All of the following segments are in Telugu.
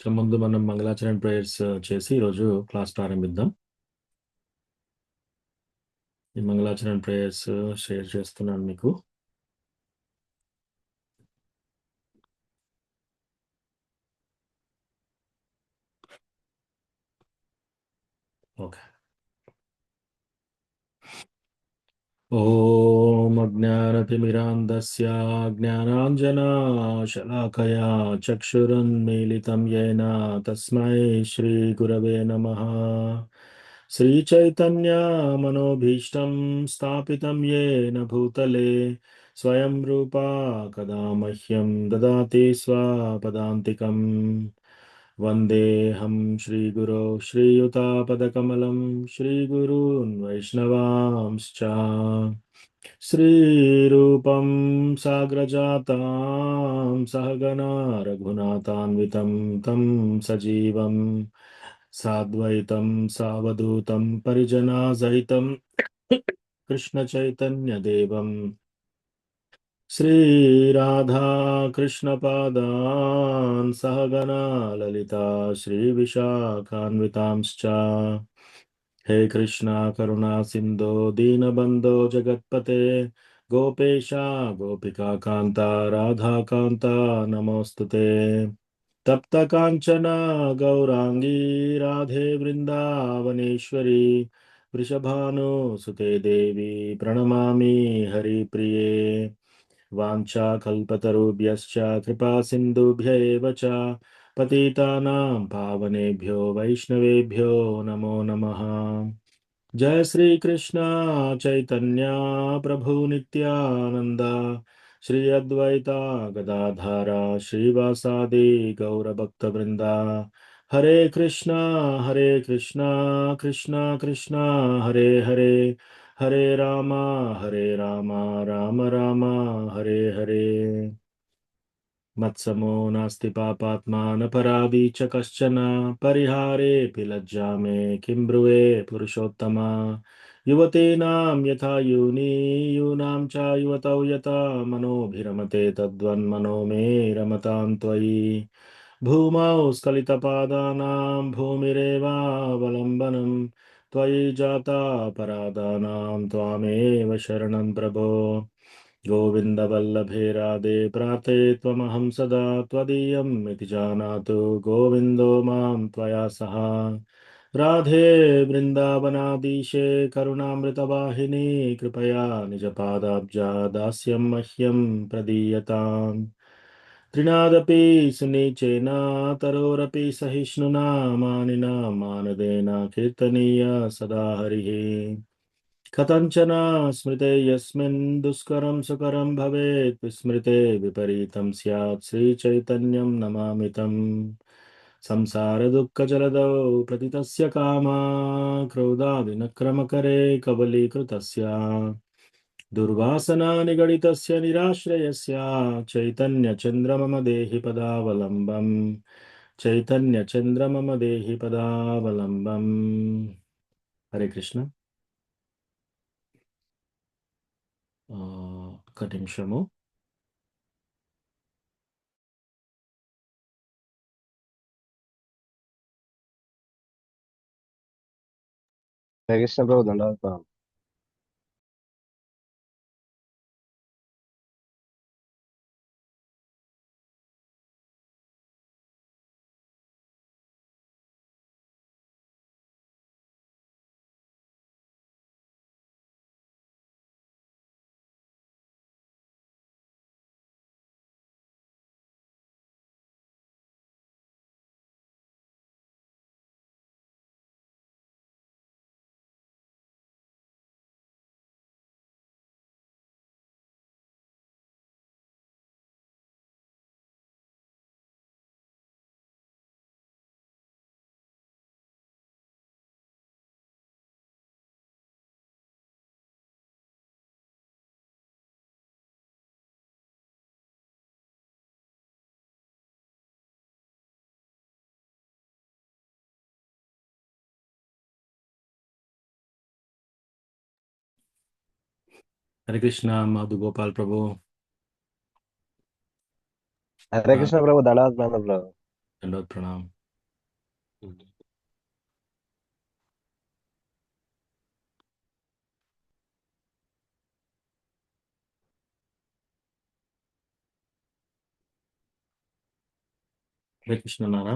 ముందు మనం మంగళాచరణ ప్రేయర్స్ చేసి ఈరోజు క్లాస్ ప్రారంభిద్దాం. ఈ మంగళాచరణ ప్రేయర్స్ షేర్ చేస్తున్నాను మీకు. ఓకే. ఓం అజ్ఞానతిమిరాంధస్య జ్ఞానాంజనాశలాకయా చక్షురున్మీలితం येन తస్మై శ్రీగురవే నమః. శ్రీచైతన్యమనోభీష్టం స్థాపితం येन భూతలే స్వయం రూపా కదా మహ్యం దదాతి స్వపదాంతికం. వందేహం శ్రీగురో శ్రీయుతాపదకమలం శ్రీగురూన్ వైష్ణవాంశ్చ. శ్రీరూపం సాగ్రజాతాం సహగణా రఘునాథాన్వితం తం సజీవం సాద్వైతం సావధూతం పరిజనా సహితం కృష్ణచైతన్యదేవం श्रीराधाकृष्णपादान् सहगणा ललिता श्रीविशाखान्वितांश्च. हे कृष्णा करुणा सिन्धो दीनबन्धो जगत्पते गोपेशा गोपिकान्ता राधाकान्ता नमोऽस्तु ते. तप्तकाञ्चना गौराङ्गी राधे वृन्दावनेश्वरी वृषभानुसुते देवी प्रणमामि हरिप्रिये. वाञ्छाकल्पतरुभ्यश्च कृपा सिन्धुभ्य एव च पतितानां पावनेभ्यो वैष्णवेभ्यो नमो नमः. जय श्री कृष्ण चैतन्य प्रभु नित्यानंद श्री अद्वैता गदाधारा श्रीवासादि गौरभक्तवृंदा. हरे कृष्णा कृष्णा कृष्णा हरे हरे हरे रामा राम राम हरे हरे. मत्समो नास्ति पापात्मा न पराधी च कश्चन परिहारेऽपि लज्जा मे किं ब्रुवे पुरुषोत्तमा. युवतीनां यथा यूनी यूनां च युवतौ यथा मनोभिरमते तद्वन्मनो मे रमतां त्वयि. भूमौ स्खलितपादानां भूमिरेवावलम्बनं त्वयि जाता परादानां त्वामेव शरणं प्रभो. गोविन्दवल्लभे राधे प्रार्थे त्वमहं सदा त्वदीयम् इति जानातु गोविन्दो मां त्वया सह. राधे वृन्दावनाधीशे करुणामृतवाहिनी कृपया निजपादाब्जा दास्यं मह्यं प्रदीयताम्. त्रिनादपि सुनीचेन तरोरपि सहिष्णुना मानिना मानदेन कीर्तनीय सदा हरिः. कथञ्चन स्मृते यस्मिन् दुष्करं सुकरं भवेत् विस्मृते विपरीतं स्यात् श्रीचैतन्यं नमामि तम्. संसारदुःखजलदौ प्रतितस्य कामा क्रोधादिनक्रमकरे कबलीकृतस्य दुर्वासना निगडितस्य निराश्रयस्य चैतन्यचन्द्र मम देहि पदावलम्बम्. चैतन्यचन्द्र मम देहि पदावलम्बम्. हरे कृष्ण. ఒక్క నిమిషము. हरे कृष्ण प्रभु दंडवत प्रणाम। हरे कृष्णा माधु गोपाल प्रभु. हरे कृष्ण प्रभु दंडवत प्रणाम प्रभु। దండోత్ ప్రణామ్. హరే కృష్ణ నారా.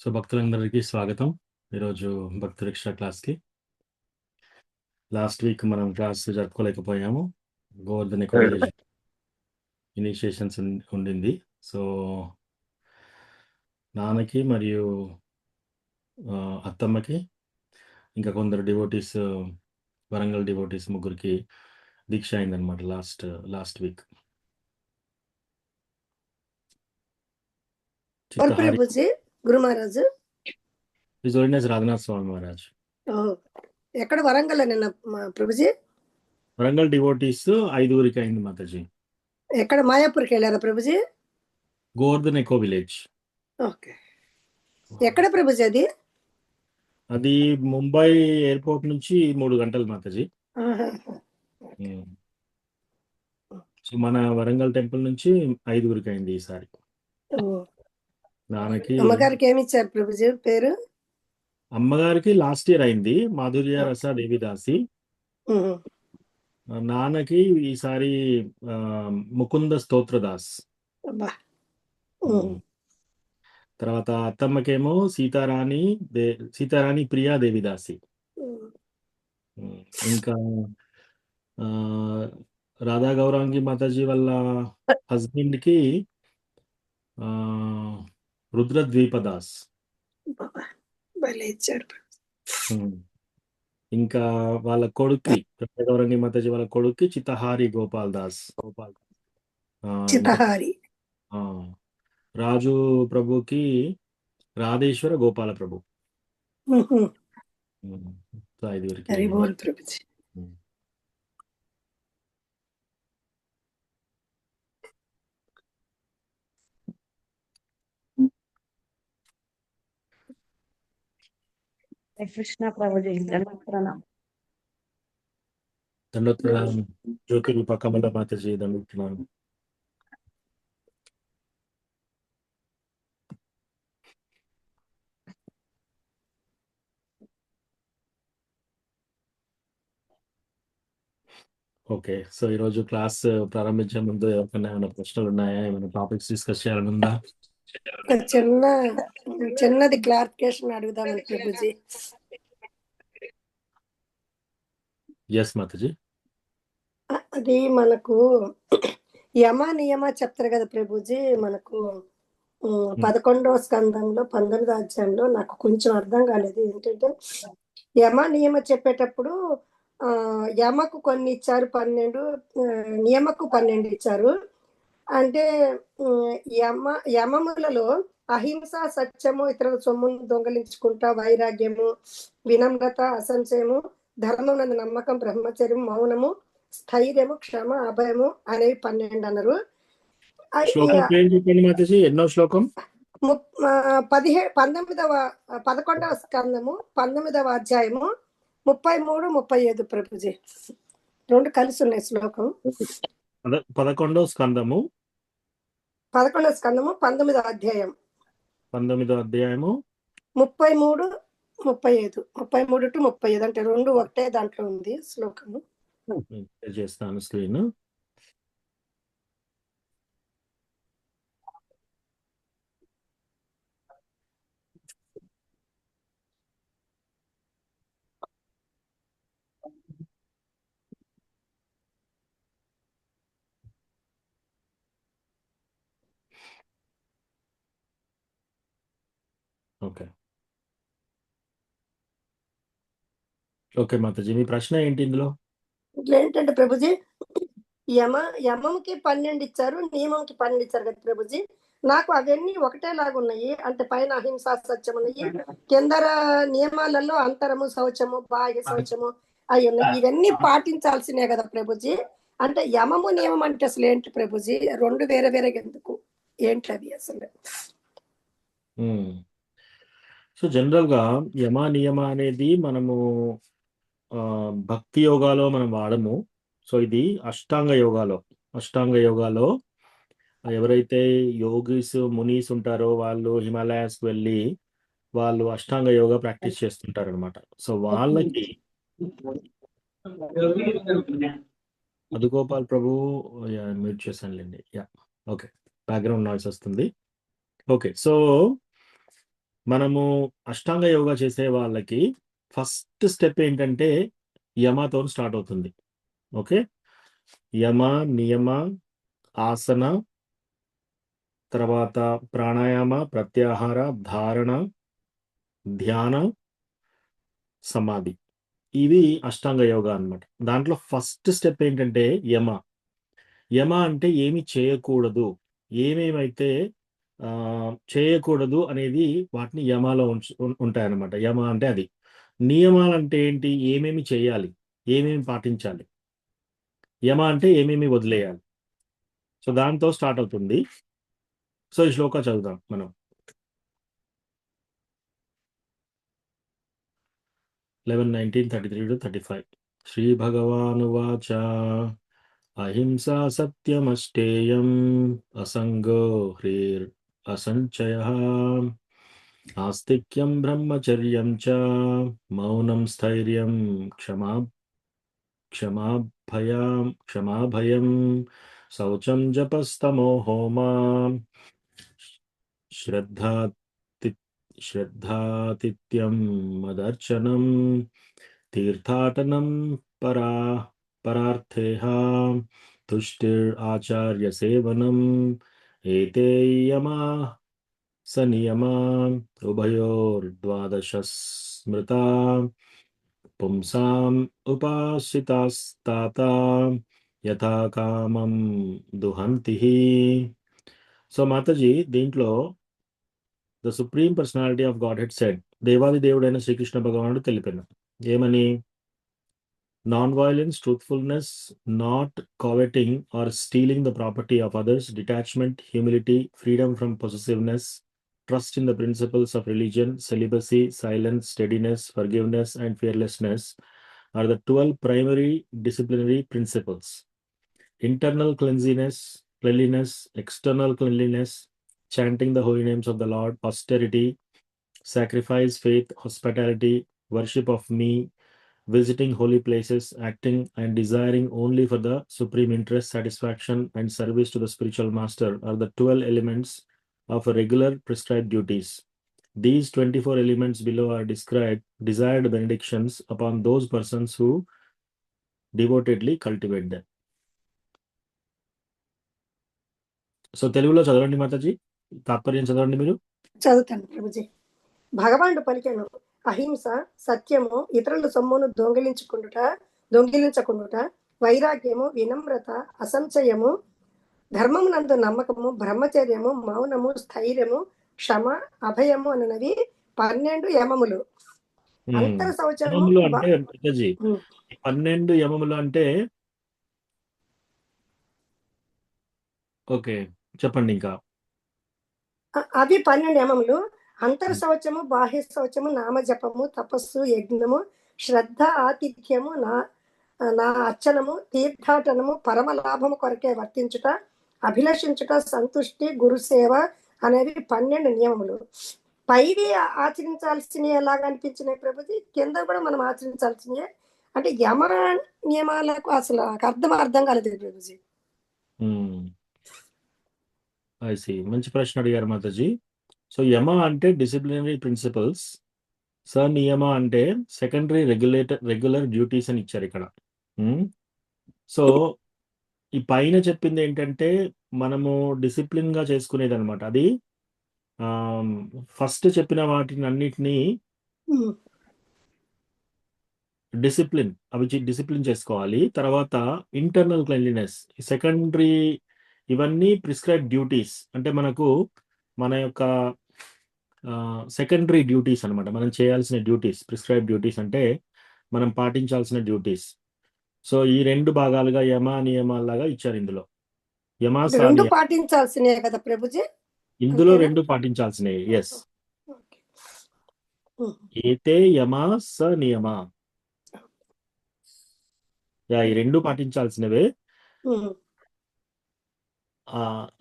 సో భక్తులందరికీ స్వాగతం. ఈరోజు భక్తి రిక్షా క్లాస్కి. లాస్ట్ వీక్ మనం క్లాస్ జరుపుకోలేకపోయాము. గోవర్ధన్ ఎక్కువ విలేజ్ ఇనిషియేషన్స్ ఉండింది. సో నాన్నకి మరియు అత్తమ్మకి ఇంకా కొందరు డివోటీస్, వరంగల్ డివోటీస్ ముగ్గురికి దీక్ష అయిందనమాట లాస్ట్ వీక్. చిత్తహారి ప్రభుజీ గురు మహారాజు హిజ్ హోలీనెస్ రాఘనాథ్ స్వామి మహారాజ్. ఎక్కడ వరంగల్ నిన్న ప్రభుజీ? వరంగల్ డివోటీస్ 5 అయింది మాతాజీ. ఎక్కడ మాయాపూర్కి వెళ్ళారా Prabhuji? Govardhan eco village. Okay. ఎక్కడ ప్రభుజీ అది? అది ముంబై ఎయిర్పోర్ట్ నుంచి 3 గంటలు మాతాజీ. సో మన వరంగల్ టెంపుల్ నుంచి 5 అయింది ఈసారి. నాన్నకి అమ్మగారికి ఏమి ఇచ్చారు ప్రభుజీ పేరు? అమ్మగారికి లాస్ట్ ఇయర్ అయింది మాధుర్య రస దేవిదాసి. నాన్నకి ఈసారి ముకుంద స్తోత్రదాస్. తర్వాత అత్తమ్మకేమో సీతారాణి ప్రియా దేవిదాసి. ఇంకా రాధా గౌరాంగి మాతాజీ వాళ్ళ హస్బెండ్ కి రుద్రద్వీపదాస్. ఇంకా వాళ్ళ కొడుక్కి గౌరంగి మాతాజీ వాళ్ళ కొడుక్కి చిత్తహారి గోపాల్ దాస్. చిత్తహారి. రాజు ప్రభుకి రాధేశ్వర గోపాల ప్రభు. 5 కృష్ణ ప్రభుజీ ప్రణామ్. దండోత్ ప్రణామ్. జ్యోతిరూప కమల మాతాజీ దండోత్ ప్రణామ్. ఓకే. సో ఈరోజు క్లాస్ ప్రారంభించే ముందు ఎవరికైనా ఏమైనా ప్రశ్నలు ఉన్నాయా? ఏమైనా టాపిక్స్ డిస్కస్ చేయాలని ఉందా? చిన్నది క్లారిఫికేషన్ అడుగుదామని ప్రభుజీ. ఎస్ మాతాజీ. అది మనకు యమ నియమ చెప్తారు కదా ప్రభుజీ. మనకు 11వ స్కందంలో 19వ అధ్యాయంలో నాకు కొంచెం అర్థం కాలేదు. ఏంటంటే యమ నియమ చెప్పేటప్పుడు యమకు కొన్ని ఇచ్చారు 12, నియమకు 12 ఇచ్చారు. అంటే యమములలో అహింస, సత్యము, ఇతరుల సొమ్మును దొంగలించుకుంటా, వైరాగ్యము, వినమ్రత, అసంశయము, ధర్మమునందు నమ్మకం, బ్రహ్మచర్యం, మౌనము, స్థైర్యము, క్షమ, అభయము అనేవి 12 అన్నారు. ఎన్నో శ్లోకం? 11వ స్కందము 19వ అధ్యాయము 33, 35 ప్రభుజీ. 2 కలిసి ఉన్నాయి శ్లోకం. 11వ స్కందము 19వ అధ్యాయం 19వ అధ్యాయము 33, 35. 33 to 35 అంటే 2 ఒకటే దాంట్లో ఉంది శ్లోకము. చేస్తాను స్క్రీన్. ఓకే ఓకే మాతాజీ, మీ ప్రశ్న ఏంటి ఇందులో? ఏంటంటే ప్రభుజీ యమముకి 12 ఇచ్చారు, నియమంకి 12 ఇచ్చారు కదా ప్రభుజీ. నాకు అవన్నీ ఒకటేలాగా ఉన్నాయి. అంటే పైన అహింస, సత్యం ఉన్నాయి, కిందర నియమాలలో అంతరము, శౌచము, బాహ్య శౌచము అవి ఉన్నాయి. ఇవన్నీ పాటించాల్సినే కదా ప్రభుజీ. అంటే యమము నియమం అంటే అసలు ఏంటి ప్రభుజీ? 2 వేరే వేరే ఎందుకు? ఏంటి అవి అసలు? సో జనరల్ గా యమ నియమ అనేది మనము భక్తి యోగాలో మనం వాడము. సో ఇది అష్టాంగ యోగాలో ఎవరైతే యోగిస్ మునీస్ ఉంటారో వాళ్ళు హిమాలయాస్కి వెళ్ళి వాళ్ళు అష్టాంగ యోగా ప్రాక్టీస్ చేస్తుంటారు అనమాట. సో వాళ్ళకి అదుగోపాల్ ప్రభు మ్యూట్ చేశానులేండి. యా ఓకే, బ్యాక్గ్రౌండ్ నాయిస్ వస్తుంది. ఓకే, సో మనము అష్టాంగ యోగా చేసే వాళ్ళకి ఫస్ట్ స్టెప్ ఏంటంటే యమతో స్టార్ట్ అవుతుంది. ఓకే, యమ, నియమ, ఆసన, తర్వాత ప్రాణాయామ, ప్రత్యాహార, ధారణ, ధ్యాన, సమాధి. ఇవి అష్టాంగ యోగా అన్నమాట. దాంట్లో ఫస్ట్ స్టెప్ ఏంటంటే యమ. యమ అంటే ఏమి చేయకూడదు, ఏమేమైతే చేయకూడదు అనేది వాటిని యమాలో ఉంటాయన్నమాట. యమ అంటే అది. నియమాలు అంటే ఏంటి, ఏమేమి చేయాలి, ఏమేమి పాటించాలి. యమ అంటే ఏమేమి వదిలేయాలి. సో దాంతో స్టార్ట్ అవుతుంది. సో ఈ శ్లోక చదువుదాం మనం. 11:19:33-35 శ్రీ భగవానువాచ అహింసా సత్యమష్టేయం అసంగో హ్రీర్ అసంచయః ఆస్తిక్యం బ్రహ్మచర్యం చ మౌనం స్థైర్యం క్షమాభయం శౌచం జపస్తమో హోమా శ్రద్ధాతిథ్యం మదర్చనం తీర్థాటనం పరార్థేహ తుష్టిర్ ఆచార్య సేవనం ఏతే యమా సనియమా ఉభయోర్ద్వాదశ స్మృతా పుంసాం ఉపాసితాస్తాత యథా కామం దుహంతి. సో మాతాజీ, దీంట్లో the supreme personality of God head said, దేవాది దేవుడైన శ్రీకృష్ణ భగవానుడు తెలిపాను ఏమని, non violence, truthfulness, not coveting or stealing the property of others, detachment, humility, freedom from possessiveness, trust in the principles of religion, celibacy, silence, steadiness, forgiveness, and fearlessness are the 12 primary disciplinary principles. Internal cleanliness, external cleanliness, chanting the holy names of the Lord, austerity, sacrifice, faith, hospitality, worship of me, visiting holy places, acting and desiring only for the supreme interest, satisfaction, and service to the spiritual master are the 12 elements of a regular prescribed duties. These 24 elements below are described desired benedictions upon those persons who devotedly cultivate them. So తెలుగులో చదవండి మాతాజీ, తాత్పర్యం చదవండి మీరు. చదువుతాను ప్రభుజీ. భగవానుడు పలికెను, అహింస, సత్యము, ఇతరుల సొమ్మును దొంగిలించకుండుట, వైరాగ్యము, వినమ్రత, అసంశయము, ధర్మమునందు నమ్మకము, బ్రహ్మచర్యము, మౌనము, స్థైర్యము, క్షమ, అభయము అనునవి 12 యమములు. అంతర శౌచము అంటే మాతాజీ 12 యమములు అంటే ఓకే చెప్పండి ఇంకా. అవి 12 యమములు. అంతర శౌచము, బాహ్య శౌచము, నామజపము, తపస్సు, యజ్ఞము, శ్రద్ధ, ఆతిథ్యము, నా అర్చనము, తీర్థాటనము, పరమ లాభము కొరకే వర్తించుట, అభిలషించుట, సంతుష్టి, గురుసేవ అనేవి 12 నియమములు. పైవి ఆచరించాల్సినవి ఎలాగా అనిపించినాయి ప్రభుజీ, కింద కూడా మనం ఆచరించాల్సినవి. అంటే యమ నియమాలకు అసలు అర్థం కాలేదు ప్రభుజీ. మంచి ప్రశ్న అడిగారు మాతాజీ. సో యమ అంటే డిసిప్లినరీ ప్రిన్సిపల్స్, నియమ అంటే సెకండరీ రెగ్యులర్ డ్యూటీస్ అని ఇచ్చారు ఇక్కడ. సో ఈ పైన చెప్పింది ఏంటంటే మనము డిసిప్లిన్ గా చేసుకునేది అనమాట. అది ఫస్ట్ చెప్పిన వాటిని అన్నిటినీ డిసిప్లిన్ చేసుకోవాలి. తర్వాత ఇంటర్నల్ క్లెన్లీనెస్, సెకండరీ, ఇవన్నీ ప్రిస్క్రైబ్ డ్యూటీస్. అంటే మనకు మన యొక్క సెకండరీ డ్యూటీస్ అనమాట, మనం చేయాల్సిన డ్యూటీస్. ప్రిస్క్రైబ్ డ్యూటీస్ అంటే మనం పాటించాల్సిన డ్యూటీస్. సో ఈ 2 భాగాలుగా యమ నియమాలాగా ఇచ్చారు ఇందులో. పాటించాల్సినవి కదా ప్రభుజీ, ఇందులో 2 పాటించాల్సినవి. ఎస్, ఏతే యమ స నియమ, ఈ 2 పాటించాల్సినవే.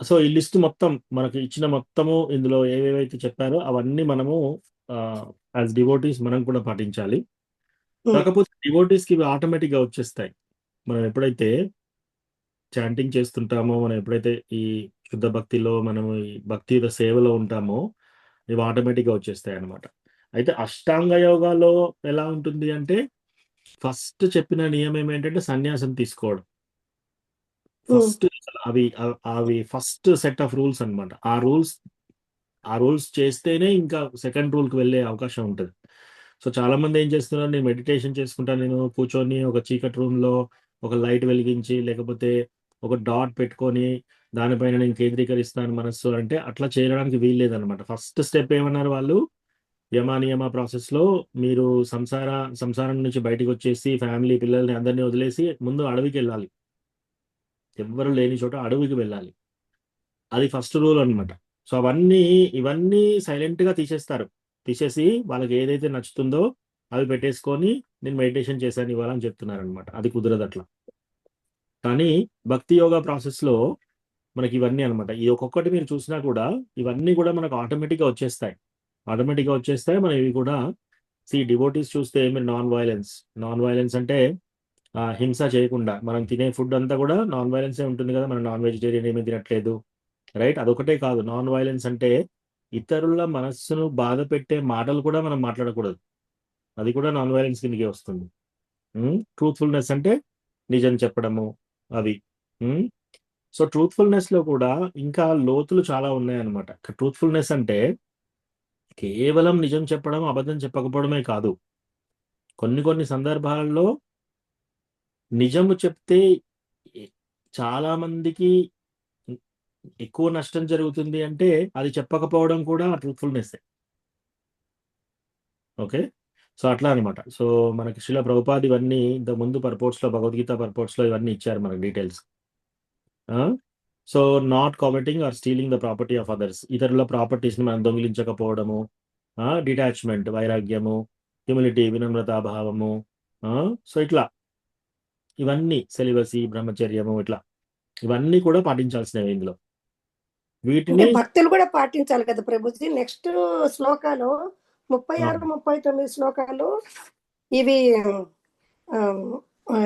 సో ఈ లిస్ట్ మొత్తం మనకి ఇచ్చిన మొత్తము ఇందులో ఏవేవైతే చెప్పారో అవన్నీ మనము యాజ్ డివోటీస్ మనం కూడా పాటించాలి. కాకపోతే డివోటీస్ కి ఇవి ఆటోమేటిక్ గా వచ్చేస్తాయి. మనం ఎప్పుడైతే చాంటింగ్ చేస్తుంటామో, మనం ఎప్పుడైతే ఈ శుద్ధ భక్తిలో మనం ఈ భక్తియుత సేవలో ఉంటామో ఇవి ఆటోమేటిక్ గా వచ్చేస్తాయి అన్నమాట. అయితే అష్టాంగ యోగాలో ఎలా ఉంటుంది అంటే ఫస్ట్ చెప్పిన నియమం ఏంటంటే సన్యాసం తీసుకోవడం. ఫస్ట్ అవి ఫస్ట్ సెట్ ఆఫ్ రూల్స్ అన్నమాట. ఆ రూల్స్ చేస్తేనే ఇంకా సెకండ్ రూల్ కి వెళ్ళే అవకాశం ఉంటుంది. సో చాలా మంది ఏం చేస్తున్నారు, నేను మెడిటేషన్ చేసుకుంటాను, నేను కూర్చొని ఒక చీకటి రూమ్ లో ఒక లైట్ వెలిగించి లేకపోతే ఒక డాట్ పెట్టుకొని దానిపైన నేను కేంద్రీకరిస్తాను మనస్సు అంటే అట్లా చేయడానికి వీల్లేదన్నమాట. ఫస్ట్ స్టెప్ ఏమన్నారు వాళ్ళు, యమ నియమ ప్రాసెస్ లో మీరు సంసారం నుంచి బయటకు వచ్చేసి ఫ్యామిలీ పిల్లల్ని అందరినీ వదిలేసి ముందు అడవికి వెళ్ళాలి. ఎవ్వరు లేని చోట అడవికి వెళ్ళాలి. అది ఫస్ట్ రూల్ అన్నమాట. సో ఇవన్నీ సైలెంట్ గా తీసేసి వాళ్ళకి ఏదైతే నచ్చుతుందో అవి పెట్టేసుకొని నేను మెడిటేషన్ చేశాను ఇవాళ అని చెప్తున్నారు అనమాట. అది కుదరదు అట్లా. కానీ భక్తి యోగా ప్రాసెస్ లో మనకి ఇవన్నీ అనమాట. ఈ ఒక్కొక్కటి మీరు చూసినా కూడా ఇవన్నీ కూడా మనకు ఆటోమేటిక్ గా వచ్చేస్తాయి. మనం ఇవి కూడా డివోటీస్ చూస్తే మీరు నాన్ వైలెన్స్ అంటే హింస చేయకుండా మనం తినే ఫుడ్ అంతా కూడా నాన్ వైలెన్సే ఉంటుంది కదా. మనం నాన్ వెజిటేరియన్ ఏమీ తినట్లేదు, రైట్? అదొకటే కాదు, నాన్ వైలెన్స్ అంటే ఇతరుల మనస్సును బాధ పెట్టే మాటలు కూడా మనం మాట్లాడకూడదు. అది కూడా నాన్ వైలెన్స్ కిందకే వస్తుంది. ట్రూత్ఫుల్నెస్ అంటే నిజం చెప్పడము అవి. సో ట్రూత్ఫుల్నెస్ లో కూడా ఇంకా లోతులు చాలా ఉన్నాయన్నమాట. ట్రూత్ఫుల్నెస్ అంటే కేవలం నిజం చెప్పడం, అబద్ధం చెప్పకపోవడమే కాదు. కొన్ని సందర్భాలలో నిజము చెప్తే చాలా మందికి ఎక్కువ నష్టం జరుగుతుంది అంటే అది చెప్పకపోవడం కూడా ట్రూత్ఫుల్నెస్. ఓకే, సో అట్లా అనమాట. సో మనకి శ్రీల ప్రభుపాద్ ఇవన్నీ ఇంతకు ముందు పర్పోర్ట్స్ లో, భగవద్గీత పర్పోర్ట్స్ లో ఇవన్నీ ఇచ్చారు మనకి details. So not commenting or stealing the property of others, ఇతరుల ప్రాపర్టీస్ ని మనం దొంగిలించకపోవడము, డిటాచ్మెంట్, వైరాగ్యము, హ్యూమిలిటీ, వినమ్రతాభావము, సో ఇట్లా ఇవన్నీ సెలిబసీ, బ్రహ్మచర్యము, ఇవన్నీ కూడా పాటించాల్సినవి ఇందులో. అంటే వీటిని భక్తులు కూడా పాటించాలి కదా ప్రభుజీ. నెక్స్ట్ శ్లోకాలు 36, 39 శ్లోకాలు ఇవి ఆ, ఆ,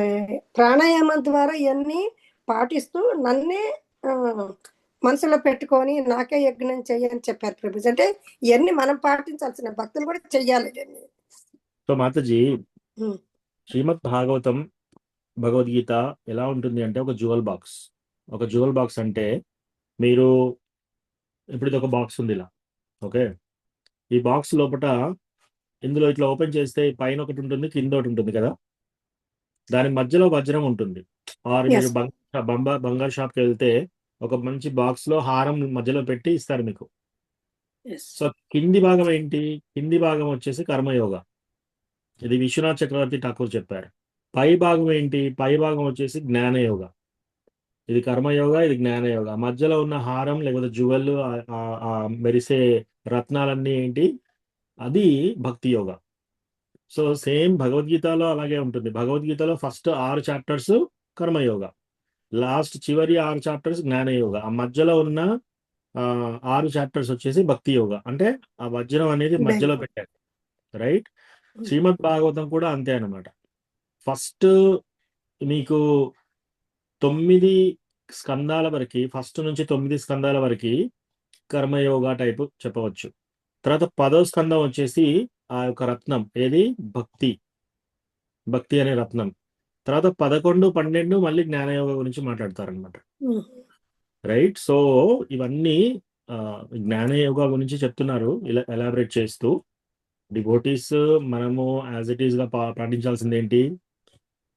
ప్రాణాయామం ద్వారా ఇవన్నీ పాటిస్తూ నన్నే మనసులో పెట్టుకొని నాకే యజ్ఞం చెయ్యని చెప్పారు ప్రభుజీ. అంటే ఇవన్నీ మనం పాటించాల్సిన, భక్తులు కూడా చెయ్యాలి ఇవన్నీ. సో మాతాజీ, ఉమ్, శ్రీమద్ భాగవతం, భగవద్గీత ఎలా ఉంటుంది అంటే ఒక జ్యువెల్ బాక్స్ అంటే మీరు ఇప్పుడు ఇది ఒక బాక్స్ ఉంది ఇలా, ఓకే? ఈ బాక్స్ లోపల ఇందులో ఇట్లా ఓపెన్ చేస్తే పైన ఒకటి ఉంటుంది, కింద ఒకటి ఉంటుంది కదా. దాని మధ్యలో వజ్రం ఉంటుంది. ఆర్ yes, మీరు బంగారు షాప్కి వెళ్తే ఒక మంచి బాక్స్ లో హారం మధ్యలో పెట్టి ఇస్తారు మీకు. yes. సో కింది భాగం ఏంటి? కింది భాగం వచ్చేసి కర్మయోగ. ఇది విశ్వనాథ్ చక్రవర్తి ఠాకూర్ చెప్పారు. పై భాగం ఏంటి? పై భాగం వచ్చేసి జ్ఞానయోగ. ఇది కర్మయోగ, ఇది జ్ఞానయోగ. మధ్యలో ఉన్న హారం లేకపోతే జువెల్, మెరిసే రత్నాలన్నీ ఏంటి? అది భక్తి యోగ. సో సేమ్ భగవద్గీతలో అలాగే ఉంటుంది. భగవద్గీతలో ఫస్ట్ 6 చాప్టర్స్ కర్మయోగ, లాస్ట్ చివరి 6 చాప్టర్స్ జ్ఞానయోగ, ఆ మధ్యలో ఉన్న 6 చాప్టర్స్ వచ్చేసి భక్తి యోగ. అంటే ఆ వజ్రం అనేది మధ్యలో పెట్టారు, రైట్? శ్రీమద్ భాగవతం కూడా అంతే అన్నమాట. ఫస్ట్ మీకు 9 స్కందాల వరకు, ఫస్ట్ నుంచి 9 స్కందాల వరకు కర్మయోగా టైపు చెప్పవచ్చు. తర్వాత 10వ స్కందం వచ్చేసి ఆ యొక్క రత్నం ఏది? భక్తి అనే రత్నం. తర్వాత 11, 12 మళ్ళీ జ్ఞానయోగ గురించి మాట్లాడతారనమాట, రైట్? సో ఇవన్నీ జ్ఞానయోగ గురించి చెప్తున్నారు ఇలా ఎలాబరేట్ చేస్తూ. డివోటీస్ మనము యాజ్ ఇట్ ఈస్ గా పాటించాల్సింది ఏంటి?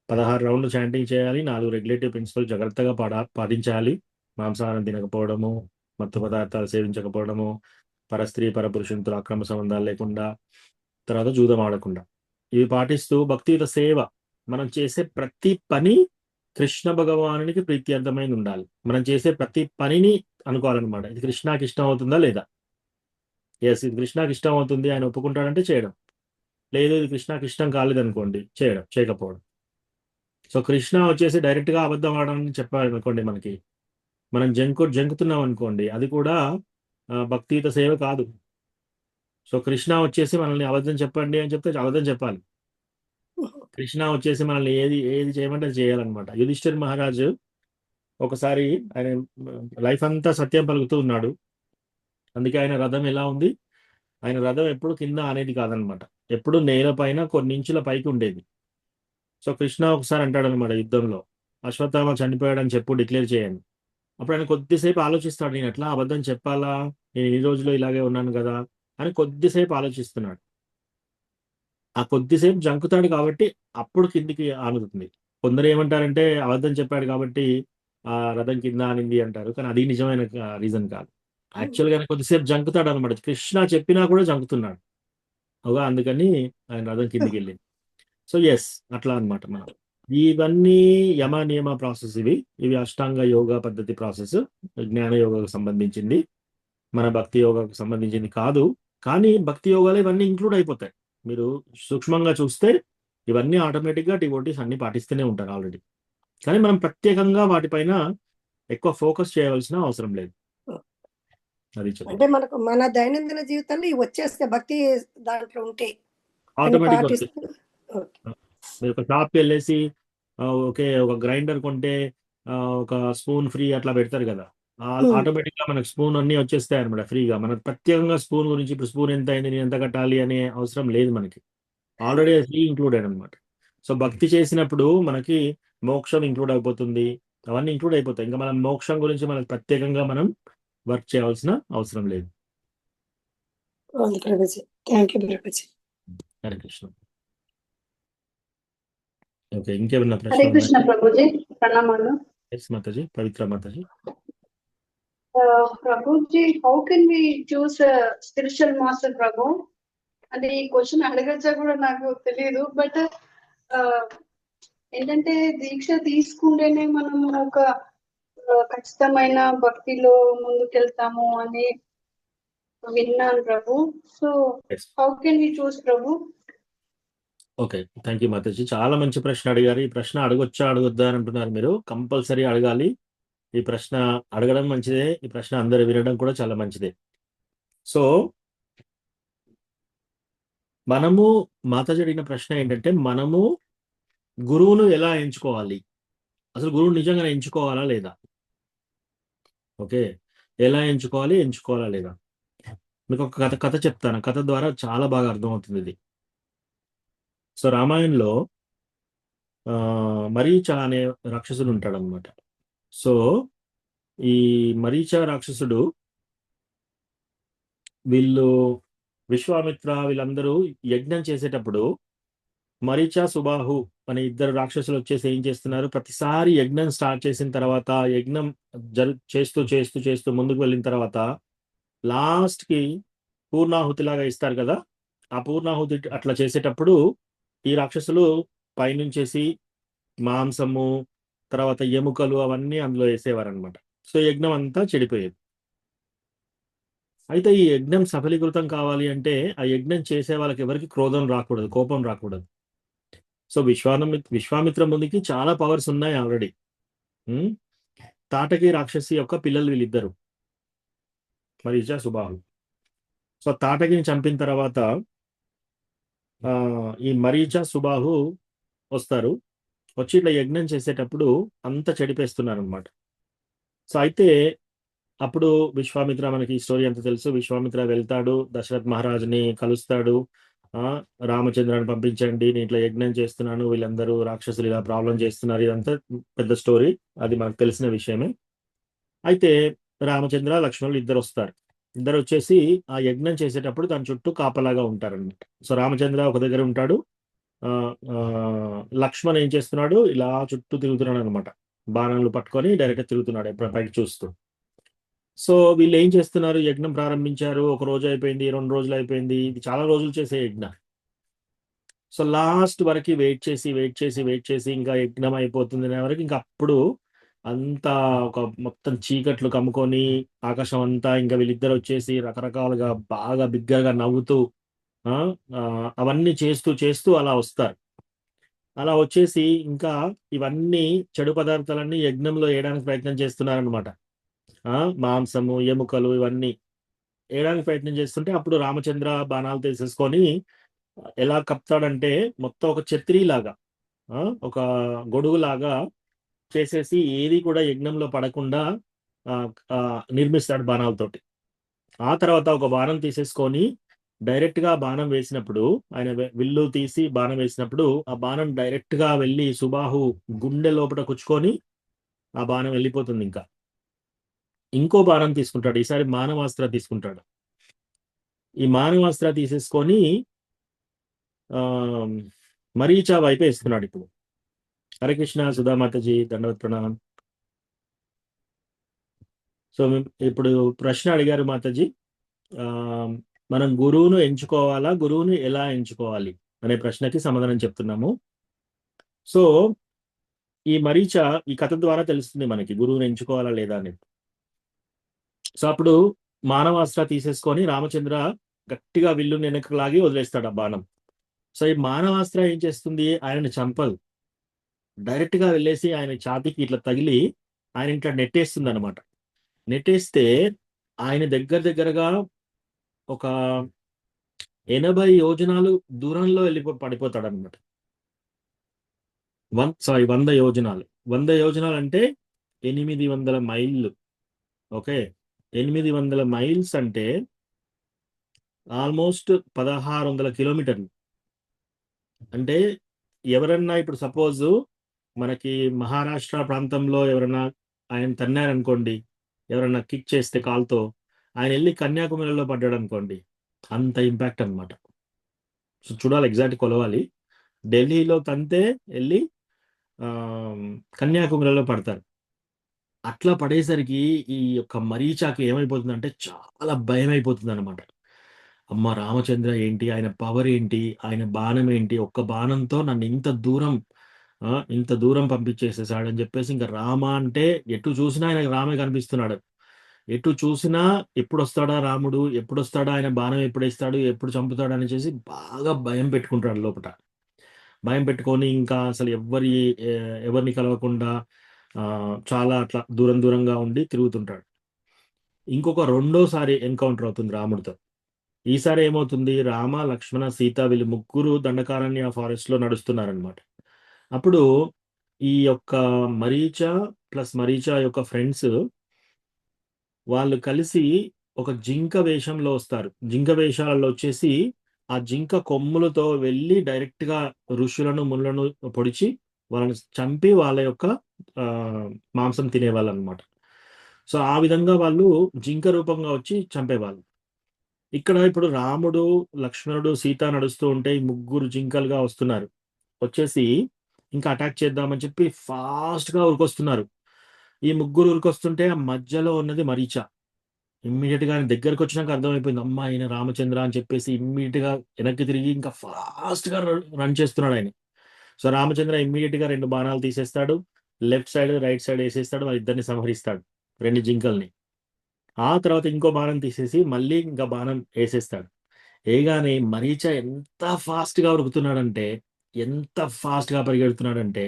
16 రౌండ్లు చాంటింగ్ చేయాలి, 4 రెగ్యులేటివ్ ప్రిన్సిపల్ జాగ్రత్తగా పాటించాలి. మాంసాహారం తినకపోవడము, మత్తు పదార్థాలు సేవించకపోవడము, పరస్త్రీ పరపురుషునితో అక్రమ సంబంధాలు లేకుండా, తర్వాత జూదం ఆడకుండా, ఇవి పాటిస్తూ భక్తియుత సేవ మనం చేసే ప్రతి పని కృష్ణ భగవానునికి ప్రీత్యర్థమైన ఉండాలి. మనం చేసే ప్రతి పనిని అనుకోవాలన్నమాట, ఇది కృష్ణకి ఇష్టం అవుతుందా లేదా. ఎస్, ఇది కృష్ణకి ఇష్టం అవుతుంది, ఆయన ఒప్పుకుంటాడంటే చేయడం. లేదు ఇది కృష్ణకి ఇష్టం కాలేదనుకోండి, చేయకపోవడం. సో కృష్ణ వచ్చేసి డైరెక్ట్ గా అబద్ధం ఆడని చెప్పాడు అనుకోండి మనకి, మనం జంకుతున్నాం అనుకోండి, అది కూడా భక్తియుత సేవ కాదు. సో కృష్ణ వచ్చేసి మనల్ని అబద్ధం చెప్పండి అని చెప్తే అబద్ధం చెప్పాలి. కృష్ణ వచ్చేసి మనల్ని ఏది ఏది చేయమంటే అది చేయాలన్నమాట. యుధిష్ఠిర్ మహారాజు ఒకసారి ఆయన లైఫ్ అంతా సత్యం పలుకుతూ ఉన్నాడు. అందుకే ఆయన రథం ఎలా ఉంది, ఆయన రథం ఎప్పుడు కింద అనేది కాదనమాట, ఎప్పుడు నేల పైన కొన్ని ఇంచుల పైకి ఉండేది. సో కృష్ణ ఒకసారి అంటాడు అనమాట యుద్ధంలో, అశ్వత్థామ చనిపోయాడని చెప్పు, డిక్లేర్ చేయండి. అప్పుడు ఆయన కొద్దిసేపు ఆలోచిస్తాడు, నేను ఎట్లా అబద్ధం చెప్పాలా, నేను ఈ రోజులో ఇలాగే ఉన్నాను కదా అని కొద్దిసేపు ఆలోచిస్తున్నాడు. ఆ కొద్దిసేపు జంకుతాడు కాబట్టి అప్పుడు కిందికి ఆనుతుంది. కొందరు ఏమంటారంటే అబద్ధం చెప్పాడు కాబట్టి ఆ రథం కింద ఆనింది అంటారు, కానీ అది నిజమైన రీజన్ కాదు. యాక్చువల్గా కొద్దిసేపు జంకుతాడు అనమాట. కృష్ణ చెప్పినా కూడా జంకుతున్నాడు అవుగా, అందుకని ఆయన రథం కిందికి వెళ్ళింది. సో ఎస్, అట్లా అన్నమాట. మనం ఇవన్నీ యమ నియమ ప్రాసెస్, ఇవి అష్టాంగ యోగా పద్ధతి ప్రాసెస్, జ్ఞాన యోగాకు సంబంధించింది, మన భక్తి యోగాకు సంబంధించింది కాదు. కానీ భక్తి యోగాలు ఇవన్నీ ఇంక్లూడ్ అయిపోతాయి. మీరు సూక్ష్మంగా చూస్తే ఇవన్నీ ఆటోమేటిక్గా డివోటీస్ అన్ని పాటిస్తూనే ఉంటారు ఆల్రెడీ. కానీ మనం ప్రత్యేకంగా వాటిపైన ఎక్కువ ఫోకస్ చేయవలసిన అవసరం లేదు. అది చెప్పండి. అంటే మనకు మన దైనందిన జీవితంలో ఇవి వచ్చేస్తే భక్తి దాంట్లో ఉంటే అన్ని ఆటోమేటిక్గా పాటిస్తూ ఓకే. మీరు ఒక షాప్కి వెళ్ళేసి ఓకే ఒక గ్రైండర్ కొంటే ఒక స్పూన్ ఫ్రీ అట్లా పెడతారు కదా, ఆటోమేటిక్ గా మనకు స్పూన్ అన్ని వచ్చేస్తాయి అనమాట ఫ్రీగా. మనకు ప్రత్యేకంగా స్పూన్ గురించి ఇప్పుడు స్పూన్ ఎంత అయింది, నేను ఎంత కట్టాలి అనే అవసరం లేదు మనకి, ఆల్రెడీ ఫ్రీ ఇంక్లూడెడ్ అనమాట. సో భక్తి చేసినప్పుడు మనకి మోక్షం ఇంక్లూడ్ అయిపోతుంది, అవన్నీ ఇంక్లూడ్ అయిపోతాయి. ఇంకా మనం మోక్షం గురించి మనకు ప్రత్యేకంగా మనం వర్క్ చేయాల్సిన అవసరం లేదు. అవును Prabhuji, thank you Prabhuji. Hare Krishna. Okay, ఇంకేమన్నా హరే ప్రశ్న కృష్ణ ప్రభుజీ, ప్రణామాలు. Mataji, Pavitra Mataji. Prabhuji, how can we choose spiritual master Prabhu? అంటే ఈ క్వశ్చన్ అడగచ్చా కూడా నాకు తెలియదు. బట్ ఏంటంటే దీక్ష తీసుకుంటేనే మనం ఒక ఖచ్చితమైన భక్తిలో ముందుకెళ్తాము అని విన్నాను Prabhu. So Yes. How can we choose Prabhu? Okay, thank you Mataji. చాలా మంచి ప్రశ్న అడిగారు. ఈ ప్రశ్న అడగొచ్చా అడగొద్దా అని అంటున్నారు మీరు. కంపల్సరీ అడగాలి. ఈ ప్రశ్న అడగడం మంచిదే, ఈ ప్రశ్న అందరూ వినడం కూడా చాలా మంచిదే. సో మనము, మాతాజీ అడిగిన ప్రశ్న ఏంటంటే, మనము గురువును ఎలా ఎంచుకోవాలి, అసలు గురువు నిజంగా ఎంచుకోవాలా లేదా, ఓకే, ఎలా ఎంచుకోవాలా లేదా. మీకు ఒక కథ చెప్తాను. కథ ద్వారా చాలా బాగా అర్థమవుతుంది ఇది. సో రామాయణంలో మరీచ అనే రాక్షసుడు ఉంటాడు అనమాట. సో ఈ మరీచ రాక్షసుడు, వీళ్ళు విశ్వామిత్ర వీళ్ళందరూ యజ్ఞం చేసేటప్పుడు మరీచ సుబాహు అనే ఇద్దరు రాక్షసులు వచ్చేసి ఏం చేస్తున్నారు, ప్రతిసారి యజ్ఞం స్టార్ట్ చేసిన తర్వాత, యజ్ఞం చేస్తూ చేస్తూ చేస్తూ ముందుకు వెళ్ళిన తర్వాత లాస్ట్ కి పూర్ణాహుతిలాగా ఇస్తారు కదా, ఆ పూర్ణాహుతి అట్లా చేసేటప్పుడు ఈ రాక్షసులు పైనుంచేసి మాంసము తర్వాత ఎముకలు అవన్నీ అందులో వేసేవారు అనమాట. సో యజ్ఞం అంతా చెడిపోయేది. అయితే ఈ యజ్ఞం సఫలీకృతం కావాలి అంటే ఆ యజ్ఞం చేసే వాళ్ళకి ఎవరికి క్రోధం రాకూడదు, కోపం రాకూడదు. సో విశ్వామిత్ర ముందుకి చాలా పవర్స్ ఉన్నాయి ఆల్రెడీ. తాటకి రాక్షసి యొక్క పిల్లలు వీళ్ళిద్దరు, మరీచ సుబాహు. సో తాటకిని చంపిన తర్వాత ఈ మరీచ సుబాహు వస్తారు, వచ్చి ఇట్లా యజ్ఞం చేసేటప్పుడు అంతా చెడిపేస్తున్నారు అనమాట. సో అయితే అప్పుడు విశ్వామిత్ర, మనకి ఈ స్టోరీ అంతా తెలుసు, విశ్వామిత్ర వెళ్తాడు, దశరథ్ మహారాజుని కలుస్తాడు. రామచంద్రాన్ని పంపించండి, నేను ఇట్లా యజ్ఞం చేస్తున్నాను, వీళ్ళందరూ రాక్షసులు ఇలా ప్రాబ్లం చేస్తున్నారు, ఇదంతా పెద్ద స్టోరీ, అది మనకు తెలిసిన విషయమే. అయితే రామచంద్ర లక్ష్మణులు ఇద్దరు వస్తారు. ఇద్దరు వచ్చేసి ఆ యజ్ఞం చేసేటప్పుడు దాని చుట్టూ కాపలాగా ఉంటారనమాట. సో రామచంద్ర ఒక దగ్గర ఉంటాడు, లక్ష్మణ్ ఏం చేస్తున్నాడు, ఇలా చుట్టూ తిరుగుతున్నాడు అనమాట, బాణాలు పట్టుకొని డైరెక్ట్ తిరుగుతున్నాడు ఎప్పుడు పైకి చూస్తూ. సో వీళ్ళు ఏం చేస్తున్నారు, యజ్ఞం ప్రారంభించారు, ఒక రోజు అయిపోయింది, 2 రోజులు అయిపోయింది, ఇది చాలా రోజులు చేసే యజ్ఞం. సో లాస్ట్ వరకు వెయిట్ చేసి ఇంకా యజ్ఞం అయిపోతుంది అనే వరకు, ఇంకా అప్పుడు అంతా ఒక మొత్తం చీకట్లు కమ్ముకొని ఆకాశం అంతా, ఇంకా వీళ్ళిద్దరు వచ్చేసి రకరకాలుగా బాగా బిగ్గరగా నవ్వుతూ అవన్నీ చేస్తూ అలా వస్తారు. అలా వచ్చేసి ఇంకా ఇవన్నీ చెడు పదార్థాలన్నీ యజ్ఞంలో వేయడానికి ప్రయత్నం చేస్తున్నారనమాట. మాంసము, ఎముకలు ఇవన్నీ వేయడానికి ప్రయత్నం చేస్తుంటే అప్పుడు రామచంద్ర బాణాలు తీసేసుకొని ఎలా కప్తాడంటే మొత్తం ఒక ఛత్రి లాగా, ఒక గొడుగులాగా చేసేసి ఏది కూడా యజ్ఞంలో పడకుండా ఆ, ఆ, నిర్మిస్తాడు బాణాలతోటి. ఆ తర్వాత ఒక బాణం తీసేసుకొని డైరెక్ట్ గా బాణం వేసినప్పుడు, ఆయన విల్లు తీసి బాణం వేసినప్పుడు ఆ బాణం డైరెక్ట్ గా వెళ్ళి సుబాహు గుండె లోపల కుచ్చుకొని ఆ బాణం వెళ్ళిపోతుంది. ఇంకా ఇంకో బాణం తీసుకుంటాడు, ఈసారి మానవాస్త్ర తీసుకుంటాడు. ఈ మానవాస్త్ర తీసేసుకొని ఆ మరీచా వైపు వేస్తున్నాడు. ఇప్పుడు హరే కృష్ణ సుధామాతజీ, దండవత్ ప్రణామం. సో ఇప్పుడు ప్రశ్న అడిగారు మాతాజీ, ఆ, మనం గురువును ఎంచుకోవాలా, గురువుని ఎలా ఎంచుకోవాలి అనే ప్రశ్నకి సమాధానం చెప్తున్నాము. సో ఈ మరీచ ఈ కథ ద్వారా తెలుస్తుంది మనకి గురువుని ఎంచుకోవాలా లేదా అనేది. సో అప్పుడు మానవాస్త్ర తీసేసుకొని రామచంద్ర గట్టిగా విల్లు వెనక్కి లాగి వదిలేస్తాడు ఆ బాణం. సో ఈ మానవాస్త్ర ఏం చేస్తుంది, ఆయనని చంపదు, డైరెక్ట్ గా వెళ్ళేసి ఆయన ఛాతీకి ఇట్లా తగిలి ఆయన ఇట్లా నెట్టేస్తుంది అనమాట. నెట్టేస్తే ఆయన దగ్గరగా ఒక 80 యోజనాలు దూరంలో పడిపోతాడు అనమాట. 100 యోజనాలు. 100 యోజనాలు అంటే 800 మైళ్ళు. ఓకే, 800 మైల్స్ అంటే ఆల్మోస్ట్ 1600 కిలోమీటర్లు. అంటే ఎవరన్నా ఇప్పుడు సపోజ్ మనకి మహారాష్ట్ర ప్రాంతంలో ఎవరన్నా ఆయన తన్నారనుకోండి, ఎవరన్నా కిక్ చేస్తే కాల్తో, ఆయన వెళ్ళి కన్యాకుమారిలో పడ్డాడు అనుకోండి, అంత ఇంపాక్ట్ అనమాట. సో చూడాలి, ఎగ్జాక్ట్ కొలవాలి. ఢిల్లీలో తంతే వెళ్ళి కన్యాకుమారిలో పడతారు. అట్లా పడేసరికి ఈ యొక్క మరీచాకి ఏమైపోతుందంటే చాలా భయం అయిపోతుంది అనమాట. అమ్మ రామచంద్ర ఏంటి, ఆయన పవర్ ఏంటి, ఆయన బాణం ఏంటి, ఒక్క బాణంతో నన్ను ఇంత దూరం పంపించేసేసాడని చెప్పేసి ఇంకా రామ అంటే ఎటు చూసినా ఆయనకు రామే కనిపిస్తున్నాడు. ఎటు చూసినా ఎప్పుడు వస్తాడా రాముడు, ఎప్పుడు వస్తాడా, ఆయన బాణం ఎప్పుడు వేస్తాడు, ఎప్పుడు చంపుతాడు అని చేసి బాగా భయం పెట్టుకుంటాడు లోపల. భయం పెట్టుకొని ఇంకా అసలు ఎవరిని కలవకుండా చాలా అట్లా దూరంగా ఉండి తిరుగుతుంటాడు. ఇంకొక రెండోసారి ఎన్కౌంటర్ అవుతుంది రాముడితో. ఈసారి ఏమవుతుంది, రామ, లక్ష్మణ, సీత వీళ్ళు ముగ్గురు దండకారణ్య ఫారెస్ట్ లో నడుస్తున్నారనమాట. అప్పుడు ఈ యొక్క మరీచ ప్లస్ మరీచ యొక్క ఫ్రెండ్స్ వాళ్ళు కలిసి ఒక జింక వేషంలో వస్తారు. జింక వేషాలలో వచ్చేసి ఆ జింక కొమ్ములతో వెళ్ళి డైరెక్ట్ గా ఋషులను మునులను పొడిచి వాళ్ళని చంపి వాళ్ళ యొక్క మాంసం తినేవాళ్ళు అనమాట. సో ఆ విధంగా వాళ్ళు జింక రూపంగా వచ్చి చంపేవాళ్ళు. ఇక్కడ ఇప్పుడు రాముడు, లక్ష్మణుడు, సీత నడుస్తూ ఉంటే ఈ ముగ్గురు జింకలుగా వస్తున్నారు. వచ్చేసి ఇంకా అటాక్ చేద్దామని చెప్పి ఫాస్ట్ గా ఉరికొస్తున్నారు. ఈ ముగ్గురు ఉరికొస్తుంటే ఆ మధ్యలో ఉన్నది మరీచ. ఇమ్మీడియట్ గా ఆయన దగ్గరకు వచ్చినాక అర్థమైపోయింది, అమ్మ ఆయన రామచంద్ర అని చెప్పేసి ఇమ్మీడియట్ గా వెనక్కి తిరిగి ఇంకా ఫాస్ట్ గా రన్ చేస్తున్నాడు ఆయన. సో రామచంద్ర ఇమ్మీడియట్ గా 2 బాణాలు తీసేస్తాడు, లెఫ్ట్ సైడ్ రైట్ సైడ్ వేసేస్తాడు, వాళ్ళ ఇద్దరిని సంహరిస్తాడు, 2 జింకల్ని. ఆ తర్వాత ఇంకో బాణం తీసేసి మళ్ళీ ఇంకా బాణం వేసేస్తాడు. ఏగానే మరీచ ఎంత ఫాస్ట్ గా ఉరుకుతున్నాడంటే, ఎంత ఫాస్ట్ గా పరిగెడుతున్నాడంటే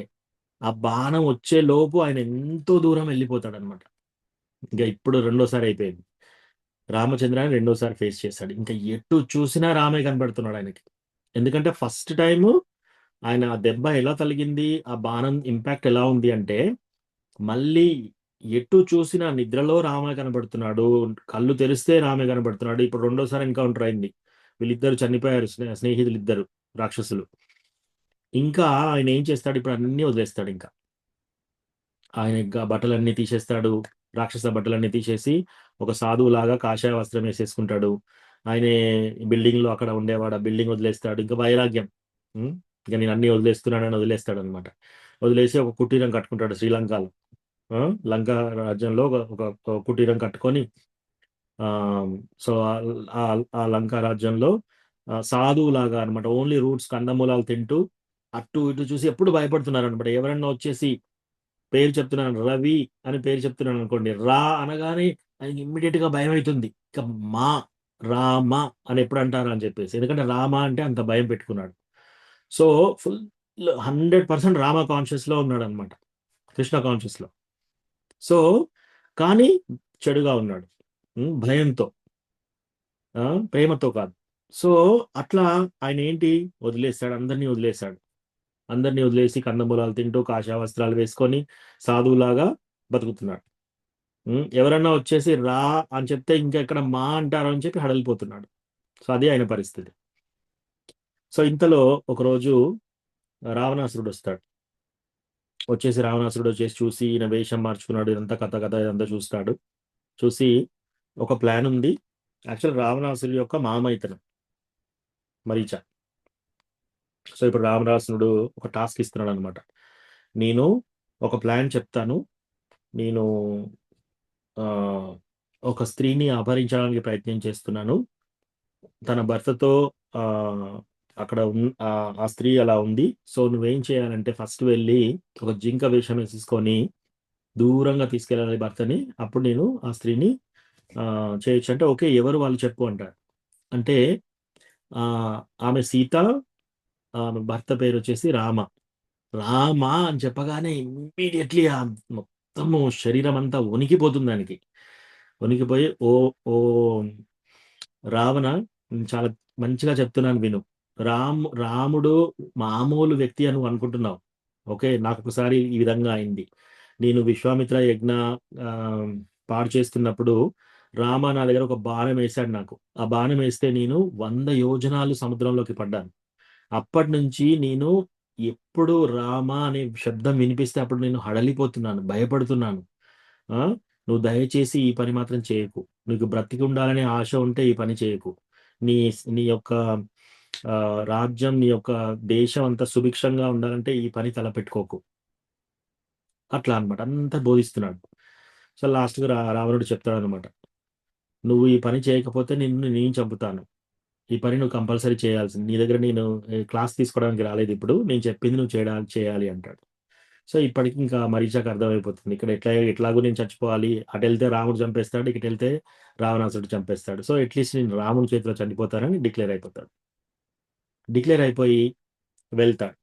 ఆ బాణం వచ్చే లోపు ఆయన ఎంతో దూరం వెళ్ళిపోతాడు అనమాట. ఇంకా ఇప్పుడు రెండోసారి అయిపోయింది, రామచంద్రాన్ని రెండోసారి ఫేస్ చేశాడు. ఇంకా ఎటు చూసినా రామే కనబడుతున్నాడు ఆయనకి. ఎందుకంటే ఫస్ట్ టైము ఆయన ఆ దెబ్బ ఎలా తగిలింది, ఆ బాణం ఇంపాక్ట్ ఎలా ఉంది అంటే మళ్ళీ ఎటు చూసినా నిద్రలో రామే కనబడుతున్నాడు, కళ్ళు తెరిస్తే రామే కనబడుతున్నాడు. ఇప్పుడు రెండోసారి ఎన్కౌంటర్ అయింది, వీళ్ళిద్దరు చనిపోయారు, స్నేహితులు ఇద్దరు రాక్షసులు. ఇంకా ఆయన ఏం చేస్తాడు, ఇప్పుడు అన్ని వదిలేస్తాడు. ఇంకా ఆయన ఇంకా బట్టలన్నీ తీసేస్తాడు, రాక్షస బట్టలన్నీ తీసేసి ఒక సాధువులాగా కాషాయ వస్త్రం వేసేసుకుంటాడు. ఆయన బిల్డింగ్ లో అక్కడ ఉండేవాడు, ఆ బిల్డింగ్ వదిలేస్తాడు. ఇంకా వైరాగ్యం, ఇంకా నేను అన్ని వదిలేస్తున్నానని వదిలేస్తాడు అనమాట. వదిలేసి ఒక కుటీరం కట్టుకుంటాడు శ్రీలంకలో. లంక రాజ్యంలో ఒక కుటీరం కట్టుకొని సో ఆ లంకా రాజ్యంలో సాధువులాగా అనమాట, ఓన్లీ రూట్స్ కందమూలాలు తింటూ అటు ఇటు చూసి ఎప్పుడు భయపడుతున్నారు అనమాట. ఎవరన్నా వచ్చేసి పేరు చెప్తున్నాను, రవి అని పేరు చెప్తున్నాను అనుకోండి, రా అనగానే ఆయనకి ఇమ్మీడియట్ గా భయం అవుతుంది. ఇక మా రామ అని ఎప్పుడు అంటారా అని చెప్పేసి, ఎందుకంటే రామ అంటే అంత భయం పెట్టుకున్నాడు. సో ఫుల్ 100% రామ కాన్షియస్ లో ఉన్నాడు అనమాట, కృష్ణ కాన్షియస్ లో. సో కానీ చెడుగా ఉన్నాడు. భయంతో, ప్రేమతో కాదు. సో అట్లా ఆయన ఏంటి వదిలేస్తాడు, అందరినీ వదిలేసి కందమూలాలు తింటూ కాషాయ వస్త్రాలు వేసుకొని సాధువులాగా బతుకుతున్నాడు. ఎవరన్నా వచ్చేసి రా అని చెప్తే ఇంకా ఎక్కడ మా అంటారు అని చెప్పి హడలిపోతున్నాడు. సో అది ఆయన పరిస్థితి. సో ఇంతలో ఒకరోజు రావణాసురుడు వస్తాడు. రావణాసురుడు వచ్చేసి చూసి ఈయన వేషం మార్చుకున్నాడు, ఇదంతా కథ ఇదంతా చూస్తాడు. చూసి ఒక ప్లాన్ ఉంది. యాక్చువల్ రావణాసురుడు యొక్క మామ ఇతను మరీచ. సో ఇప్పుడు రావణాసురుడు ఒక టాస్క్ ఇస్తున్నాడు అనమాట. నేను ఒక ప్లాన్ చెప్తాను, నేను ఒక స్త్రీని అపహరించడానికి ప్రయత్నం చేస్తున్నాను, తన భర్తతో అక్కడ ఆ స్త్రీ అలా ఉంది. సో నువ్వేం చేయాలంటే ఫస్ట్ వెళ్ళి ఒక జింక వేషం వేసేసుకొని దూరంగా తీసుకెళ్ళాలి భర్తని, అప్పుడు నేను ఆ స్త్రీని చేయొచ్చు. అంటే ఓకే, ఎవరు వాళ్ళు చెప్పు అంటారు. అంటే ఆమె సీత, ఆమె భర్త పేరు వచ్చేసి రామ. అని చెప్పగానే ఇమ్మీడియట్లీ ఆ మొత్తము శరీరం అంతా వణికిపోతుంది దానికి. వణికిపోయి ఓ ఓ రావణ, నేను చాలా మంచిగా చెప్తున్నాను విను. రాముడు మామూలు వ్యక్తి అని నువ్వు అనుకుంటున్నావు. ఓకే, నాకు ఒకసారి ఈ విధంగా అయింది. నేను విశ్వామిత్ర యజ్ఞ పాడు చేస్తున్నప్పుడు రామ నా దగ్గర ఒక బాణం వేశాడు నాకు. ఆ బాణం వేస్తే నేను 100 యోజనాలు సముద్రంలోకి పడ్డాను. అప్పటి నుంచి నేను ఎప్పుడు రామ అనే శబ్దం వినిపిస్తే అప్పుడు నేను హడలిపోతున్నాను, భయపడుతున్నాను. నువ్వు దయచేసి ఈ పని మాత్రం చేయకు. నీకు బ్రతికి ఉండాలనే ఆశ ఉంటే ఈ పని చేయకు. నీ నీ యొక్క రాజ్యం, నీ యొక్క దేశం అంతా సుభిక్షంగా ఉండాలంటే ఈ పని తలపెట్టుకోకు. అట్లా అనమాట, అంతా బోధిస్తున్నాడు. సో లాస్ట్గా రావణుడు చెప్తాడు అనమాట, నువ్వు ఈ పని చేయకపోతే నేను చంపుతాను. ఈ పని నువ్వు కంపల్సరీ చేయాల్సింది. నీ దగ్గర నేను క్లాస్ తీసుకోవడానికి రాలేదు, ఇప్పుడు నేను చెప్పింది నువ్వు చేయాలి అంటాడు. సో ఇప్పటికి ఇంకా మరీచాకు అర్థమైపోతుంది, ఇక్కడ ఎట్లాగో నేను చచ్చిపోవాలి. అటు వెళ్తే రాముడు చంపేస్తాడు, ఇటు వెళ్తే రావణాసుడు చంపేస్తాడు. సో అట్లీస్ట్ నేను రాముడి చేతిలో చనిపోతానని డిక్లేర్ అయిపోతాడు. డిక్లేర్ అయిపోయి వెళ్తాడు.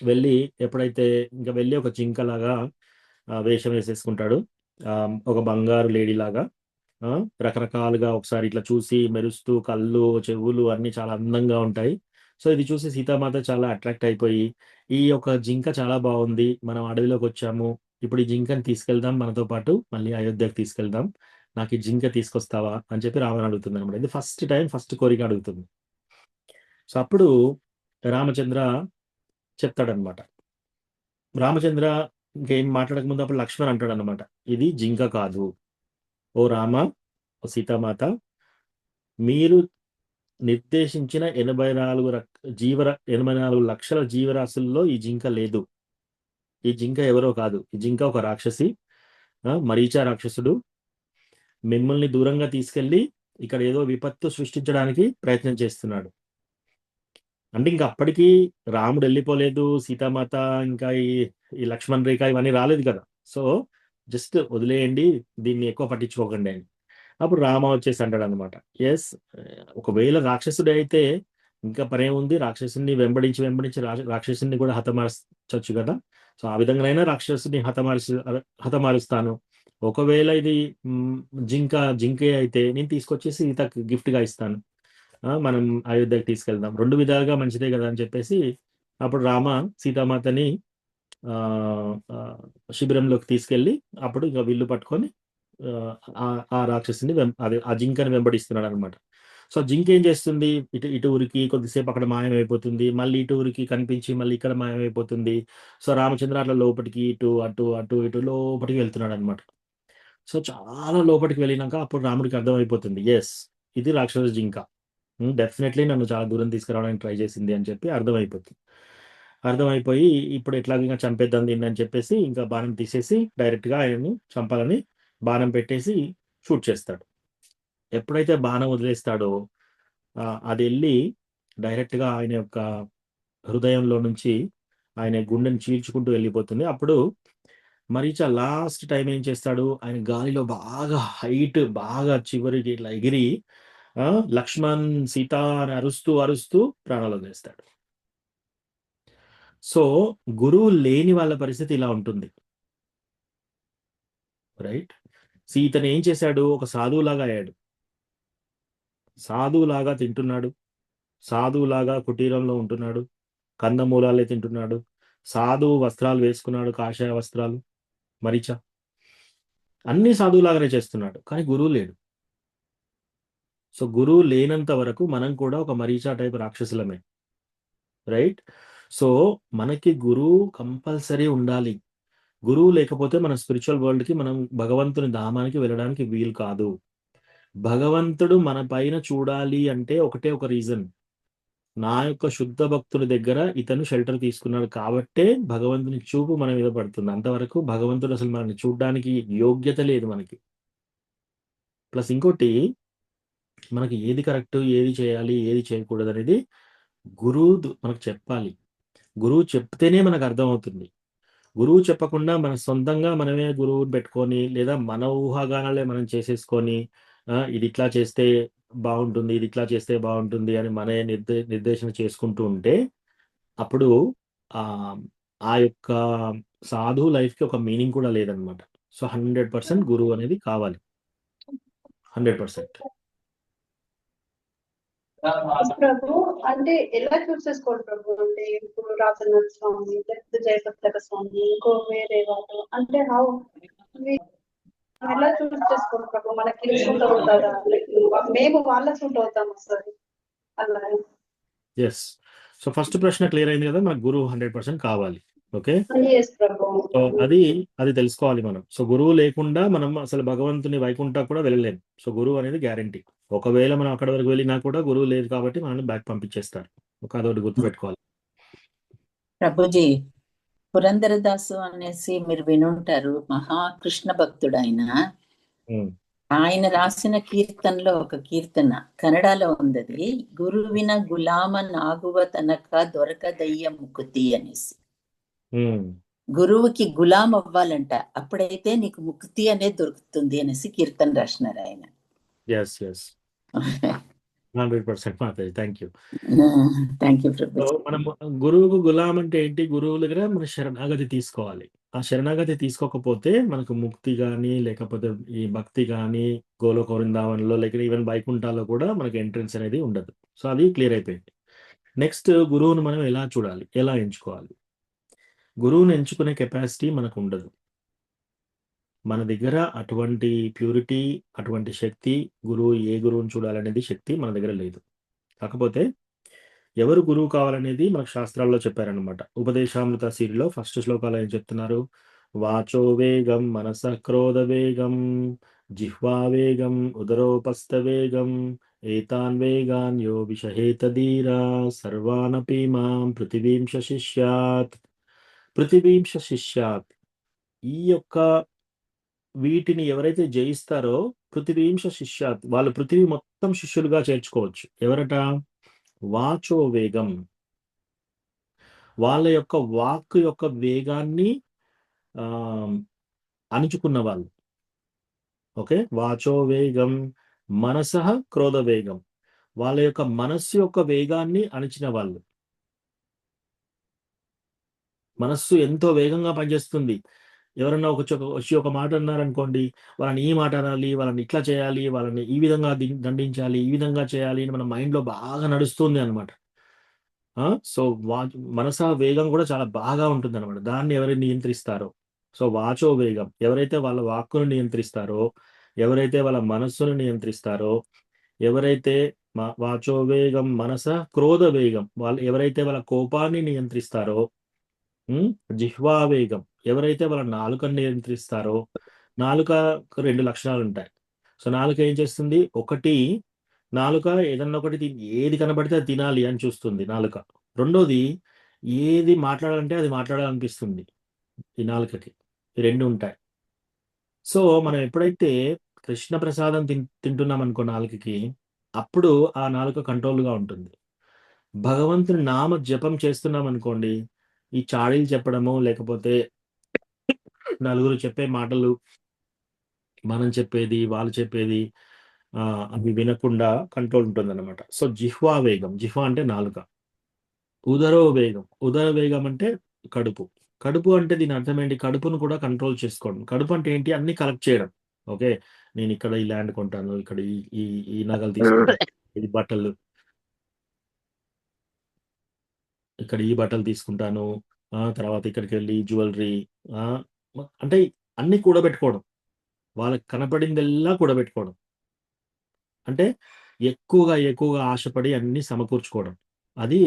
వెళ్ళి ఎప్పుడైతే ఇంకా వెళ్ళి ఒక జింకలాగా వేషం వేసేసుకుంటాడు, ఒక బంగారు లేడీ లాగా. రకరకాలుగా ఒకసారి ఇట్లా చూసి మెరుస్తూ కళ్ళు, చెవులు అన్ని చాలా అందంగా ఉంటాయి. సో ఇది చూసి సీతామాత చాలా అట్రాక్ట్ అయిపోయి, ఈ యొక్క జింక చాలా బాగుంది, మనం అడవిలోకి వచ్చాము, ఇప్పుడు ఈ జింకని తీసుకెళ్దాం, మనతో పాటు మళ్ళీ అయోధ్యకు తీసుకెళ్దాం, నాకు ఈ జింక తీసుకొస్తావా అని చెప్పి రావణ అడుగుతుంది అనమాట. ఇది ఫస్ట్ కోరిక అడుగుతుంది. సో అప్పుడు రామచంద్ర చెప్తాడనమాట. రామచంద్ర ఇంకేం మాట్లాడక ముందు అప్పుడు లక్ష్మణ్ అంటాడు అనమాట, ఇది జింక కాదు, ఓ రామ, ఓ సీతామాత, మీరు నిర్దేశించిన 84 లక్షల జీవరాశుల్లో ఈ జింక లేదు. ఈ జింక ఎవరో కాదు, ఈ జింక ఒక రాక్షసి, మరీచా రాక్షసుడు మిమ్మల్ని దూరంగా తీసుకెళ్లి ఇక్కడ ఏదో విపత్తు సృష్టించడానికి ప్రయత్నం చేస్తున్నాడు. అంటే ఇంకా అప్పటికి రాముడు వెళ్ళిపోలేదు, సీతామాత ఇంకా ఈ లక్ష్మణ్ రేఖ ఇవన్నీ రాలేదు కదా. సో జస్ట్ వదిలేయండి, దీన్ని ఎక్కువ పట్టించుకోకండి అని. అప్పుడు రామ వచ్చేసి అంటాడు అనమాట, ఎస్, ఒకవేళ రాక్షసుడు అయితే ఇంకా పనేముంది, రాక్షసుని వెంబడించి రాక్షసుని కూడా హతమార్చచ్చు కదా. సో ఆ విధంగానైనా రాక్షసుని హతమారుస్తాను. ఒకవేళ ఇది జింకే అయితే నేను తీసుకొచ్చేసి సీతకు గిఫ్ట్ గా ఇస్తాను, మనం అయోధ్యకి తీసుకెళ్దాం, 2 విధాలుగా మంచిదే కదా అని చెప్పేసి అప్పుడు రామ సీతామాతని శిబిరంలోకి తీసుకెళ్లి అప్పుడు ఇంకా విల్లు పట్టుకొని ఆ రాక్షసుని అదే ఆ జింకని వెంబడిస్తున్నాడు అనమాట. సో జింక ఏం చేస్తుంది, ఇటు ఊరికి కొద్దిసేపు అక్కడ మాయమైపోతుంది, మళ్ళీ ఇటు ఊరికి కనిపించి మళ్ళీ ఇక్కడ మాయమైపోతుంది. సో రామచంద్ర అట్లా లోపలికి ఇటు లోపలికి వెళ్తున్నాడు అనమాట. సో చాలా లోపలికి వెళ్ళినాక అప్పుడు రాముడికి అర్థమైపోతుంది, ఎస్, ఇది రాక్షస జింక, డెఫినెట్లీ నన్ను చాలా దూరం తీసుకురావడానికి ట్రై చేసింది అని చెప్పి అర్థమైపోయి ఇప్పుడు ఎట్లాగైనా చంపేద్దాం దీన్ని అని చెప్పేసి ఇంకా బాణం తీసేసి డైరెక్ట్గా ఆయనను చంపాలని బాణం పెట్టేసి షూట్ చేస్తాడు. ఎప్పుడైతే బాణం వదిలేస్తాడో అది వెళ్ళి డైరెక్ట్గా ఆయన యొక్క హృదయంలో నుంచి ఆయన గుండెని చీల్చుకుంటూ వెళ్ళిపోతుంది. అప్పుడు మరీచా లాస్ట్ టైం ఏం చేస్తాడు, ఆయన గాలిలో బాగా హైట్, బాగా చివరికి ఇట్లా ఎగిరి లక్ష్మణ్, సీత అని అరుస్తూ ప్రాణాలు వదిలేస్తాడు. సో గురువు లేని వాళ్ళ పరిస్థితి ఇలా ఉంటుంది, రైట్? ఇతను ఏం చేశాడు? ఒక సాధువులాగా అయ్యాడు. సాధువులాగా తింటున్నాడు, సాధువులాగా కుటీరంలో ఉంటున్నాడు, కందమూలాలే తింటున్నాడు, సాధువు వస్త్రాలు వేసుకున్నాడు, కాషాయ వస్త్రాలు, మరీచ, అన్ని సాధువులాగానే చేస్తున్నాడు. కానీ గురువు లేడు. సో గురువు లేనంత వరకు మనం కూడా ఒక మరీచా టైప్ రాక్షసులమే, రైట్? సో మనకి గురువు కంపల్సరీ ఉండాలి. గురువు లేకపోతే మన స్పిరిచువల్ వరల్డ్కి, మనం భగవంతుని ధామానికి వెళ్ళడానికి వీలు కాదు. భగవంతుడు మన పైన చూడాలి అంటే ఒకటే ఒక రీజన్, నా యొక్క శుద్ధ భక్తుని దగ్గర ఇతను షెల్టర్ తీసుకున్నాడు కాబట్టే భగవంతుని చూపు మన మీద పడుతుంది. అంతవరకు భగవంతుడు అసలు మనల్ని చూడడానికి యోగ్యత లేదు మనకి. ప్లస్ ఇంకోటి, మనకి ఏది కరెక్ట్, ఏది చేయాలి, ఏది చేయకూడదు అనేది గురువు మనకు చెప్పాలి. గురువు చెప్తేనే మనకు అర్థమవుతుంది. గురువు చెప్పకుండా మన సొంతంగా మనమే గురువుని పెట్టుకొని, లేదా మన ఊహాగానాలే మనం చేసేసుకొని, ఇది ఇట్లా చేస్తే బాగుంటుంది, ఇది ఇట్లా చేస్తే బాగుంటుంది అని మన నిర్దేశన చేసుకుంటూ ఉంటే అప్పుడు ఆ ఆ యొక్క సాధు లైఫ్కి ఒక మీనింగ్ కూడా లేదనమాట. సో 100% గురువు అనేది కావాలి, 100%. ప్రభు అంటే ఎలా చూస్ చేసుకోవాలి ప్రభు? అంటే ఇప్పుడు రాజనాథ్ స్వామి, లేకపోతే జయపతాక స్వామి, ఇంకో వేరే వాళ్ళు, అంటే హౌ ఎలా చూస్ చేసుకోవాలి ప్రభు? మనకి సూట్ అవుతారా? మేము వాళ్ళ సూట్ అవుతాము సార్ అలా. ఎస్. సో ఫస్ట్ ప్రశ్న క్లియర్ అయింది కదా, మనకు గురువు 100% కావాలి. ఓకే, Yes, ప్రభు. సో అది తెలుసుకోవాలి మనం. సో గురువు లేకుండా మనం అసలు భగవంతుని వైకుంఠ కూడా వెళ్ళలేము. సో గురువు అనేది గ్యారంటీ. ఒకవేళ మనం అక్కడ వరకు వెళ్ళినా కూడా గురువు లేదు కాబట్టి మనల్ని బ్యాక్ పంపించేస్తారు. అదొకటి గుర్తుపెట్టుకోవాలి. ప్రభుజీ, పురంధరదాసు అనేసి మీరు వినుంటారు, మహాకృష్ణ భక్తుడు ఆయన. ఆయన రాసిన కీర్తనలో ఒక కీర్తన కన్నడలో ఉంది, గురువిన గులామ నాగువ తనక దొరకదయ్య ముకుతి అనేసి. గురువుకి గులాం అవ్వాలంట, అప్పుడైతే నీకు ముక్తి అనేది దొరుకుతుంది అనేసి కీర్తన రాసినారు ఆయన. 100% Mataji, thank you. Thank you Prabhu. మనం గురువుకు గులాం అంటే ఏంటి? గురువు దగ్గర మన శరణాగతి తీసుకోవాలి. ఆ శరణాగతి తీసుకోకపోతే మనకు ముక్తి కానీ, లేకపోతే ఈ భక్తి కానీ, గోలోక వృందావనంలో లేక ఈవెన్ వైకుంఠాల్లో కూడా మనకి ఎంట్రన్స్ అనేది ఉండదు. సో అది క్లియర్ అయిపోయింది. నెక్స్ట్, గురువును మనం ఎలా చూడాలి, ఎలా ఎంచుకోవాలి? గురువుని ఎంచుకునే కెపాసిటీ మనకు ఉండదు. మన దగ్గర అటువంటి ప్యూరిటీ, అటువంటి శక్తి, ఏ గురువుని చూడాలనేది శక్తి మన దగ్గర లేదు. కాకపోతే ఎవరు గురువు కావాలనేది మనకు శాస్త్రాల్లో చెప్పారనమాట. ఉపదేశామృత సిరిలో ఫస్ట్ శ్లోకాలు ఏం చెప్తున్నారు? వాచో వేగం, మనస క్రోధ వేగం, జిహ్వా వేగం, ఉదరోపస్థ వేగం, ఏతాన్ వేగాన్ యో విషహేతధీరా సర్వానపి మాం పృథివీంశ శిష్యాత్. పృథివీంశ శిష్యాత్, ఈ యొక్క వీటిని ఎవరైతే జయిస్తారో పృథివీంశ శిష్యాత్, వాళ్ళు పృథివీ మొత్తం శిష్యులుగా చేర్చుకోవచ్చు. ఎవరట? వాచో వేగం, వాళ్ళ యొక్క వాక్ యొక్క వేగాన్ని అణుచుకున్న వాళ్ళు. ఓకే, వాచో వేగం, మనసః క్రోధ వేగం, వాళ్ళ యొక్క మనస్సు యొక్క వేగాన్ని అణిచిన వాళ్ళు. మనస్సు ఎంతో వేగంగా పనిచేస్తుంది. ఎవరన్నా వచ్చి ఒక మాట అన్నారనుకోండి, వాళ్ళని ఈ మాట అనాలి, వాళ్ళని ఇట్లా చేయాలి, వాళ్ళని ఈ విధంగా దండించాలి, ఈ విధంగా చేయాలి అని మన మైండ్లో బాగా నడుస్తుంది అనమాట. సో మనస వేగం కూడా చాలా బాగా ఉంటుంది అనమాట. దాన్ని ఎవరు నియంత్రిస్తారో, సో వాచో వేగం, ఎవరైతే వాళ్ళ వాక్కును నియంత్రిస్తారో, ఎవరైతే వాళ్ళ మనస్సును నియంత్రిస్తారో, ఎవరైతే వాచో వేగం, మనస క్రోధ వేగం, వాళ్ళు ఎవరైతే వాళ్ళ కోపాన్ని నియంత్రిస్తారో, జిహ్వా వేగం, ఎవరైతే వాళ్ళ నాలుకను నియంత్రిస్తారో. నాలుకకు 2 లక్షణాలు ఉంటాయి. సో నాలుక ఏం చేస్తుంది? ఒకటి, నాలుక ఏదన్నా ఒకటి ఏది కనబడితే అది తినాలి అని చూస్తుంది నాలుక. రెండోది, ఏది మాట్లాడాలంటే అది మాట్లాడాలనిపిస్తుంది ఈ నాలుకకి. ఈ 2 ఉంటాయి. సో మనం ఎప్పుడైతే కృష్ణ ప్రసాదం తింటున్నాం అనుకో నాలుకకి, అప్పుడు ఆ నాలుక కంట్రోల్గా ఉంటుంది. భగవంతుని నామ జపం చేస్తున్నాం అనుకోండి, ఈ చాడీలు చెప్పడము, లేకపోతే నలుగురు చెప్పే మాటలు, మనం చెప్పేది, వాళ్ళు చెప్పేది, అవి వినకుండా కంట్రోల్ ఉంటుంది అనమాట. సో జిహ్వా వేగం, జిహ్వా అంటే నాలుక. ఉదరో వేగం, ఉదర వేగం అంటే కడుపు. కడుపు అంటే దీని అర్థం ఏంటి? కడుపును కూడా కంట్రోల్ చేసుకోవడం. కడుపు అంటే ఏంటి? అన్ని కలెక్ట్ చేయడం. ఓకే, నేను ఇక్కడ ఈ ల్యాండ్ కొంటాను, ఇక్కడ ఈ ఈ ఈ నగలు తీసుకుంటాను, ఈ బట్టలు ఇక్కడ ఈ బట్టలు తీసుకుంటాను, తర్వాత ఇక్కడికి వెళ్ళి జ్యువెలరీ, అంటే అన్ని కూడబెట్టుకోవడం, వాళ్ళకి కనపడిందెల్లా కూడబెట్టుకోవడం, అంటే ఎక్కువగా ఆశపడి అన్ని సమకూర్చుకోవడం. అది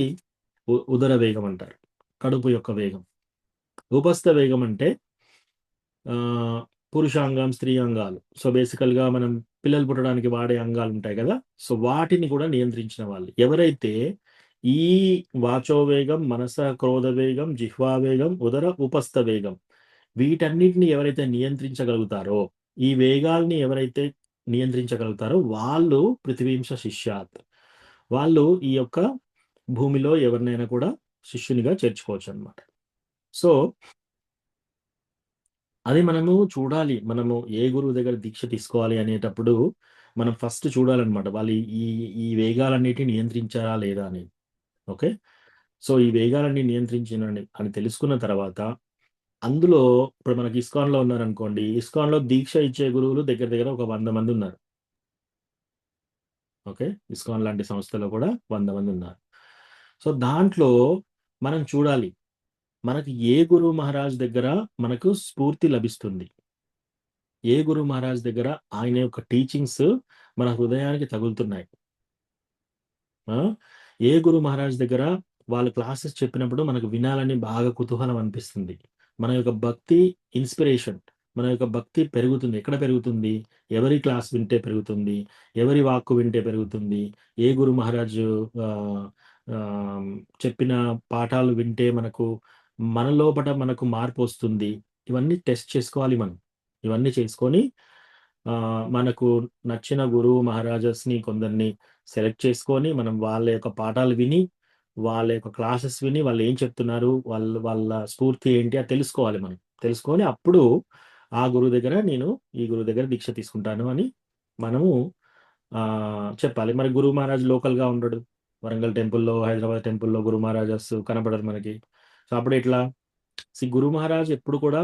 ఉదర వేగం అంటారు, కడుపు యొక్క వేగం. ఉపస్థ వేగం అంటే పురుషాంగం, స్త్రీ అంగాలు. సో బేసికల్గా మనం పిల్లలు పుట్టడానికి వాడే అంగాలు ఉంటాయి కదా, సో వాటిని కూడా నియంత్రించిన వాళ్ళు. ఎవరైతే ఈ వాచో వేగం, మనస క్రోధ వేగం, జిహ్వా వేగం, ఉదర ఉపస్థ వేగం, వీటన్నిటిని ఎవరైతే నియంత్రించగలుగుతారో, ఈ వేగాల్ని ఎవరైతే నియంత్రించగలుగుతారో వాళ్ళు పృథివీంశ శిష్యాత్, వాళ్ళు ఈ యొక్క భూమిలో ఎవరినైనా కూడా శిష్యునిగా చేర్చుకోవచ్చు అనమాట. సో అది మనము చూడాలి. మనము ఏ గురువు దగ్గర దీక్ష తీసుకోవాలి అనేటప్పుడు మనం ఫస్ట్ చూడాలన్నమాట, వాళ్ళు ఈ ఈ వేగాలన్నిటిని నియంత్రించారా లేదా అని. ఓకే, సో ఈ వేగాలన్నీ నియంత్రించిన అని తెలుసుకున్న తర్వాత, అందులో ఇప్పుడు మనకి ఇస్కాన్లో ఉన్నారనుకోండి, ఇస్కాన్లో దీక్ష ఇచ్చే గురువులు దగ్గర దగ్గర ఒక 100 మంది ఉన్నారు. ఓకే, ఇస్కాన్ లాంటి సంస్థలో కూడా 100 మంది ఉన్నారు. సో దాంట్లో మనం చూడాలి, మనకి ఏ గురు మహారాజ్ దగ్గర మనకు స్ఫూర్తి లభిస్తుంది, ఏ గురు మహారాజ్ దగ్గర ఆయన యొక్క టీచింగ్స్ మన హృదయానికి తగులుతున్నాయి, ఏ గురు మహారాజ్ దగ్గర వాళ్ళు క్లాసెస్ చెప్పినప్పుడు మనకు వినాలని బాగా కుతూహలం అనిపిస్తుంది, మన యొక్క భక్తి ఇన్స్పిరేషన్, మన యొక్క భక్తి పెరుగుతుంది. ఎక్కడ పెరుగుతుంది? ఎవరి క్లాస్ వింటే పెరుగుతుంది, ఎవరి వాక్కు వింటే పెరుగుతుంది, ఏ గురు మహారాజు చెప్పిన పాఠాలు వింటే మన లోపల మనకు మార్పు వస్తుంది. ఇవన్నీ టెస్ట్ చేసుకోవాలి మనం. ఇవన్నీ చేసుకొని మనకు నచ్చిన గురువు మహారాజస్ని కొందరిని సెలెక్ట్ చేసుకొని మనం వాళ్ళ యొక్క పాఠాలు విని, వాళ్ళ యొక్క క్లాసెస్ విని, వాళ్ళు ఏం చెప్తున్నారు, వాళ్ళ స్ఫూర్తి ఏంటి అది తెలుసుకోవాలి. మనం తెలుసుకొని అప్పుడు ఆ గురువు దగ్గర నేను ఈ గురువు దగ్గర దీక్ష తీసుకుంటాను అని మనము చెప్పాలి. మరి గురు మహారాజ్ లోకల్గా ఉండడు, వరంగల్ టెంపుల్లో, హైదరాబాద్ టెంపుల్లో గురు మహారాజాస్ కనపడరు మనకి. సో అప్పుడు ఎట్లా? గురు మహారాజ్ ఎప్పుడు కూడా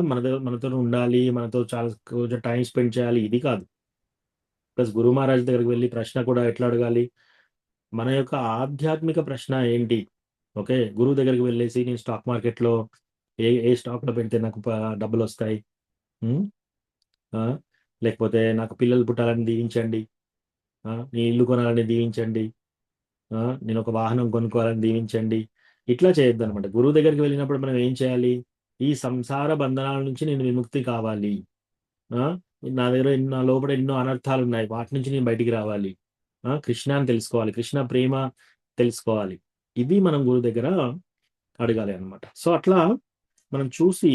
మనతో ఉండాలి, మనతో చాలా కొంచెం టైం స్పెండ్ చేయాలి, ఇది కాదు. ప్లస్ గురు మహారాజ్ దగ్గరికి వెళ్ళి ప్రశ్న కూడా ఎట్లా అడగాలి, మన యొక్క ఆధ్యాత్మిక ప్రశ్న ఏంటి. ఓకే, గురువు దగ్గరికి వెళ్ళేసి నేను స్టాక్ మార్కెట్లో ఏ స్టాక్లో పెడితే నాకు డబ్బులు వస్తాయి, లేకపోతే నాకు పిల్లలు పుట్టాలని దీవించండి, నీ ఇల్లు కొనాలని దీవించండి, నేను ఒక వాహనం కొనుక్కోవాలని దీవించండి, ఇట్లా చేయొద్దు అనమాట. గురువు దగ్గరికి వెళ్ళినప్పుడు మనం ఏం చేయాలి? ఈ సంసార బంధనాల నుంచి నేను విముక్తి కావాలి, నా దగ్గర నా లోపల ఎన్నో అనర్థాలు ఉన్నాయి, వాటి నుంచి నేను బయటికి రావాలి, కృష్ణాన్ని తెలుసుకోవాలి, కృష్ణ ప్రేమ తెలుసుకోవాలి. ఇది మనం గురువు దగ్గర అడగాలి అనమాట. సో అట్లా మనం చూసి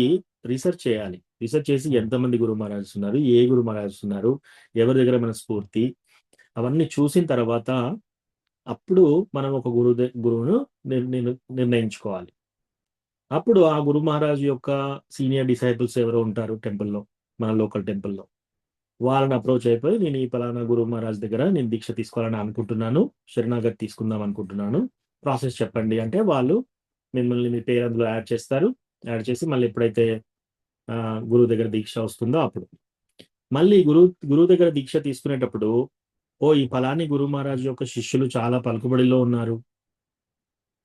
రీసెర్చ్ చేయాలి. రీసెర్చ్ చేసి ఎంతమంది గురు మహారాజు ఉన్నారు, ఏ గురు మహారాజు ఉన్నారు, ఎవరి దగ్గర మన స్ఫూర్తి, అవన్నీ చూసిన తర్వాత అప్పుడు మనం ఒక గురువును నిర్ణయించుకోవాలి. అప్పుడు ఆ గురు మహారాజు యొక్క సీనియర్ డిసైపుల్స్ ఎవరో ఉంటారు టెంపుల్లో, మన లోకల్ టెంపుల్లో, వాళ్ళని అప్రోచ్ అయిపోయి నేను ఈ పలానా గురు మహారాజ్ దగ్గర నేను దీక్ష తీసుకోవాలని అనుకుంటున్నాను, శరణాగతి తీసుకుందాం అనుకుంటున్నాను, ప్రాసెస్ చెప్పండి అంటే వాళ్ళు మిమ్మల్ని మీ పేరు అందులో యాడ్ చేస్తారు. యాడ్ చేసి మళ్ళీ ఎప్పుడైతే గురువు దగ్గర దీక్ష వస్తుందో అప్పుడు మళ్ళీ గురువు దగ్గర దీక్ష తీసుకునేటప్పుడు, ఈ ఫలాని గురు మహారాజ్ యొక్క శిష్యులు చాలా పలుకుబడిలో ఉన్నారు,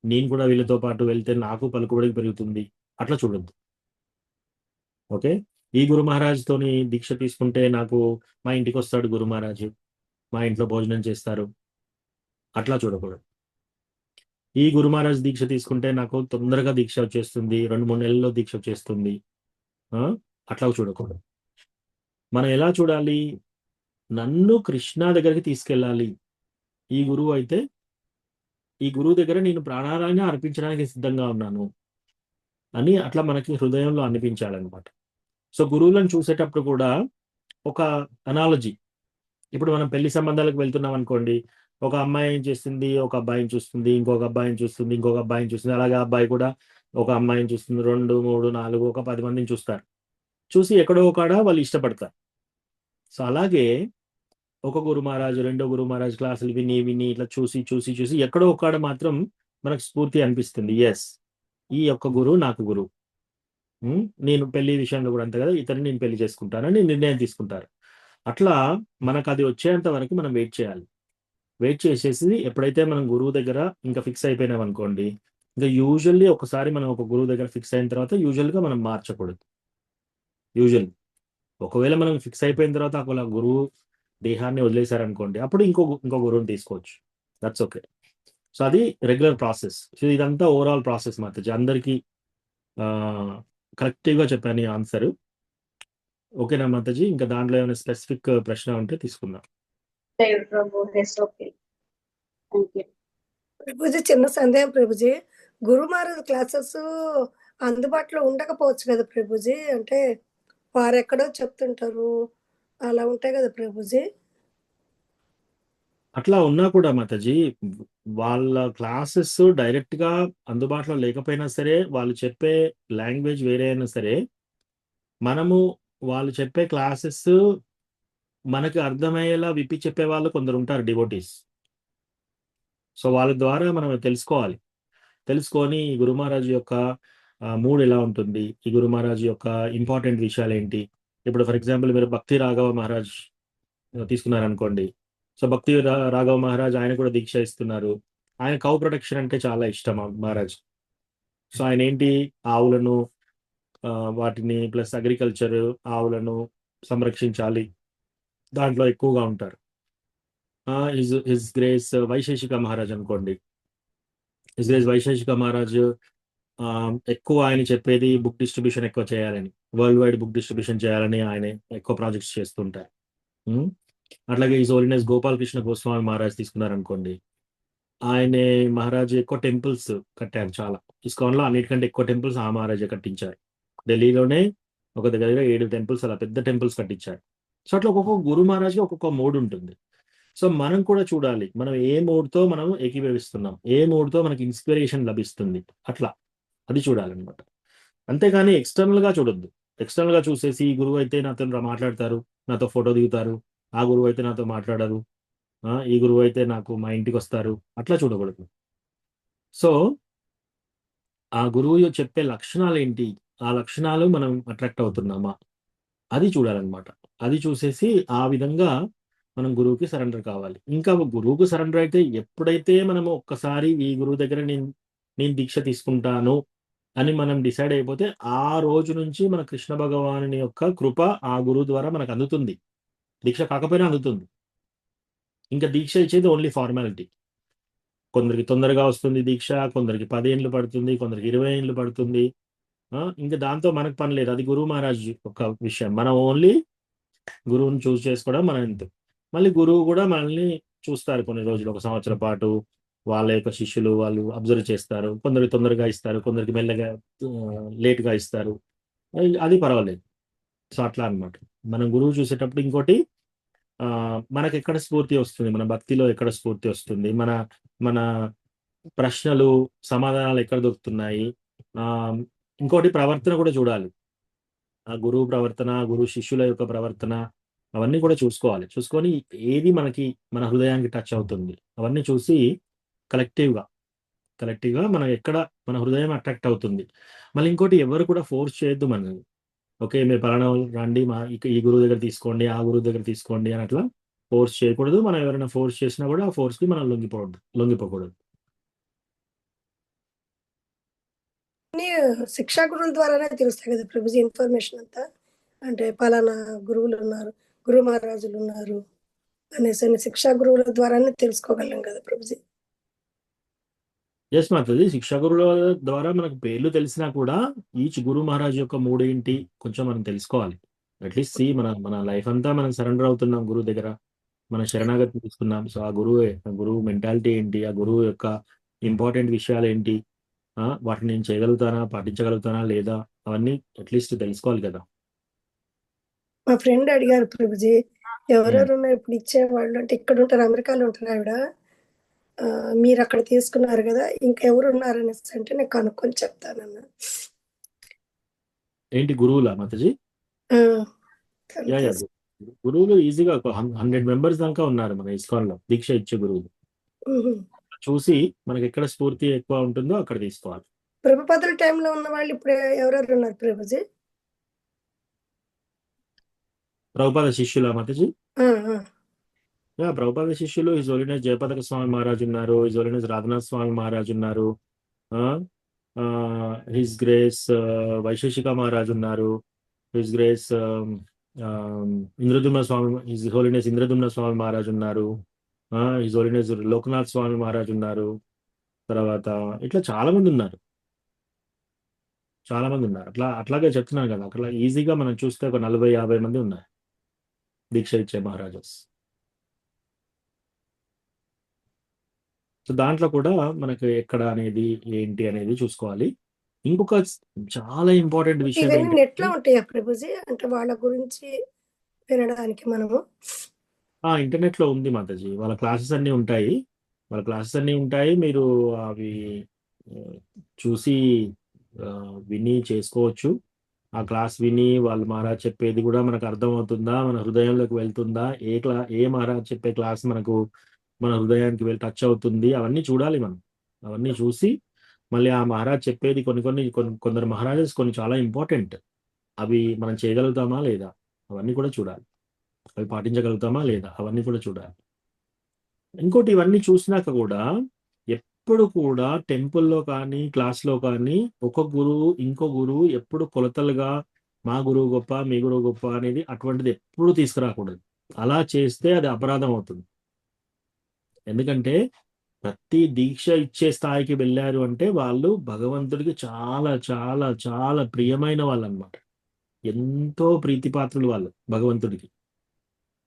నేను కూడా వీళ్ళతో పాటు వెళ్తే నాకు పలుకుబడి పెరుగుతుంది, అట్లా చూడొద్దు. ఓకే, ఈ గురు మహారాజ్తోని దీక్ష తీసుకుంటే నాకు మా ఇంటికి వస్తాడు గురు మహారాజు, మా ఇంట్లో భోజనం చేస్తారు, అట్లా చూడకూడదు. ఈ గురు మహారాజ్ దీక్ష తీసుకుంటే నాకు తొందరగా దీక్ష వచ్చేస్తుంది, 2-3 నెలల్లో దీక్ష వచ్చేస్తుంది, అట్లా చూడకూడదు. మనం ఎలా చూడాలి? నన్ను కృష్ణ దగ్గరికి తీసుకెళ్ళాలి ఈ గురువు అయితే, ఈ గురువు దగ్గర నేను ప్రాణాలైనా అర్పించడానికి సిద్ధంగా ఉన్నాను అని అట్లా మనకి హృదయంలో అనిపించాలన్నమాట. సో గురువులను చూసేటప్పుడు కూడా ఒక అనాలజీ, ఇప్పుడు మనం పెళ్లి సంబంధాలకు వెళ్తున్నాం అనుకోండి, ఒక అమ్మాయి ఏం చేస్తుంది, ఒక అబ్బాయిని చూస్తుంది, ఇంకొక అబ్బాయిని చూస్తుంది, ఇంకొక అబ్బాయిని చూస్తుంది, అలాగే అబ్బాయి కూడా ఒక అమ్మాయిని చూస్తుంది, 2, 3, 4 ఒక 10 మందిని చూస్తారు. చూసి ఎక్కడో ఒకడ వాళ్ళు ఇష్టపడతారు. సో అలాగే ఒక గురు మహారాజు, రెండో గురు మహారాజు క్లాసులు విని విని ఇట్లా చూసి చూసి చూసి ఎక్కడో ఒకడ మాత్రం మనకు స్ఫూర్తి అనిపిస్తుంది, ఎస్ ఈ యొక్క గురువు నాకు గురువు, నేను పెళ్లి విషయంలో కూడా అంతే కదా, ఇతన్ని నేను పెళ్లి చేసుకుంటానని నిర్ణయం తీసుకుంటారు. అట్లా మనకు అది వచ్చేంత వరకు మనం వెయిట్ చేయాలి. వెయిట్ చేసేసి ఎప్పుడైతే మనం గురువు దగ్గర ఇంకా ఫిక్స్ అయిపోయినాం అనుకోండి, ఇంకా యూజువల్లీ ఒకసారి మనం ఒక గురువు దగ్గర ఫిక్స్ అయిన తర్వాత యూజువల్గా మనం మార్చకూడదు. యూజువల్ ఒకవేళ మనం ఫిక్స్ అయిపోయిన తర్వాత ఒకవేళ గురువు దేహాన్ని వదిలేశారనుకోండి, అప్పుడు ఇంకో గురువుని తీసుకోవచ్చు. That's okay. సో అది రెగ్యులర్ ప్రాసెస్. సో ఇదంతా ఓవరాల్ ప్రాసెస్ మాతాజీ. అందరికీ కరెక్ట్గా చెప్పాను ఈ ఆన్సర్. ఓకేనా మాతాజీ? ఇంకా దాంట్లో ఏమైనా స్పెసిఫిక్ ప్రశ్న ఉంటే తీసుకుందాం. లేదు ప్రభు, it's okay. Thank you. Prabhuji చిన్న సందేహం ప్రభుజీ, గురు మహారాజ్ క్లాసెస్ అందుబాటులో ఉండకపోవచ్చు కదా ప్రభుజీ, అంటే వారు ఎక్కడో చెప్తుంటారు, అలా ఉంటాయి కదా ప్రభుజీ. అట్లా ఉన్నా కూడా మాతాజీ, వాళ్ళ క్లాసెస్ డైరెక్ట్ గా అందుబాటులో లేకపోయినా సరే, వాళ్ళు చెప్పే లాంగ్వేజ్ వేరే అయినా సరే, మనము వాళ్ళు చెప్పే క్లాసెస్ మనకు అర్థమయ్యేలా విప్పి చెప్పే వాళ్ళు కొందరు ఉంటారు, డివోటీస్. సో వాళ్ళ ద్వారా మనం తెలుసుకోవాలి. తెలుసుకొని ఈ గురు మహారాజ్ యొక్క మూడ్ ఎలా ఉంటుంది, ఈ గురు మహారాజ్ యొక్క ఇంపార్టెంట్ విషయాలు ఏంటి. ఇప్పుడు ఫర్ ఎగ్జాంపుల్ మీరు భక్తి రాఘవ మహారాజ్ తీసుకున్నారనుకోండి. సో భక్తి రాఘవ మహారాజ్ ఆయన కూడా దీక్ష ఇస్తున్నారు. ఆయన కౌ ప్రొటెక్షన్ అంటే చాలా ఇష్టం మహారాజ్. సో ఆయన ఏంటి, ఆవులను వాటిని ప్లస్ అగ్రికల్చర్, ఆవులను సంరక్షించాలి, దాంట్లో ఎక్కువగా ఉంటారు. హిజ్ గ్రేస్ వైశేషిక మహారాజ్ అనుకోండి. హిజ్ గ్రేస్ వైశేషిక మహారాజ్ ఎక్కువ ఆయన చెప్పేది బుక్ డిస్ట్రిబ్యూషన్ ఎక్కువ చేయాలని, వరల్డ్ వైడ్ బుక్ డిస్ట్రిబ్యూషన్ చేయాలని ఆయన ఎక్కువ ప్రాజెక్ట్స్ చేస్తుంటారు. అట్లాగే ఈ హోలీనెస్ గోపాలకృష్ణ గోస్వామి మహారాజ్ తీసుకున్నారనుకోండి. ఆయన మహారాజ్ ఎక్కువ టెంపుల్స్ కట్టారు చాలా. ఇస్కాన్లో అన్నిటికంటే ఎక్కువ టెంపుల్స్ ఆ మహారాజే కట్టించారు. ఢిల్లీలోనే ఒక దగ్గర 7 టెంపుల్స్ అలా పెద్ద టెంపుల్స్ కట్టించారు. సో అట్లా ఒక్కొక్క గురు మహారాజ్కి ఒక్కొక్క మోడ్ ఉంటుంది. సో మనం కూడా చూడాలి, మనం ఏ మోడ్తో మనం ఏకీభవిస్తున్నాం, ఏ మోడ్తో మనకి ఇన్స్పిరేషన్ లభిస్తుంది, అట్లా అది చూడాలన్నమాట. అంతేగాని ఎక్స్టర్నల్గా చూడొద్దు. ఎక్స్టర్నల్గా చూసేసి ఈ గురువు అయితే నాతో మాట్లాడతారు, నాతో ఫోటో దిగుతారు, ఆ గురువు అయితే నాతో మాట్లాడరు, ఈ గురువు అయితే నాకు మా ఇంటికి వస్తారు, అట్లా చూడకూడదు. సో ఆ గురువు చెప్పే లక్షణాలు ఏంటి, ఆ లక్షణాలు మనం అట్రాక్ట్ అవుతున్నామా, అది చూడాలన్నమాట. అది చూసేసి ఆ విధంగా మనం గురువుకి సరెండర్ కావాలి. ఇంకా గురువుకు సరెండర్ అయితే ఎప్పుడైతే మనము ఒక్కసారి ఈ గురువు దగ్గర నేను దీక్ష తీసుకుంటాను అని మనం డిసైడ్ అయిపోతే, ఆ రోజు నుంచి మన కృష్ణ భగవానుని యొక్క కృప ఆ గురువు ద్వారా మనకు అందుతుంది. దీక్ష కాకపోయినా అందుతుంది. ఇంకా దీక్ష ఇచ్చేది ఓన్లీ ఫార్మాలిటీ. కొందరికి తొందరగా వస్తుంది దీక్ష, కొందరికి 10 ఏళ్ళు పడుతుంది, కొందరికి 20 ఏళ్ళు పడుతుంది. ఇంకా దాంతో మనకు పని లేదు, అది గురువు మహారాజ్ ఒక విషయం. మనం ఓన్లీ గురువుని చూస్ చేసుకోవడం మన ఎంత. మళ్ళీ గురువు కూడా మనల్ని చూస్తారు కొన్ని రోజులు, 1 సంవత్సరం పాటు. వాళ్ళ యొక్క శిష్యులు వాళ్ళు అబ్జర్వ్ చేస్తారు. కొందరికి తొందరగా ఇస్తారు, కొందరికి మెల్లగా లేట్గా ఇస్తారు, అది పర్వాలేదు. సో అట్లా అనమాట. మనం గురువు చూసేటప్పుడు ఇంకోటి, మనకు ఎక్కడ స్ఫూర్తి వస్తుంది, మన భక్తిలో ఎక్కడ స్ఫూర్తి వస్తుంది, మన ప్రశ్నలు సమాధానాలు ఎక్కడ దొరుకుతున్నాయి. ఇంకోటి ప్రవర్తన కూడా చూడాలి. ఆ గురువు ప్రవర్తన, గురువు శిష్యుల యొక్క ప్రవర్తన, అవన్నీ కూడా చూసుకోవాలి. చూసుకొని ఏది మనకి మన హృదయానికి టచ్ అవుతుంది అవన్నీ చూసి కలెక్టివ్గా మనం ఎక్కడ మన హృదయం అట్రాక్ట్ అవుతుంది. మళ్ళీ ఇంకోటి, ఎవరు కూడా ఫోర్స్ చేయొద్దు మనల్ని. ఓకే మీరు పలానా రండి, ఈ గురువు దగ్గర తీసుకోండి, ఆ గురువు దగ్గర తీసుకోండి అని అట్లా ఫోర్స్ చేయకూడదు. మనం ఎవరైనా ఫోర్స్ చేసినా కూడా ఆ ఫోర్స్కి మనం లొంగిపోకూడదు. శిక్షా గురువుల ద్వారానే తెలుస్తాయి కదా ప్రభుజీ ఇన్ఫర్మేషన్ అంతా, అంటే పలానా గురువులు ఉన్నారు, గురు మహారాజులు ఉన్నారు అనేసి శిక్షా గురువుల ద్వారానే తెలుసుకోగలం కదా ప్రభుజీ. ఎస్ మాత్రది, శిక్షా గురువుల ద్వారా మనకు పేర్లు తెలిసినా కూడా ఈచ్ గురు మహారాజ్ యొక్క మూడేంటి కొంచెం మనం తెలుసుకోవాలి. అట్లీస్ట్ మన లైఫ్ అంతా మనం సరెండర్ అవుతున్నాం గురువు దగ్గర, మన శరణాగతి తీసుకున్నాం. సో ఆ గురువు మెంటాలిటీ ఏంటి, ఆ గురువు యొక్క ఇంపార్టెంట్ విషయాలు ఏంటి, వాటిని నేను చేయగలుగుతానా, పాటించగలుగుతానా లేదా, అవన్నీ అట్లీస్ట్ తెలుసుకోవాలి కదా. మా ఫ్రెండ్ అడిగారు ప్రభుజీ, ఎవరెవరు ఉన్నారు ఇప్పుడు ఇచ్చేవాళ్ళు, అంటే ఇక్కడ ఉంటారు, అమెరికాలో ఉంటారు ఆవిడ, మీరు అక్కడ తీసుకున్నారు కదా, ఇంకెవరు ఉన్నారు అనేసి అంటే నేను కనుక్కొని చెప్తానన్నా. ఏంటి గురువులా మాతాజీ? గురువులు ఈజీగా 100 మెంబర్స్ దాకా ఉన్నారు మన ఇస్కాన్ లో, దీక్ష ఇచ్చే గురువులు. చూసి మనకి ఎక్కడ స్ఫూర్తి ఎక్కువ ఉంటుందో అక్కడ తీసుకోవాలి. ప్రభుపాదుల టైంలో ఉన్న వాళ్ళు ఇప్పుడు ఎవరెవరు ఉన్నారు ప్రభుజీ? ప్రభుపాద శిష్యుల మాతాజీ. ఆ, ఆ. ప్రభుపాద శిష్యులు హిజ్ హోలీనెస్ జయపతాక స్వామి మహారాజ్ ఉన్నారు, హిజ్ హోలీనెస్ రాధనాథ్ స్వామి మహారాజ్ ఉన్నారు, హిజ్ గ్రేస్ వైశేషిక మహారాజ్ ఉన్నారు, హిజ్ గ్రేస్ ఇంద్రదుమ్న స్వామి, హిజ్ హోలీనెస్ ఇంద్రదుమ్న స్వామి మహారాజ్ ఉన్నారు, హిజ్ హోలీనెస్ లోకనాథ్ స్వామి మహారాజ్ ఉన్నారు. తర్వాత ఇట్లా చాలా మంది ఉన్నారు, చాలా మంది ఉన్నారు. అట్లాగే చెప్తున్నాను కదా, అట్లా ఈజీగా మనం చూస్తే ఒక 40-50 మంది ఉన్నారు దీక్ష ఇచ్చే మహారాజాస్. సో దాంట్లో కూడా మనకు ఎక్కడ అనేది ఏంటి అనేది చూసుకోవాలి. ఇంకొక చాలా ఇంపార్టెంట్ విషయం ఇవన్నీ ఏంటంటే నెట్ లో ఉంటాయా ప్రభుజీ? అంటే వాళ్ళ గురించి వినడానికి మనము ఇంటర్నెట్ లో ఉంది మాతాజీ, వాళ్ళ క్లాసెస్ అన్నీ ఉంటాయి, మీరు అవి చూసి విని చేసుకోవచ్చు. ఆ క్లాస్ విని వాళ్ళు మహారాజ్ చెప్పేది కూడా మనకు అర్థం అవుతుందా, మన హృదయంలోకి వెళ్తుందా, ఏ మహారాజ్ చెప్పే క్లాస్ మనకు మన హృదయానికి వెళ్ళి టచ్ అవుతుంది, అవన్నీ చూడాలి మనం. అవన్నీ చూసి మళ్ళీ ఆ మహారాజ్ చెప్పేది కొందరు మహారాజెస్ కొన్ని చాలా ఇంపార్టెంట్, అవి మనం చేయగలుగుతామా లేదా అవన్నీ కూడా చూడాలి, అవి పాటించగలుగుతామా లేదా అవన్నీ కూడా చూడాలి. ఇంకోటి, ఇవన్నీ చూసినాక కూడా ఎప్పుడు కూడా టెంపుల్లో కానీ క్లాస్లో కానీ ఒక గురువు ఇంకో గురువు ఎప్పుడు కొలతలుగా మా గురువు గొప్ప మీ గురువు గొప్ప అనేది అటువంటిది ఎప్పుడు తీసుకురాకూడదు. అలా చేస్తే అది అపరాధం అవుతుంది. ఎందుకంటే ప్రతి దీక్ష ఇచ్చే స్థాయికి వెళ్ళారు అంటే వాళ్ళు భగవంతుడికి చాలా చాలా చాలా ప్రియమైన వాళ్ళు అనమాట, ఎంతో ప్రీతిపాత్రులు వాళ్ళు భగవంతుడికి.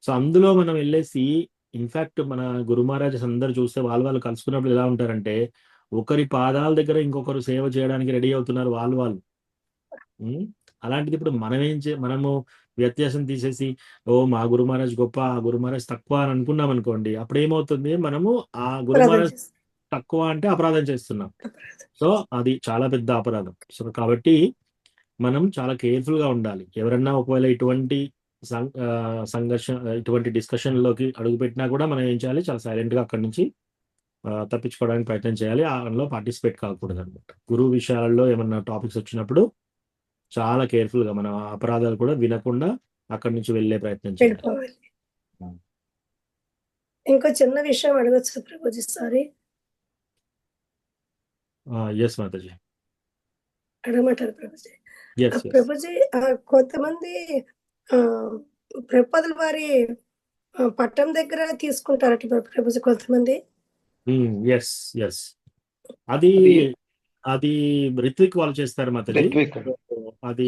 సో అందులో మనం వెళ్ళేసి ఇన్ఫాక్ట్ మన గురు మహారాజెస్ అందరు చూస్తే వాళ్ళు కలుసుకున్నప్పుడు ఎలా ఉంటారంటే ఒకరి పాదాల దగ్గర ఇంకొకరు సేవ చేయడానికి రెడీ అవుతున్నారు వాళ్ళు. అలాంటిది ఇప్పుడు మనము వ్యత్యాసం తీసేసి ఓ మా గురు మహారాజ్ గొప్ప ఆ గురు మహారాజ్ తక్కువ అని అనుకున్నాం అనుకోండి, అప్పుడు ఏమవుతుంది, మనము ఆ గురు మహారాజ్ తక్కువ అంటే అపరాధం చేస్తున్నాం. సో అది చాలా పెద్ద అపరాధం. సో కాబట్టి మనం చాలా కేర్ఫుల్ గా ఉండాలి. ఎవరన్నా ఒకవేళ ఇటువంటి సంఘర్షణ ఇటువంటి డిస్కషన్ లోకి అడుగు పెట్టినా కూడా మనం ఏం చేయాలి, చాలా సైలెంట్ గా అక్కడి నుంచి తప్పించుకోవడానికి ప్రయత్నం చేయాలి. అందులో పార్టిసిపేట్ కాకూడదు అనమాట. గురువు విషయాలలో ఏమన్నా టాపిక్స్ వచ్చినప్పుడు చాలా కేర్ఫుల్ గా మనం అపరాధాలు కూడా వినకుండా అక్కడి నుంచి వెళ్ళే ప్రయత్నం చేయాలి. ఇంకో చిన్న విషయం అడగచ్చు Prabhuji? Sorry, yes Mataji, అడగమంటారు Prabhuji? Yes Prabhuji, కొంతమంది ప్రభుపాదుల వారి పట్టం దగ్గర తీసుకుంటారట ప్రభుజీ కొంతమంది. ఎస్ ఎస్ అది రిత్విక్ వాళ్ళు చేస్తారు మాతాజీ. అది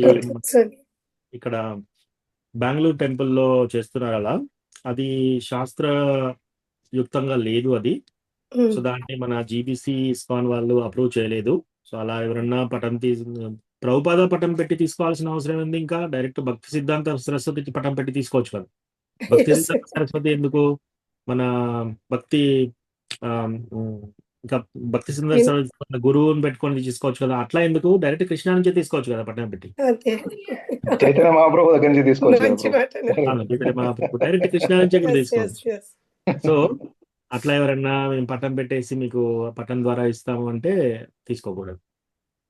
ఇక్కడ బెంగళూరు టెంపుల్లో చేస్తున్నారు అలా. అది శాస్త్రయుక్తంగా లేదు అది. సో దాన్ని మన జీబీసీ ఇస్కాన్ వాళ్ళు అప్రూవ్ చేయలేదు. సో అలా ఎవరన్నా ప్రభుపాద పటం పెట్టి తీసుకోవాల్సిన అవసరం ఉంది? ఇంకా డైరెక్ట్ భక్తి సిద్ధాంత సరస్వతి పటం పెట్టి తీసుకోవచ్చు కదా. భక్తి సిద్ధాంత సరస్వతి ఎందుకు, మన భక్తి ఇంకా భక్తి సిద్ధాంత సరస్వతి గురువుని పెట్టుకొని తీసుకోవచ్చు కదా. అట్లా ఎందుకు, డైరెక్ట్ కృష్ణ నుంచే తీసుకోవచ్చు కదా పటం పెట్టి. చైతన్య మహాప్రభు దగ్గర నుంచి తీసుకోవచ్చు, డైరెక్ట్ కృష్ణ నుంచే కూడా తీసుకోవచ్చు. సో అట్లా ఎవరన్నా మేము పట్టం పెట్టేసి మీకు పట్టం ద్వారా ఇస్తాము అంటే తీసుకోకూడదు,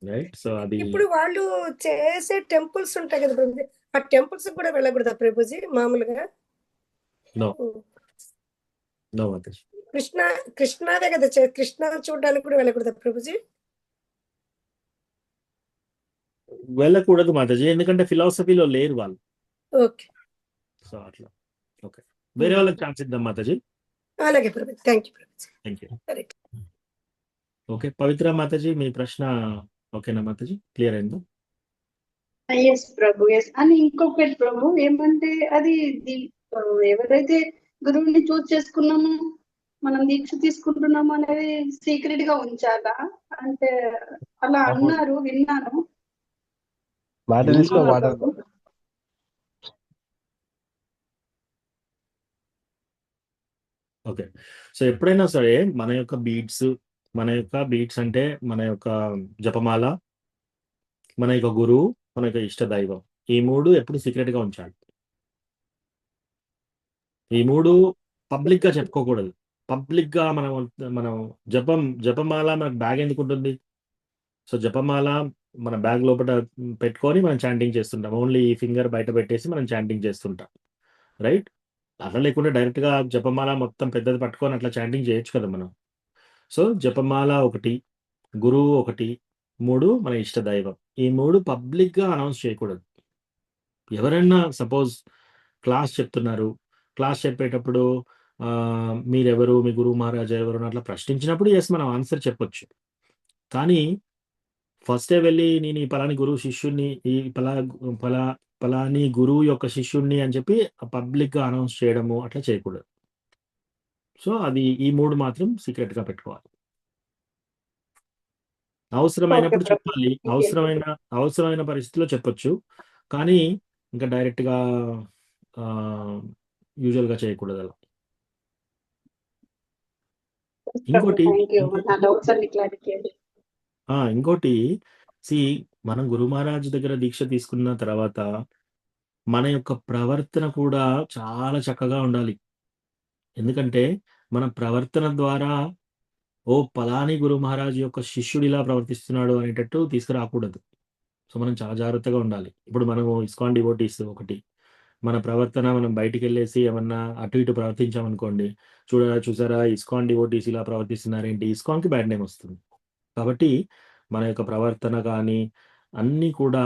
రైట్? సో అది ఇప్పుడు వాళ్ళు చేసే టెంపుల్స్ ఉంటాయి కదా ప్రభుజీ, ఆ టెంపుల్స్ కూడా వెళ్ళకూడదా ప్రభుజీ మామూలుగా? నో మాతాజీ. కృష్ణాదే కదా, కృష్ణ చూడడానికి కూడా వెళ్ళకూడదా ప్రభుజీ? వెళ్ళకూడదు మాతాజీ, ఎందుకంటే ఫిలాసఫీలో లేరు వాళ్ళు. ఓకే, సో అట్లా ఓకే, వేరే వాళ్ళకి ఛాన్స్ ఇద్దాం మాతాజీ. అలాగే Prabhu, thank you Prabhu. Thank you. Okay Pavitra Mataji, మీ ప్రశ్న ఓకేనా మాతాజీ? క్లియర్ అయిందా? Yes Prabhu, yes. అని ఇంకొకటి ప్రభు ఏమంటే అది ఎవరైతే గురువుని చూస్ చేసుకున్నామో మనం దీక్ష తీసుకుంటున్నాము అనేది సీక్రెట్ గా ఉంచాలా అంటే అలా అన్నారు, విన్నాను. మాట తీసుకో, మాట ఓకే. సో ఎప్పుడైనా సరే మన యొక్క బీట్స్ అంటే మన యొక్క జపమాల, మన యొక్క గురువు, మన యొక్క ఇష్ట దైవం, ఈ మూడు ఎప్పుడు సీక్రెట్ గా ఉంచాలి. ఈ మూడు పబ్లిక్ గా చెప్పుకోకూడదు. పబ్లిక్ గా మనం జపమాల మనకు బ్యాగ్ ఎందుకు ఉంటుంది? సో జపమాల మన బ్యాగ్ లోపల పెట్టుకొని మనం చాంటింగ్ చేస్తుంటాం. ఓన్లీ ఈ ఫింగర్ బయట పెట్టేసి మనం చాంటింగ్ చేస్తుంటాం. రైట్? అట్లా లేకుండా డైరెక్ట్‌గా జపమాల మొత్తం పెద్దది పట్టుకొని అట్లా చాంటింగ్ చేయొచ్చు కదా మనం. సో, జపమాల ఒకటి, గురువు ఒకటి, 3 మన ఇష్ట దైవం. ఈ 3 పబ్లిక్‌గా అనౌన్స్ చేయకూడదు. ఎవరైనా సపోజ్ క్లాస్ చెప్తున్నారు. క్లాస్ చెప్పేటప్పుడు మీరెవరు? మీ గురువు మహారాజా ఎవరు? అని అట్లా ప్రశ్నించినప్పుడు యెస్ మనం ఆన్సర్ చెప్పొచ్చు. కానీ ఫస్టే వెళ్లి నేను ఈ పలాని గురువు శిష్యుడిని, ఈ పలా పలాని గురువు యొక్క శిష్యుడిని అని చెప్పి పబ్లిక్‌గా అనౌన్స్ చేయడము అట్లా చేయకూడదు. సో, అది ఈ 3 మాత్రం సీక్రెట్‌గా పెట్టుకోవాలి. ఓకే అవసరమైనప్పుడు ప్రభు. చెప్పాలి. ఓకే. అవసరమైన పరిస్థితిలో చెప్పొచ్చు. కానీ ఇంకా డైరెక్ట్‌గా ఆహ్, యూజువల్‌గా చేయకూడదలా. ప్రభు ఇంకోటి థ్యాంక్ యూ. ఇంకో నా డౌట్స్ అన్ని క్లారిటీ అండి. ఇంకోటి సీ మనం గురు మహారాజ్ దగ్గర దీక్ష తీసుకున్న తర్వాత మన యొక్క ప్రవర్తన కూడా చాలా చక్కగా ఉండాలి. ఎందుకంటే మన ప్రవర్తన ద్వారా పలాని గురు మహారాజ్ యొక్క శిష్యుడు ఇలా ప్రవర్తిస్తున్నాడు అనేటట్టు తీసుకురాకూడదు. సో, మనం చాలా జాగ్రత్తగా ఉండాలి. ఇప్పుడు మనము ఇస్కాన్ డివోటీస్ ఒకటి. మన ప్రవర్తన మనం బయటికెళ్ళేసి ఏమన్నా అటు ఇటు ప్రవర్తించామనుకోండి, చూసారా ఇస్కాన్ డివోటీస్ ఇలా ప్రవర్తిస్తున్నారేంటి? ఇస్కాన్‌కి బ్యాడ్ నేమ్ వస్తుంది. కాబట్టి మన యొక్క ప్రవర్తన కానీ, అన్నీ కూడా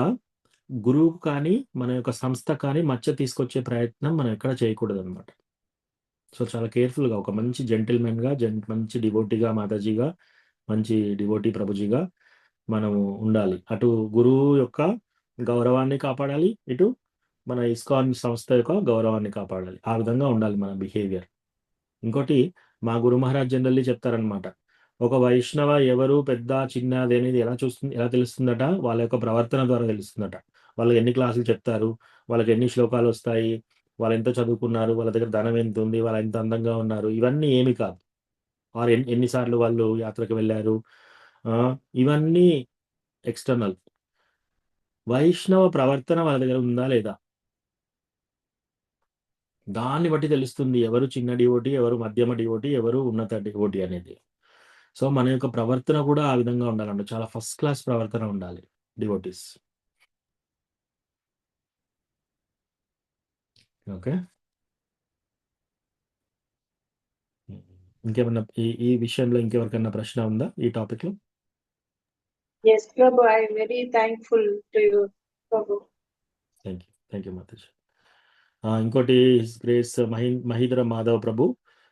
గురువుకు కానీ, మన యొక్క సంస్థ కానీ మచ్చ తీసుకొచ్చే ప్రయత్నం మనం ఎక్కడ చేయకూడదనమాట. సో, చాలా కేర్‌ఫుల్‌గా ఒక మంచి జెంటిల్‌మెన్‌గా, మంచి డివోటీగా, మాతాజీగా, మంచి డివోటీ ప్రభుజీగా మనము ఉండాలి. అటు గురువు యొక్క గౌరవాన్ని కాపాడాలి. ఇటు మన ఇస్కాన్ సంస్థ యొక్క గౌరవాన్ని కాపాడాలి. ఆ విధంగా ఉండాలి మన బిహేవియర్. ఇంకోటి మా గురు మహారాజ్ జనరల్లీ చెప్తారనమాట. ఒక వైష్ణవ ఎవరు పెద్ద, చిన్న అదనేది ఎలా తెలుస్తుందట? వాళ్ళ యొక్క ప్రవర్తన ద్వారా తెలుస్తుందట. వాళ్ళు ఎన్ని క్లాసులు చెప్తారు? వాళ్ళకి ఎన్ని శ్లోకాలొస్తాయి? వాళ్ళెంత చదువుకున్నారు? వాళ్ళ దగ్గర ధనం ఎంతుంది? వాళ్ళు ఎంత అందంగా ఉన్నారు? ఇవన్నీ ఏమి కాదు. ఆర్ ఎన్ని సార్లు వాళ్ళు యాత్రకు వెళ్లారు? ఇవన్నీ ఎక్స్‌టర్నల్. వైష్ణవ ప్రవర్తన వాళ్ళ దగ్గర ఉందా లేదా? దాన్ని బట్టి తెలుస్తుంది ఎవరు చిన్న డివోటీ, ఎవరు మధ్యమ డివోటీ, ఎవరు ఉన్నత డివోటీ అనేది. సో, మన యొక్క ప్రవర్తన కూడా ఆ విధంగా ఉండాలండి. చాలా ఫస్ట్ క్లాస్ ప్రవర్తన ఉండాలి డివోటీస్. ఓకే. ఇంకేమన్నా ఈ విషయంలో ఇంకెవరికన్నా ప్రశ్న ఉందా ఈ టాపిక్‌లో? Yes Prabhu. I very thankful to you Prabhu. Thank you Mataji. ఇంకోటి his grace Mahidhara Madhav Prabhu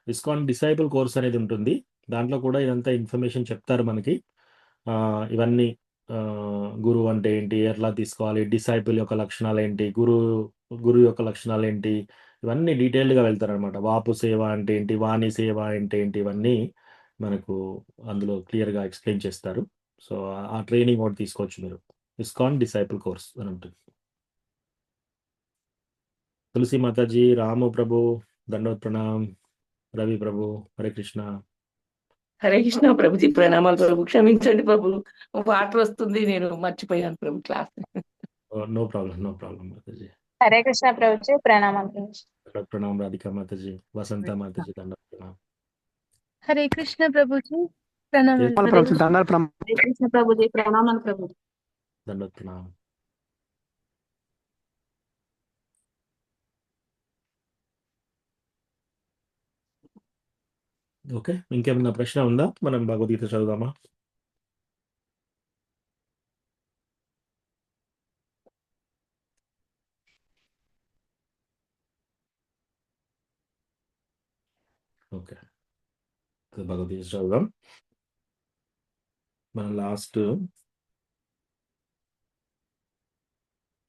ISKCON disciple course అనేది ఉంటుంది. దాంట్లో కూడా ఇదంతా ఇన్ఫర్మేషన్ చెప్తారు మనకి. ఇవన్నీ గురువు అంటే ఏంటి? ఎట్లా తీసుకోవాలి? డిసైపుల్ యొక్క లక్షణాలేంటి? గురువు యొక్క లక్షణాలేంటి? ఇవన్నీ డీటెయిల్డ్‌గా వెళ్తారనమాట. వాపు సేవ అంటే ఏంటి? వాణి సేవ అంటే ఏంటి? ఇవన్నీ మనకు అందులో క్లియర్‌గా ఎక్స్‌ప్లెయిన్ చేస్తారు. సో, ఆ ట్రైనింగ్ ఒకటి తీసుకోవచ్చు మీరు. ఇస్కాన్ డిసైపుల్ కోర్స్ అని ఉంటుంది. తులసి మాతాజీ, రాము ప్రభు, దండోత్ ప్రణామ్, రవి ప్రభు, హరే కృష్ణ. హరే కృష్ణ ప్రభుజీ, ప్రణామాలు ప్రభు. క్షమించండి ప్రభు, వాటర్ వస్తుంది, నేను మర్చిపోయాను Prabhu class. No problem Mataji. Hare Krishna Prabhuji, ప్రణామాలు ప్రభుజీ. దండోత్ ప్రణామ్ రాధికా మాతాజీ, వసంత మాతాజీ, దండోత్ ప్రణామ్. హరే కృష్ణ ప్రభుజీ, ప్రణామాలు. Yes. హరే కృష్ణ ప్రభుజీ, ప్రణామాలు ప్రభు. దండోత్ ప్రణామ్. ఓకే, ఇంకేమన్నా ప్రశ్న ఉందా? మనం భగవద్గీత చదువుదామా? ఓకే, భగవద్గీత చదువుదాం. మన లాస్ట్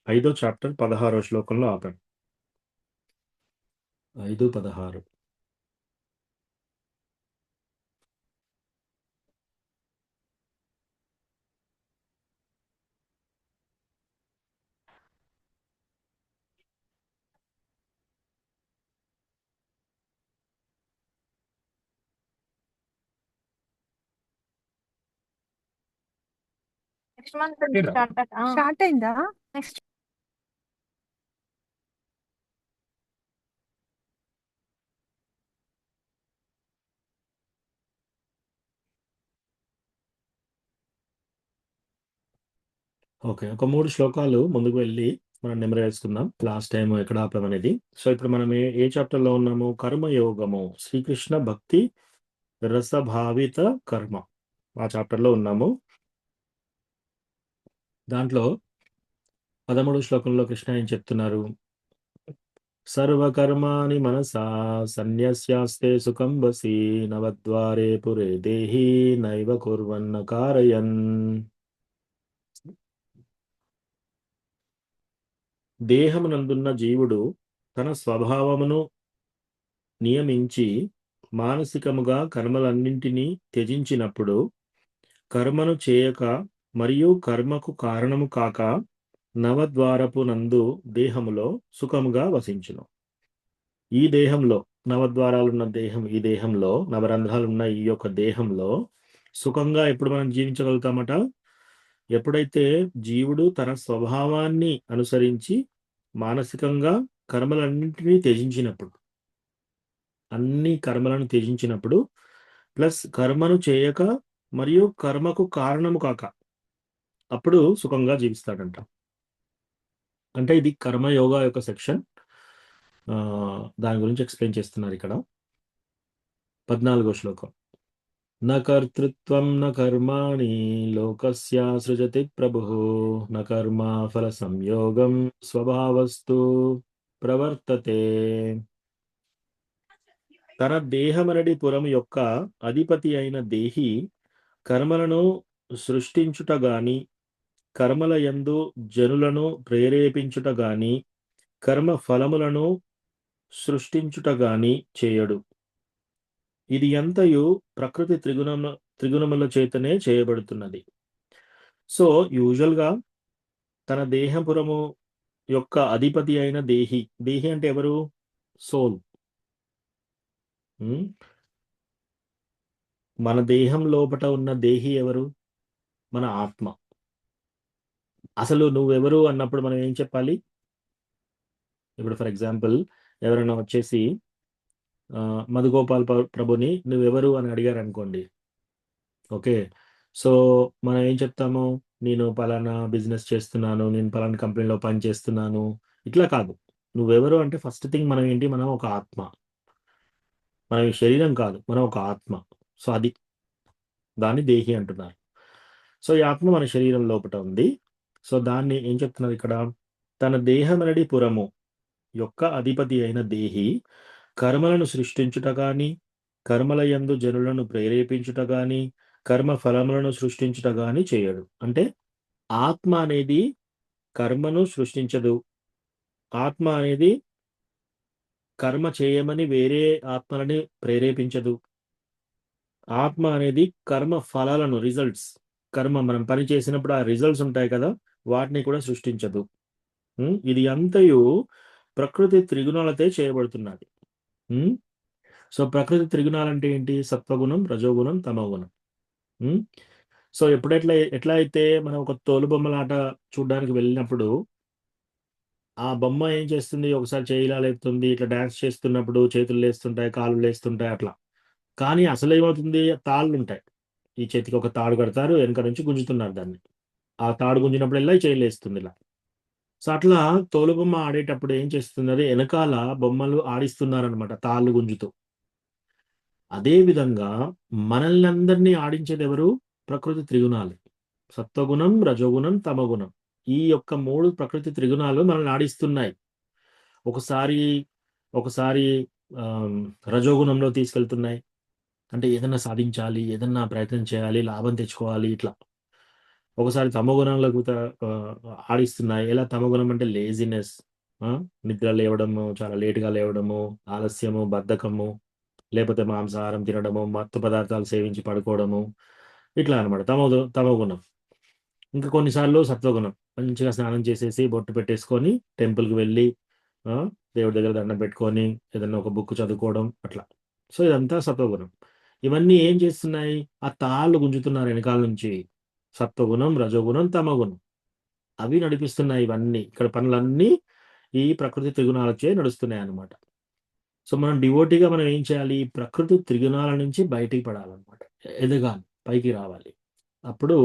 5వ చాప్టర్ 16వ శ్లోకంలో ఆపాం. 5:16. నెక్స్ట్ మంత్ స్టార్ట్ అయిందా? నెక్స్ట్ ఓకే, ఒక 3 శ్లోకాలు ముందుకు వెళ్ళి మనం నెమరు వేసుకుందాం. లాస్ట్ టైం ఎక్కడ ఆపాం అనేది. సో ఇప్పుడు మనం ఏ చాప్టర్లో ఉన్నాము? కర్మయోగము, శ్రీకృష్ణ భక్తి రసభావిత కర్మ, ఆ చాప్టర్లో ఉన్నాము. దాంట్లో 13 శ్లోకంలో కృష్ణ ఏం చెప్తున్నారు? సర్వకర్మాణి మనసా సన్యస్యాస్తే సుఖం వసి నవద్వారే పురే దేహి నైవ కుర్వన్న కారయన్. దేహమునందున్న జీవుడు తన స్వభావమును నియమించి మానసికముగా కర్మలన్నింటినీ త్యజించినప్పుడు కర్మను చేయక మరియు కర్మకు కారణము కాక నవద్వారపు నందు దేహములో సుఖముగా వసించును. ఈ దేహంలో నవద్వారాలున్న దేహం, ఈ దేహంలో నవరంధ్రాలున్న ఈ యొక్క దేహంలో సుఖంగా ఎప్పుడు మనం జీవించగలుగుతామట? ఎప్పుడైతే జీవుడు తన స్వభావాన్ని అనుసరించి మానసికంగా కర్మలన్నింటినీ త్యజించినప్పుడు, అన్ని కర్మలను త్యజించినప్పుడు, ప్లస్ కర్మను చేయక మరియు కర్మకు కారణము కాక, అప్పుడు సుఖంగా జీవిస్తాడంట. అంటే ఇది కర్మయోగా యొక్క సెక్షన్. దాని గురించి ఎక్స్ప్లెయిన్ చేస్తున్నారు ఇక్కడ. 14వ శ్లోకం. న కర్తృత్వం న కర్మాణి లోకస్య సృజతి ప్రభుః న కర్మ ఫల సంయోగం స్వభావస్తు ప్రవర్తతే. తన దేహమనడి పురము యొక్క అధిపతి అయిన దేహి కర్మలను సృష్టించుట గాని, కర్మల యందు జనులను ప్రేరేపించుట గాని, కర్మ ఫలములను సృష్టించుట గాని చేయడు. ఇది ఎంతయు ప్రకృతి త్రిగుణముల చేతనే చేయబడుతున్నది. సో యూజువల్గా తన దేహపురము యొక్క అధిపతి అయిన దేహి, దేహి అంటే ఎవరు? సోల్. మన దేహం లోపట ఉన్న దేహి ఎవరు? మన ఆత్మ. అసలు నువ్వెవరు అన్నప్పుడు మనం ఏం చెప్పాలి? ఇప్పుడు ఫర్ ఎగ్జాంపుల్ ఎవరైనా వచ్చేసి మధుగోపాల్ ప్రభుని నువ్వెవరు అని అడిగారు అనుకోండి. ఓకే, సో మనం ఏం చెప్తాము? నేను పలానా బిజినెస్ చేస్తున్నాను, నేను పలానా కంపెనీలో పని చేస్తున్నాను, ఇట్లా కాదు. నువ్వెవరు అంటే ఫస్ట్ థింగ్ మనం ఏంటి? మనం ఒక ఆత్మ. మనం ఈ శరీరం కాదు, మనం ఒక ఆత్మ. సో అది దాన్ని దేహి అంటున్నారు. సో ఈ ఆత్మ మన శరీరం లోపల ఉంది. సో దాన్ని ఏం చెప్తున్నారు ఇక్కడ? తన దేహమనడి పురము యొక్క అధిపతి అయిన దేహి కర్మలను సృష్టించుట గాని, కర్మల యందు జనులను ప్రేరేపించుట గాని, కర్మ ఫలములను సృష్టించుట గాని చేయడు. అంటే ఆత్మ అనేది కర్మను సృష్టించదు. ఆత్మ అనేది కర్మ చేయమని వేరే ఆత్మలని ప్రేరేపించదు. ఆత్మ అనేది కర్మ ఫలాలను, రిజల్ట్స్, కర్మ మనం పని చేసినప్పుడు ఆ రిజల్ట్స్ ఉంటాయి కదా, వాటిని కూడా సృష్టించదు. ఇది అంతయు ప్రకృతి త్రిగుణాలతో చేయబడుతున్నది. సో ప్రకృతి త్రిగుణాలంటే ఏంటి? సత్వగుణం, రజోగుణం, తమోగుణం. సో ఎట్లా అయితే మనం ఒక తోలుబొమ్మలాట చూడడానికి వెళ్ళినప్పుడు ఆ బొమ్మ ఏం చేస్తుంది? ఒకసారి చేయిలా లేపుతుంది, ఇట్లా డాన్స్ చేస్తున్నప్పుడు చేతులు లేస్తుంటాయి, కాళ్ళు లేస్తుంటాయి, అట్లా. కానీ అసలు ఏమవుతుంది? తాళ్ళు ఉంటాయి. ఈ చేతికి ఒక తాడు కడతారు, వెనక నుంచి గుంజుతున్నారు దాన్ని. ఆ తాడు గుంజినప్పుడల్లా ఈ చేయి లేస్తుంది ఇలా. సో అట్లా తోలుబొమ్మ ఆడేటప్పుడు ఏం చేస్తున్నది? వెనకాల బొమ్మలు ఆడిస్తున్నారనమాట తాళ్ళు గుంజుతూ. అదే విధంగా మనల్ని అందరినీ ఆడించేది ఎవరు? ప్రకృతి త్రిగుణాలు. సత్వగుణం, రజోగుణం, తమగుణం. ఈ యొక్క 3 ప్రకృతి త్రిగుణాలు మనల్ని ఆడిస్తున్నాయి. ఒకసారి రజోగుణంలో తీసుకెళ్తున్నాయి, అంటే ఏదన్నా సాధించాలి, ఏదన్నా ప్రయత్నం చేయాలి, లాభం తెచ్చుకోవాలి, ఇట్లా. ఒకసారి తమోగుణంలోకి ఆడిస్తున్నాయి. ఎలా? తమోగుణం అంటే లేజినెస్, నిద్ర లేవడము, చాలా లేటుగా లేవడము, ఆలస్యము, బద్ధకము, లేకపోతే మాంసాహారం తినడము, మత్తు పదార్థాలు సేవించి పడుకోవడము, ఇట్లా అనమాట తమోగుణం. ఇంకా కొన్నిసార్లు సత్వగుణం, మంచిగా స్నానం చేసేసి బొట్టు పెట్టేసుకొని టెంపుల్కి వెళ్ళి దేవుడి దగ్గర దండం పెట్టుకొని ఏదన్నా ఒక బుక్ చదువుకోవడం, అట్లా. సో ఇదంతా సత్వగుణం. ఇవన్నీ ఏం చేస్తున్నాయి? ఆ తాళ్ళు గుంజుతున్నారు వెనకాల నుంచి. సత్వగుణం, రజోగుణం, తమగుణం, అవి నడిపిస్తున్నాయి ఇవన్నీ. ఇక్కడ పనులన్నీ ఈ ప్రకృతి త్రిగుణాలచే నడుస్తున్నాయి అన్నమాట. సో మనం డివోటీగా మనం ఏం చేయాలి? ప్రకృతి త్రిగుణాల నుంచి బయటికి పడాలన్నమాట, ఎదగాలి, పైకి రావాలి. అప్పుడు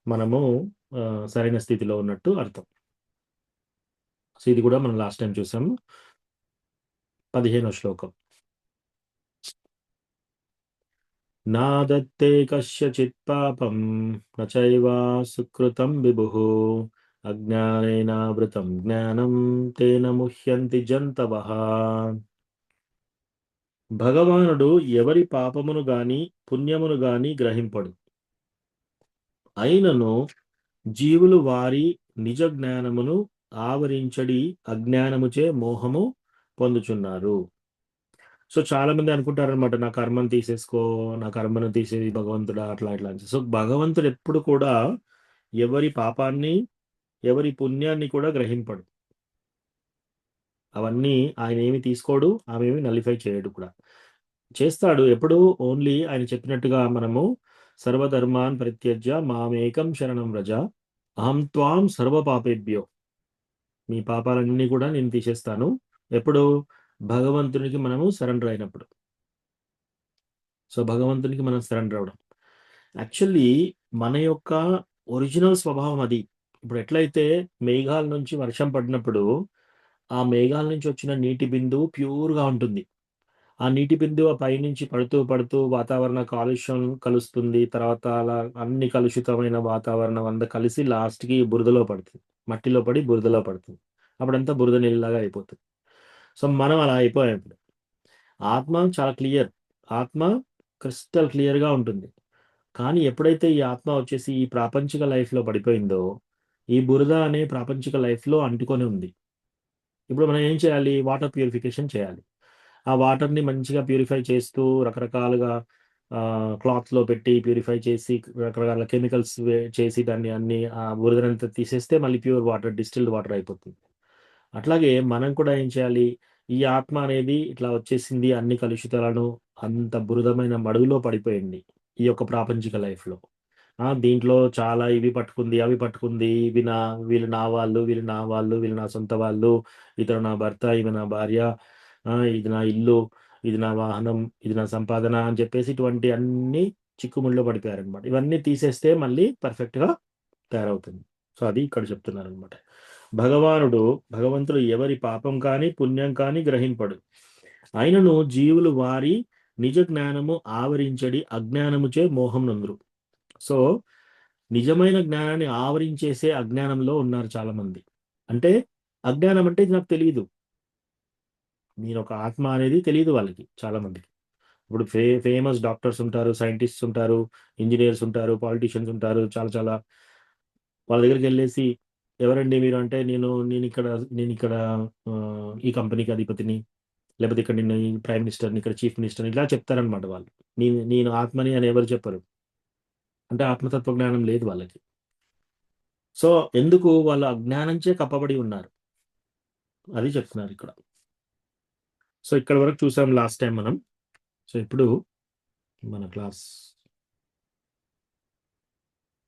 మనము సరైన స్థితిలో ఉన్నట్టు అర్థం. సో ఇది కూడా మనం లాస్ట్ టైం చూసాము. 15వ శ్లోకం. నాదత్తే కస్యచిత్ పాపం నచైవా సుకృతం విభుః అజ్ఞానేనావృతం జ్ఞానం తేన ముహ్యంతి జంతవః. భగవానుడు ఎవరి పాపమును గాని పుణ్యమును గాని గ్రహింపడు. అయినను జీవులు వారి నిజ జ్ఞానమును ఆవరించడి అజ్ఞానముచే మోహము పొందుచున్నారు. సో చాలా మంది అనుకుంటారనమాట, నా కర్మను తీసేసుకో, నా కర్మను తీసేది భగవంతుడా, అట్లా ఇట్లా అని. సో భగవంతుడు ఎప్పుడు కూడా ఎవరి పాపాన్ని ఎవరి పుణ్యాన్ని కూడా గ్రహింపడు. అవన్నీ ఆయన ఏమి తీసుకోడు, ఆమె ఏమి నలిఫై చేయడు కూడా. చేస్తాడు ఎప్పుడు ఓన్లీ ఆయన చెప్పినట్టుగా మనము సర్వధర్మాన్ పరిత్యజ్య మామేకం శరణం వ్రజ అహం త్వాం సర్వ పాపేభ్యో. మీ పాపాలన్నీ కూడా నేను తీసేస్తాను. ఎప్పుడు? భగవంతునికి మనము సరెండర్ అయినప్పుడు. సో భగవంతునికి మనం సరెండర్ అవడం యాక్చువల్లీ మన యొక్క ఒరిజినల్ స్వభావం అది. ఇప్పుడు ఎట్లయితే మేఘాల నుంచి వర్షం పడినప్పుడు ఆ మేఘాల నుంచి వచ్చిన నీటి బిందువు ప్యూర్గా ఉంటుంది. ఆ నీటి బిందువు ఆ పైనుంచి పడుతూ పడుతూ వాతావరణ కాలుష్యం కలుస్తుంది. తర్వాత అలా అన్ని కలుషితమైన వాతావరణం అంతా కలిసి లాస్ట్కి బురదలో పడుతుంది, మట్టిలో పడి బురదలో పడుతుంది. అప్పుడంతా బురద నీళ్ళలాగా అయిపోతుంది. సో మనం అలా అయిపోయాం. ఇప్పుడు ఆత్మ చాలా క్లియర్, ఆత్మ క్రిస్టల్ క్లియర్గా ఉంటుంది. కానీ ఎప్పుడైతే ఈ ఆత్మ వచ్చేసి ఈ ప్రాపంచిక లైఫ్లో పడిపోయిందో, ఈ బురద అనే ప్రాపంచిక లైఫ్లో అంటుకొని ఉంది. ఇప్పుడు మనం ఏం చేయాలి? వాటర్ ప్యూరిఫికేషన్ చేయాలి. ఆ వాటర్ని మంచిగా ప్యూరిఫై చేస్తూ రకరకాలుగా క్లాత్లో పెట్టి ప్యూరిఫై చేసి రకరకాల కెమికల్స్ చేసి దాన్ని అన్ని ఆ బురదనంతా తీసేస్తే మళ్ళీ ప్యూర్ వాటర్, డిస్టిల్డ్ వాటర్ అయిపోతుంది. అట్లాగే మనం కూడా ఏం చేయాలి? ఈ ఆత్మ అనేది ఇట్లా వచ్చేసింది, అన్ని కలుషితాలను అంత బురదమైన మడుగులో పడిపోయింది ఈ యొక్క ప్రాపంచిక లైఫ్లో. దీంట్లో చాలా ఇవి పట్టుకుంది, అవి పట్టుకుంది, వీళ్ళు నా వాళ్ళు, వీళ్ళు నా వాళ్ళు, వీళ్ళు నా సొంత వాళ్ళు, ఇతడు నా భర్త, ఈమె నా భార్య, ఇది నా ఇల్లు, ఇది నా వాహనం, ఇది నా సంపాదన అని చెప్పేసి ఇటువంటి అన్ని చిక్కుముళ్ళలో పడిపోయారనమాట. ఇవన్నీ తీసేస్తే మళ్ళీ పర్ఫెక్ట్గా తయారవుతుంది. సో అది ఇక్కడ చెప్తున్నారనమాట. భగవంతుడు ఎవరి పాపం కానీ పుణ్యం కానీ గ్రహింపడు. అయినను జీవులు వారి నిజ జ్ఞానము ఆవరించడి అజ్ఞానముచే మోహం నందురు. సో నిజమైన జ్ఞానాన్ని ఆవరించేసే అజ్ఞానంలో ఉన్నారు చాలా మంది. అంటే అజ్ఞానం అంటే ఇది నాకు తెలియదు, నేను ఒక ఆత్మ అనేది తెలియదు వాళ్ళకి చాలా మందికి. ఇప్పుడు ఫేమస్ డాక్టర్స్ ఉంటారు, సైంటిస్ట్స్ ఉంటారు, ఇంజనీర్స్ ఉంటారు, పాలిటీషియన్స్ ఉంటారు, చాలా చాలా. వాళ్ళ దగ్గరికి వెళ్ళేసి ఎవరండి మీరు అంటే నేను ఇక్కడ ఈ కంపెనీకి అధిపతిని, లేకపోతే ఇక్కడ నేను ప్రైమ్ మినిస్టర్ని, ఇక్కడ చీఫ్ మినిస్టర్ని, ఇలా చెప్తారనమాట వాళ్ళు. నేను ఆత్మని అని ఎవరు చెప్పరు, అంటే ఆత్మతత్వ జ్ఞానం లేదు వాళ్ళకి. సో ఎందుకు? వాళ్ళు అజ్ఞానంచే కప్పబడి ఉన్నారు, అది చెప్తున్నారు ఇక్కడ. సో ఇక్కడ వరకు చూసాం లాస్ట్ టైం మనం. సో ఇప్పుడు మన క్లాస్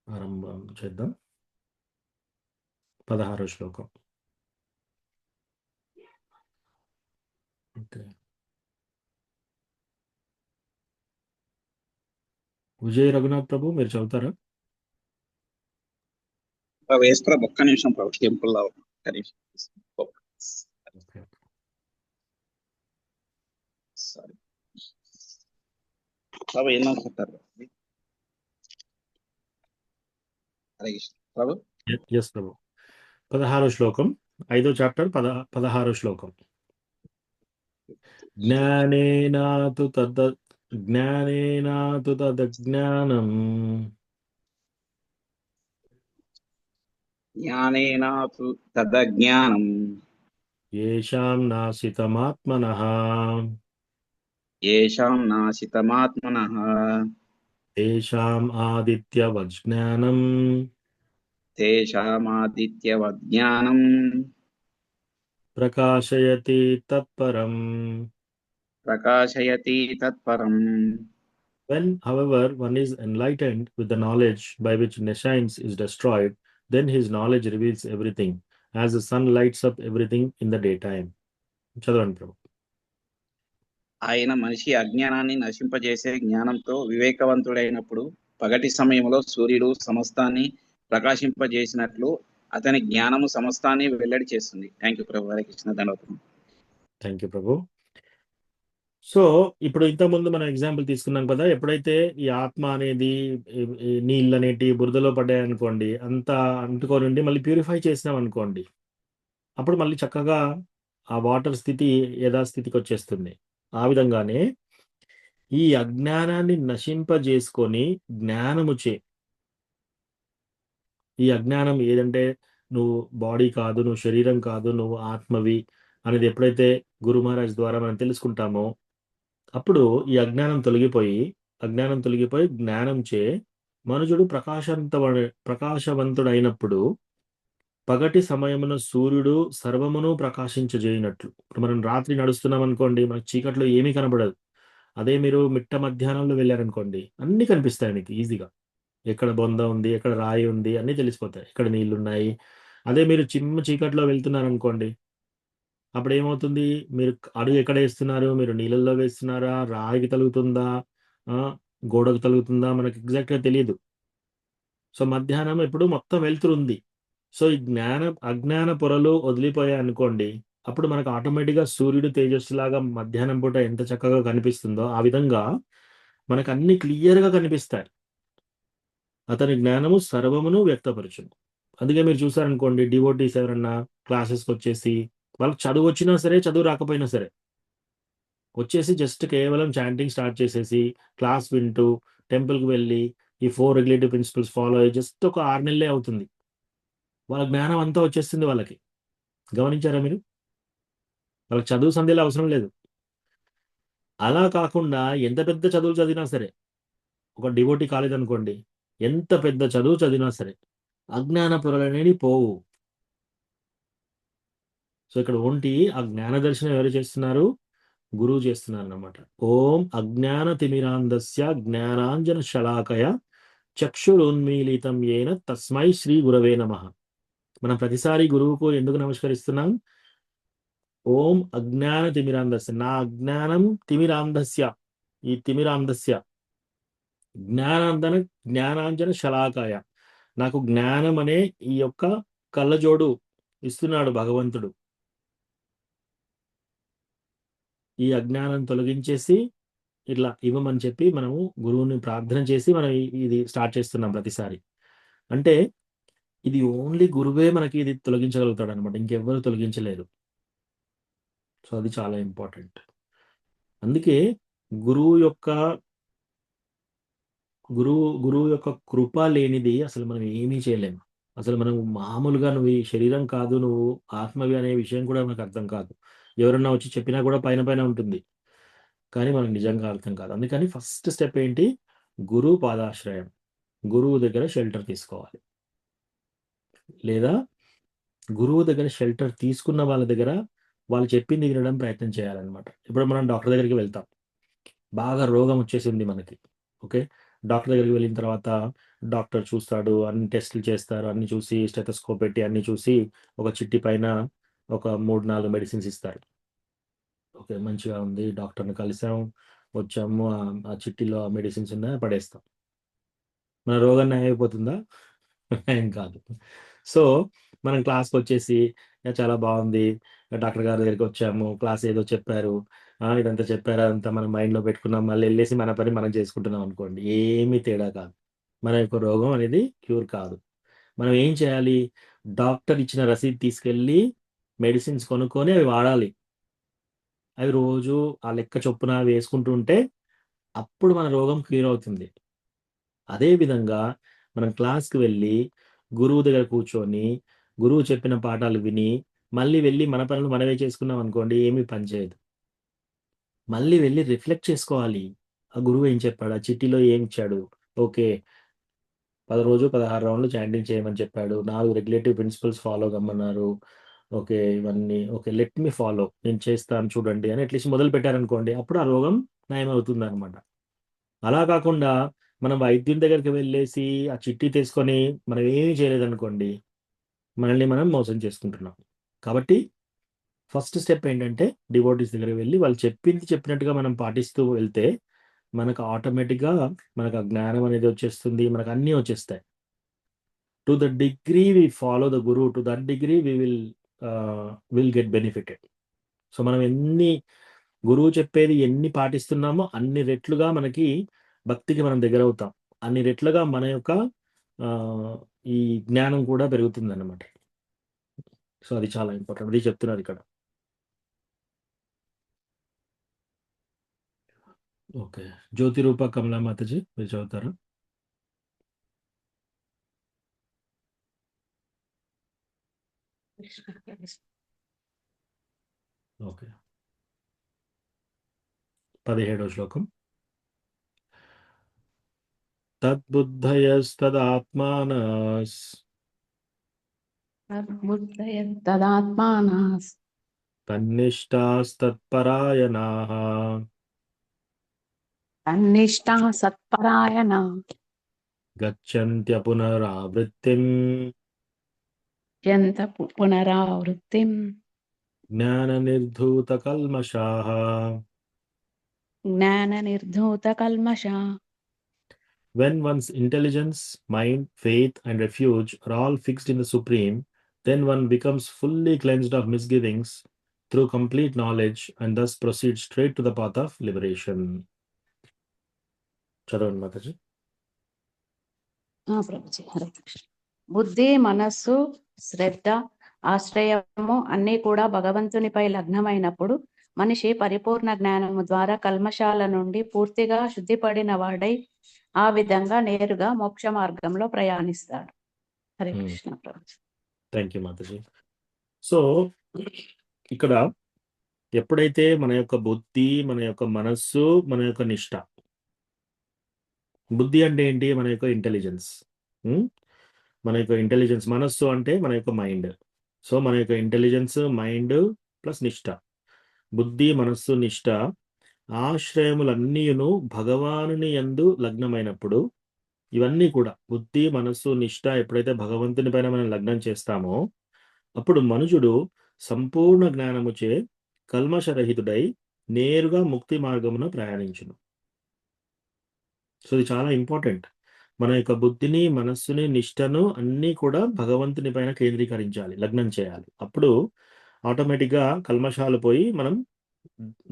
ఆరంభం చేద్దాం. 16వ శ్లోకం. ఓకే, విజయ్ రఘునాథ్ ప్రభు మీరు చదువుతారా? వేసుకురా ఒక్క నిమిషం ప్రభు, టెంపుల్ ఒక్క నిమిషం. సారీ ప్రభు, ఎన్నో చెప్తారు ప్రభు? ఎస్ ప్రభు. 16వ శ్లోకం, 5వ చాప్టర్, 16వ శ్లోకం. జ్ఞానేనాతు తదజ్ఞానం జ్ఞానేనాతు తదజ్ఞానం యేషాం నాశితమాత్మనః తేషాం ఆదిత్యవజ్ఞానం ప్రకాశయతి తత్పరం. When, however, one is enlightened with the knowledge by which nescience is destroyed, then his knowledge reveals everything, as the sun lights up everything in the daytime. చదవండి ప్రభు. ఆయన మనిషి అజ్ఞానాన్ని నశింపజేసే జ్ఞానంతో వివేకవంతుడైనప్పుడు పగటి సమయంలో సూర్యుడు సమస్తాన్ని ప్రకాశింపజేసినట్లు అతని జ్ఞానము సమస్తాన్ని వెల్లడి చేస్తుంది. థ్యాంక్ యూ ప్రభు. హరే కృష్ణ. ధన్యవాదాలు. Thank you Prabhu. సో ఇప్పుడు ఇంతకుముందు మనం ఎగ్జాంపుల్ తీసుకున్నాం కదా, ఎప్పుడైతే ఈ ఆత్మ అనేది ఈ నీళ్ళు అనేటి బురదలో పడ్డాయనుకోండి, అంతా అంటుకోనండి మళ్ళీ ప్యూరిఫై చేసినాం అనుకోండి, అప్పుడు మళ్ళీ చక్కగా ఆ వాటర్ స్థితి యథాస్థితికి వచ్చేస్తుంది. ఆ విధంగానే ఈ అజ్ఞానాన్ని నశింపజేసుకొని జ్ఞానముచే, ఈ అజ్ఞానం ఏదంటే నువ్వు బాడీ కాదు, నువ్వు శరీరం కాదు, నువ్వు ఆత్మవి అనేది ఎప్పుడైతే గురు మహారాజ్ ద్వారా మనం తెలుసుకుంటామో, అప్పుడు ఈ అజ్ఞానం తొలగిపోయి జ్ఞానంచే మనుజుడు ప్రకాశవంతుడైనప్పుడు పగటి సమయమున సూర్యుడు సర్వమును ప్రకాశించజేయనట్లు. ఇప్పుడు మనం రాత్రి నడుస్తున్నాం అనుకోండి, మనకు చీకట్లో ఏమీ కనబడదు. అదే మీరు మిట్ట మధ్యాహ్నంలో వెళ్ళారనుకోండి, అన్ని కనిపిస్తాయి మీకు ఈజీగా. ఎక్కడ బొంద ఉంది, ఎక్కడ రాయి ఉంది అన్నీ తెలిసిపోతాయి, ఎక్కడ నీళ్లున్నాయి. అదే మీరు చిమ్మ చీకట్లో వెళ్తున్నారనుకోండి, అప్పుడు ఏమవుతుంది, మీరు అడుగు ఎక్కడ వేస్తున్నారు, మీరు నీళ్ళల్లో వేస్తున్నారా, రాయికి తగులుతుందా, గోడకు తగులుతుందా, మనకి ఎగ్జాక్ట్గా తెలియదు. సో మధ్యాహ్నం ఇప్పుడు మొత్తం వెళ్తుంది. సో ఈ అజ్ఞాన పొరలు వదిలిపోయాయి అనుకోండి, అప్పుడు మనకు ఆటోమేటిక్గా సూర్యుడు తేజస్సులాగా మధ్యాహ్నం పూట ఎంత చక్కగా కనిపిస్తుందో, ఆ విధంగా మనకు అన్ని క్లియర్గా కనిపిస్తాయి. అతని జ్ఞానము సర్వమును వ్యక్తపరచును. అందుకే మీరు చూసారనుకోండి, డివోటీస్ ఎవరన్నా క్లాసెస్కి వచ్చేసి, వాళ్ళకి చదువు వచ్చినా సరే చదువు రాకపోయినా సరే వచ్చేసి జస్ట్ కేవలం చాంటింగ్ స్టార్ట్ చేసేసి క్లాస్ వింటూ టెంపుల్కి వెళ్ళి ఈ 4 రెగ్యులేటివ్ ప్రిన్సిపల్స్ ఫాలో అయ్యి జస్ట్ ఒక 6 నెలలే అవుతుంది, వాళ్ళ జ్ఞానం అంతా వచ్చేస్తుంది వాళ్ళకి. గమనించారా మీరు? వాళ్ళకి చదువు సంధ్యలో అవసరం లేదు. అలా కాకుండా ఎంత పెద్ద చదువులు చదివినా సరే, ఒక డివోటీ కాలేజ్ అనుకోండి, ఎంత పెద్ద చదువు చదివినా సరే అజ్ఞాన పొరలనేవి పోవు. సో ఇక్కడ ఓన్లీ ఆ జ్ఞాన దర్శనం ఎవరు చేస్తున్నారు? గురువు చేస్తున్నారు అన్నమాట. ఓం అజ్ఞాన తిమిరాంధస్య జ్ఞానాంజన శలాకయ చక్షురున్మీలితం ఏన తస్మై శ్రీ గురవే నమః. మనం ప్రతిసారి గురువుకు ఎందుకు నమస్కరిస్తున్నాం? ఓం అజ్ఞాన తిమిరాంధస్య, నా అజ్ఞానం తిమిరాంధస్య, ఈ తిమిరాంధస్య జ్ఞానాంజన శలాకాయ, నాకు జ్ఞానం అనే ఈ యొక్క కళ్ళజోడు ఇస్తున్నాడు భగవంతుడు. ఈ అజ్ఞానం తొలగించేసి ఇట్లా ఇవ్వమని చెప్పి మనము గురువుని ప్రార్థన చేసి మనం ఇది స్టార్ట్ చేస్తున్నాం ప్రతిసారి. అంటే ఇది ఓన్లీ గురువే మనకి ఇది తొలగించగలుగుతాడు అనమాట, ఇంకెవ్వరు తొలగించలేరు. సో అది చాలా ఇంపార్టెంట్. అందుకే గురువు యొక్క కృప లేనిది అసలు మనం ఏమీ చేయలేము. అసలు మనం మామూలుగా నువ్వు ఈ శరీరం కాదు, నువ్వు ఆత్మవి అనే విషయం కూడా మనకు అర్థం కాదు. ఎవరన్నా వచ్చి చెప్పినా కూడా పైన పైన ఉంటుంది, కానీ మనకు నిజంగా అర్థం కాదు. అందుకని ఫస్ట్ స్టెప్ ఏంటి? గురువు పాదాశ్రయం, గురువు దగ్గర షెల్టర్ తీసుకోవాలి. లేదా గురువు దగ్గర షెల్టర్ తీసుకున్న వాళ్ళ దగ్గర వాళ్ళు చెప్పింది వినడం ప్రయత్నం చేయాలన్నమాట. ఇప్పుడు మనం డాక్టర్ దగ్గరికి వెళ్తాం, బాగా రోగం వచ్చేసింది మనకి, ఓకే. డాక్టర్ దగ్గరికి వెళ్ళిన తర్వాత డాక్టర్ చూస్తాడు, అన్ని టెస్టులు చేస్తారు, అన్ని చూసి స్టెథోస్కోప్ పెట్టి అన్ని చూసి ఒక చిట్టి పైన ఒక 3-4 మెడిసిన్స్ ఇస్తారు. ఓకే, మంచిగా ఉంది, డాక్టర్ని కలిసాం, వచ్చాము, ఆ చిట్టిలో ఆ మెడిసిన్స్ ఉన్నాయి, పడేస్తాం. మన రోగం నయం అయిపోతుందా? ఏం కాదు. సో మనం క్లాస్కి వచ్చేసి చాలా బాగుంది, డాక్టర్ గారి దగ్గరికి వచ్చాము, క్లాస్ ఏదో చెప్పారు, ఇదంతా చెప్పారు, అదంతా మనం మైండ్లో పెట్టుకున్నాం, మళ్ళీ వెళ్ళేసి మన పని మనం చేసుకుంటున్నాం అనుకోండి, ఏమీ తేడా కాదు. మన యొక్క రోగం అనేది క్యూర్ కాదు. మనం ఏం చేయాలి? డాక్టర్ ఇచ్చిన రసీదు తీసుకెళ్ళి మెడిసిన్స్ కొనుక్కొని అవి వాడాలి. అవి రోజు ఆ లెక్క చొప్పున వేసుకుంటూ ఉంటే అప్పుడు మన రోగం క్లియర్ అవుతుంది. అదేవిధంగా మనం క్లాస్కి వెళ్ళి గురువు దగ్గర కూర్చొని గురువు చెప్పిన పాఠాలు విని మళ్ళీ వెళ్ళి మన పనులు మనమే చేసుకున్నాం అనుకోండి, ఏమీ పనిచేయదు. మళ్ళీ వెళ్ళి రిఫ్లెక్ట్ చేసుకోవాలి, ఆ గురువు ఏం చెప్పాడు, ఆ చిట్టిలో ఏం ఇచ్చాడు. ఓకే, 16 రౌండ్లు చాంటింగ్ చేయమని చెప్పాడు, 4 రెగ్యులేటివ్ ప్రిన్సిపల్స్ ఫాలో కమ్మన్నారు, ఓకే, ఇవన్నీ ఓకే, లెట్ మీ ఫాలో, నేను చేస్తాను చూడండి అని అట్లీస్ట్ మొదలు పెట్టారనుకోండి, అప్పుడు ఆ రోగం నయం అవుతుంది అనమాట. అలా కాకుండా మనం వైద్యుని దగ్గరికి వెళ్ళేసి ఆ చిట్టి తీసుకొని మనం ఏమీ చేయలేదనుకోండి, మనల్ని మనం మోసం చేసుకుంటున్నాం. కాబట్టి ఫస్ట్ స్టెప్ ఏంటంటే డివోటీస్ దగ్గరికి వెళ్ళి వాళ్ళు చెప్పినట్టుగా మనం పాటిస్తూ వెళ్తే మనకు ఆటోమేటిక్గా మనకు ఆ జ్ఞానం అనేది వచ్చేస్తుంది, మనకు అన్నీ వచ్చేస్తాయి. To the degree we follow the Guru, to that degree we will get benefited. So మనం ఎన్ని గురువు చెప్పేది ఎన్ని పాటిస్తున్నామో అన్ని రెట్లుగా మనకి భక్తికి మనం దగ్గర అవుతాం, అన్ని రెట్లుగా మన యొక్క ఈ జ్ఞానం కూడా పెరుగుతుంది అన్నమాట. సో అది చాలా ఇంపార్టెంట్, అది చెప్తున్నారు ఇక్కడ. ఓకే, జ్యోతి రూప కమలా మాతాజీ మీరు చదువుతారా? ఓకే, 17వ శ్లోకం. తద్బుద్ధయస్తదాత్మానస్ తదాత్మానస్ తన్నిష్టాస్తత్పరాయణాః తన్నిష్టా సత్పరాయణ గచ్చంత్య పునరావృత్తిం జంత పునరావృత్తిం జ్ఞాన నిర్ధూత కల్మషాః. జ్ఞాన నిర్ధూత కల్మష. When one's intelligence, mind, faith, and refuge are all fixed in the Supreme, then one becomes fully cleansed of misgivings through complete knowledge and thus proceeds straight to the path of liberation. చదవండి మాతాజీ. ప్రభుజీ హరే కృష్ణ. బుద్ధి, మనస్సు, శ్రద్ధ, ఆశ్రయము అన్నీ కూడా భగవంతునిపై లగ్నమైనప్పుడు మనిషి పరిపూర్ణ జ్ఞానము ద్వారా కల్మషాల నుండి పూర్తిగా శుద్ధిపడిన వాడై ఆ విధంగా నేరుగా మోక్ష మార్గంలో ప్రయాణిస్తాడు. Hare Krishna Prabhuji. Thank you Mataji. So ఇక్కడ ఎప్పుడైతే మన యొక్క బుద్ధి, మన యొక్క మనస్సు, మన యొక్క నిష్ట, బుద్ధి అంటే ఏంటి? మన యొక్క ఇంటెలిజెన్స్, మన యొక్క ఇంటెలిజెన్స్. మనస్సు అంటే మన యొక్క మైండ్. సో మన యొక్క ఇంటెలిజెన్స్, మైండ్ ప్లస్ నిష్ట, బుద్ధి, మనస్సు, నిష్ట ఆశ్రయములన్నీయును భగవానుని యందు లగ్నమైనప్పుడు, ఇవన్నీ కూడా బుద్ధి, మనస్సు, నిష్ట ఎప్పుడైతే భగవంతుని పైన మనం లగ్నం చేస్తామో అప్పుడు మనుషుడు సంపూర్ణ జ్ఞానముచే కల్మషరహితుడై నేరుగా ముక్తి మార్గమున ప్రయాణించును. సో ఇది చాలా ఇంపార్టెంట్. మన యొక్క బుద్ధిని, మనస్సుని, నిష్టను అన్నీ కూడా భగవంతుని పైన కేంద్రీకరించాలి, లగ్నం చేయాలి. అప్పుడు ఆటోమేటిక్గా కల్మషాలు పోయి మనం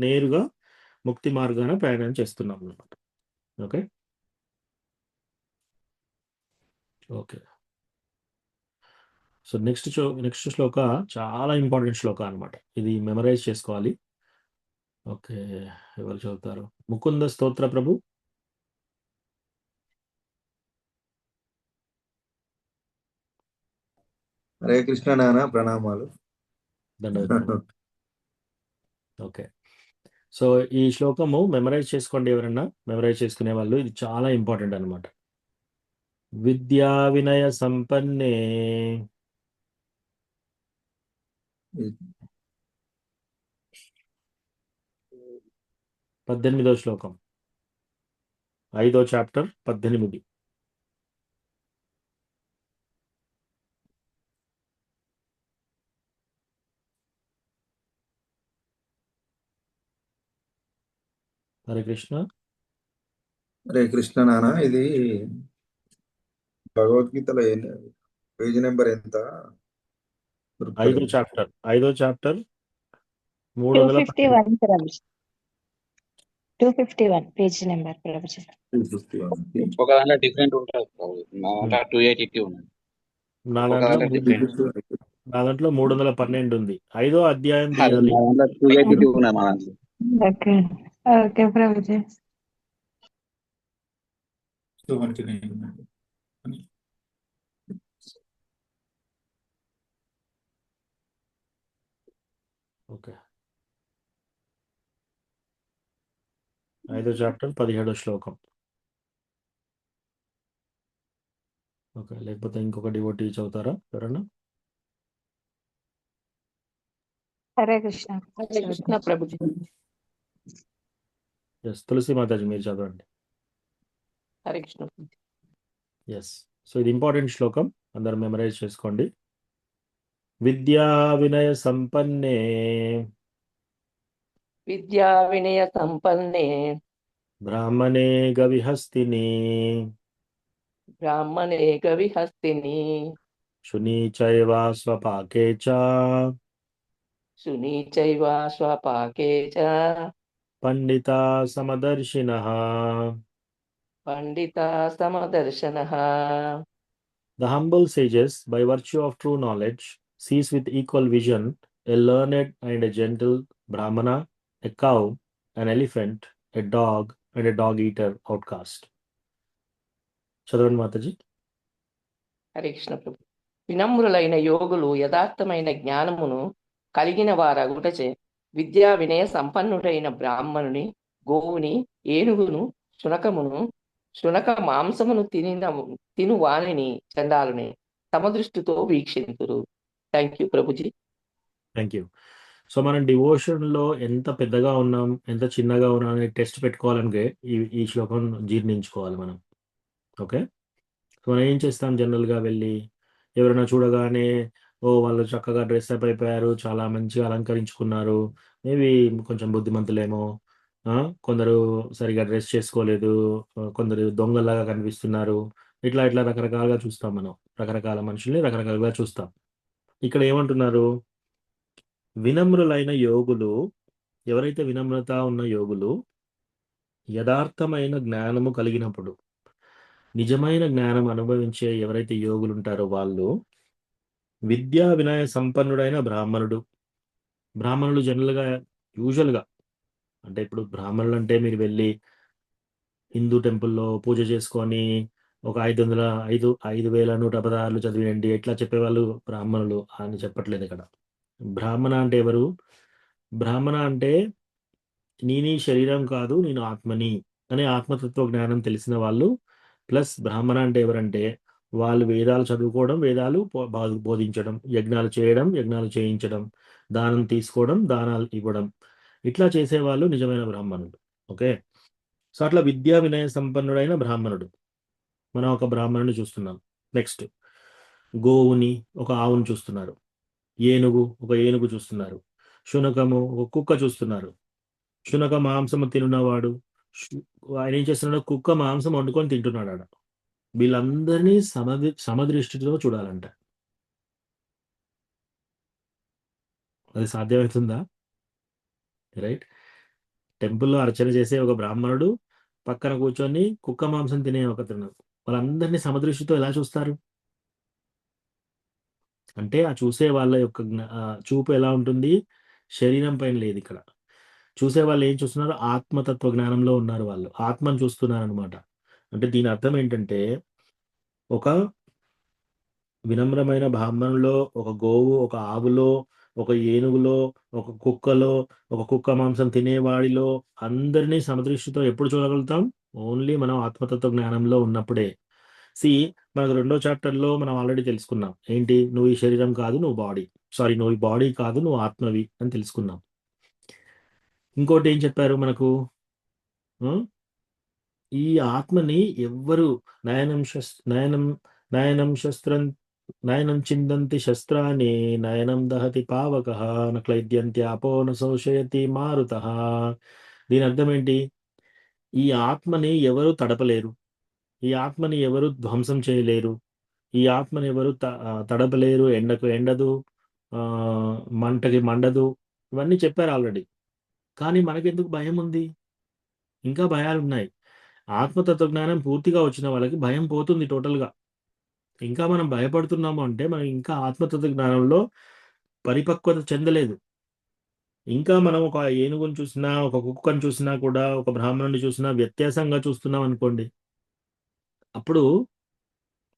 నేరుగా ముక్తి మార్గాన ప్రయాణం చేస్తున్నాం అన్నమాట. Okay okay. సో నెక్స్ట్ శ్లోక చాలా ఇంపార్టెంట్ శ్లోక అనమాట. ఇది మెమరైజ్ చేసుకోవాలి. ఓకే, ఎవరు చదువుతారు? ముకుంద స్తోత్ర ప్రభు. హరే కృష్ణ నాన్న, ప్రణామాలు. దండవతం. ఓకే, సో ఈ శ్లోకము మెమరైజ్ చేసుకోండి ఎవరన్నా మెమరైజ్ చేసుకునే వాళ్ళు. ఇది చాలా ఇంపార్టెంట్ అనమాట. విద్యా వినయ సంపన్నే 18వ శ్లోకం, 5వ చాప్టర్ 18. హరే కృష్ణ. హరే కృష్ణ నాన్న, ఇది భగవద్గీతలో పేజ్ నెంబర్ ఎంత? 5వ chapter 251 Prabhuji. 251 page number Prabhuji. 251. ఒక దాంట్లో డిఫరెంట్ ఉంటుంది. మా దాంట్లో 282 ఉన్నది. నా ఒక దాంట్లో దాంట్లో డిఫరెంట్. 312 ఉంది. 5వ అధ్యాయం అది తీయాలి. మా దాంట్లో 282 ఉన్నది మా దాంట్లో. Okay okay Prabhuji. సో మనకి నేను- ఓకే, 5వ చాప్టర్ 17వ శ్లోకం. ఓకే, లేకపోతే ఇంకొక డివోటీ చదువుతారా ఎవరన్నా? హరే కృష్ణ. హరే కృష్ణ ప్రభుజీ. ఎస్, తులసి మాతాజీ మీరు చదవండి. హరే కృష్ణ. ఎస్, సో ఇది ఇంపార్టెంట్ శ్లోకం, అందరూ మెమరైజ్ చేసుకోండి. విద్యా వినయ సంపన్నే విద్యా వినయ సంపన్నే బ్రాహ్మణే గవిహస్తిని బ్రాహ్మణే గవిహస్తిని శుని చైవ స్వపాకే చ శుని చైవ స్వపాకే చ పండిత సమదర్శినః. పండిత సమదర్శనః. The humble sages, by virtue of true knowledge, sees with equal vision a learned and a gentle Brahmana, a cow, an elephant, a dog, and a dog-eater outcast. చదవండి మాతాజీ. హరే కృష్ణ ప్రభు. వినమ్రులైన యోగులు యథార్థమైన జ్ఞానమును కలిగిన వారగుటచే విద్యా వినయ సంపన్నుడైన బ్రాహ్మణుని, గోవుని, ఏనుగును, శునక మాంసమును తిను వాణిని, చండాలుని తమ దృష్టితో వీక్షింతురు. Thank you Prabhuji. Thank you. So మనం డివోషన్లో ఎంత పెద్దగా ఉన్నాం, ఎంత చిన్నగా ఉన్నాం అనే టెస్ట్ పెట్టుకోవాలంటే ఈ శ్లోకం జీర్ణించుకోవాలి మనం. ఓకే, సో మనం ఏం చేస్తాం జనరల్గా వెళ్ళి ఎవరైనా చూడగానే వాళ్ళు చక్కగా డ్రెస్ అప్ అయిపోయారు, చాలా మంచిగా అలంకరించుకున్నారు, మేబీ కొంచెం బుద్ధిమంతులేమో, కొందరు సరిగా డ్రెస్ చేసుకోలేదు, కొందరు దొంగలాగా కనిపిస్తున్నారు, ఇట్లా రకరకాలుగా చూస్తాం మనం. రకరకాల మనుషుల్ని రకరకాలుగా చూస్తాం. ఇక్కడ ఏమంటున్నారు? వినమ్రులైన యోగులు, ఎవరైతే వినమ్రత ఉన్న యోగులు యథార్థమైన జ్ఞానము కలిగినప్పుడు, నిజమైన జ్ఞానం అనుభవించే ఎవరైతే యోగులు ఉంటారో వాళ్ళు విద్యా వినయ సంపన్నుడైన బ్రాహ్మణులు జనరల్గా యూజువల్గా అంటే ఇప్పుడు బ్రాహ్మణులు అంటే మీరు వెళ్ళి హిందూ టెంపుల్లో పూజ చేసుకొని ఒక 5,116 చదివేయండి ఎట్లా చెప్పేవాళ్ళు బ్రాహ్మణులు అని చెప్పట్లేదు ఇక్కడ. బ్రాహ్మణ అంటే ఎవరు? బ్రాహ్మణ అంటే నీ శరీరం కాదు, నేను ఆత్మని అనే ఆత్మతత్వ జ్ఞానం తెలిసిన వాళ్ళు. ప్లస్ బ్రాహ్మణ అంటే ఎవరంటే వాళ్ళు వేదాలు చదువుకోవడం, వేదాలు బోధించడం, యజ్ఞాలు చేయడం, యజ్ఞాలు చేయించడం, దానం తీసుకోవడం, దానాలు ఇవ్వడం, ఇట్లా చేసేవాళ్ళు నిజమైన బ్రాహ్మణుడు. ఓకే, సో అట్లా విద్యా వినయ సంపన్నుడైన బ్రాహ్మణుడు. మనం ఒక బ్రాహ్మణుని చూస్తున్నాం. నెక్స్ట్ గోవుని, ఒక ఆవును చూస్తున్నారు. ఒక ఏనుగు చూస్తున్నారు. శునకము, ఒక కుక్క చూస్తున్నారు. శునక మాంసము తిన్నవాడు ఆయన ఏం చేస్తున్నాడు? కుక్క మాంసం వండుకొని తింటున్నాడు ఆడ. వీళ్ళందరినీ సమదృష్టితో చూడాలంట. అది సాధ్యమవుతుందా? రైట్, టెంపుల్లో అర్చన చేసే ఒక బ్రాహ్మణుడు పక్కన కూర్చొని కుక్క మాంసం తినే ఒకతను, వాళ్ళందరినీ సమదృష్టితో ఎలా చూస్తారు? అంటే ఆ చూసే వాళ్ళ యొక్క చూపు ఎలా ఉంటుంది? శరీరం పైన లేదు. ఇక్కడ చూసే వాళ్ళు ఏం చూస్తున్నారు? ఆత్మతత్వ జ్ఞానంలో ఉన్నారు. వాళ్ళు ఆత్మను చూస్తున్నారు అనమాట. అంటే దీని అర్థం ఏంటంటే ఒక వినమ్రమైన బ్రాహ్మణులో, ఒక గోవు, ఒక ఆవులో, ఒక ఏనుగులో, ఒక కుక్కలో, ఒక కుక్క మాంసం తినేవాడిలో అందరినీ సమదృష్టితో ఎప్పుడు చూడగలుగుతాం? ఓన్లీ మనం ఆత్మతత్వ జ్ఞానంలో ఉన్నప్పుడే. మనకు 2వ చాప్టర్లో మనం ఆల్రెడీ తెలుసుకున్నాం. ఏంటి? నువ్వు ఈ శరీరం కాదు, నువ్వు నువ్వు ఈ బాడీ కాదు, నువ్వు ఆత్మవి అని తెలుసుకున్నాం. ఇంకోటి ఏం చెప్పారు మనకు? ఈ ఆత్మని ఎవ్వరు నయనం చిందంతి శస్త్రాన్ని నయనం దహతి పావకః నక్లైద్యంత్యాపో న శోషయతి మారుతః. దీని అర్థం ఏంటి? ఈ ఆత్మని ఎవరు తడపలేరు, ఈ ఆత్మని ఎవరు ధ్వంసం చేయలేరు, ఈ ఆత్మని ఎవరు తడపలేరు, ఎండకు ఎండదు, మంటకి మండదు, ఇవన్నీ చెప్పారు ఆల్రెడీ. కానీ మనకెందుకు భయం ఉంది? ఇంకా భయాలు ఉన్నాయి. ఆత్మతత్వ జ్ఞానం పూర్తిగా వచ్చిన వాళ్ళకి భయం పోతుంది టోటల్గా. ఇంకా మనం భయపడుతున్నాము అంటే మనం ఇంకా ఆత్మతత్వ జ్ఞానంలో పరిపక్వత చెందలేదు. ఇంకా మనం ఒక ఏనుగుని చూసినా, ఒక కుక్కను చూసినా కూడా, ఒక బ్రాహ్మణుని చూసినా వ్యత్యాసంగా చూస్తున్నాం అనుకోండి, అప్పుడు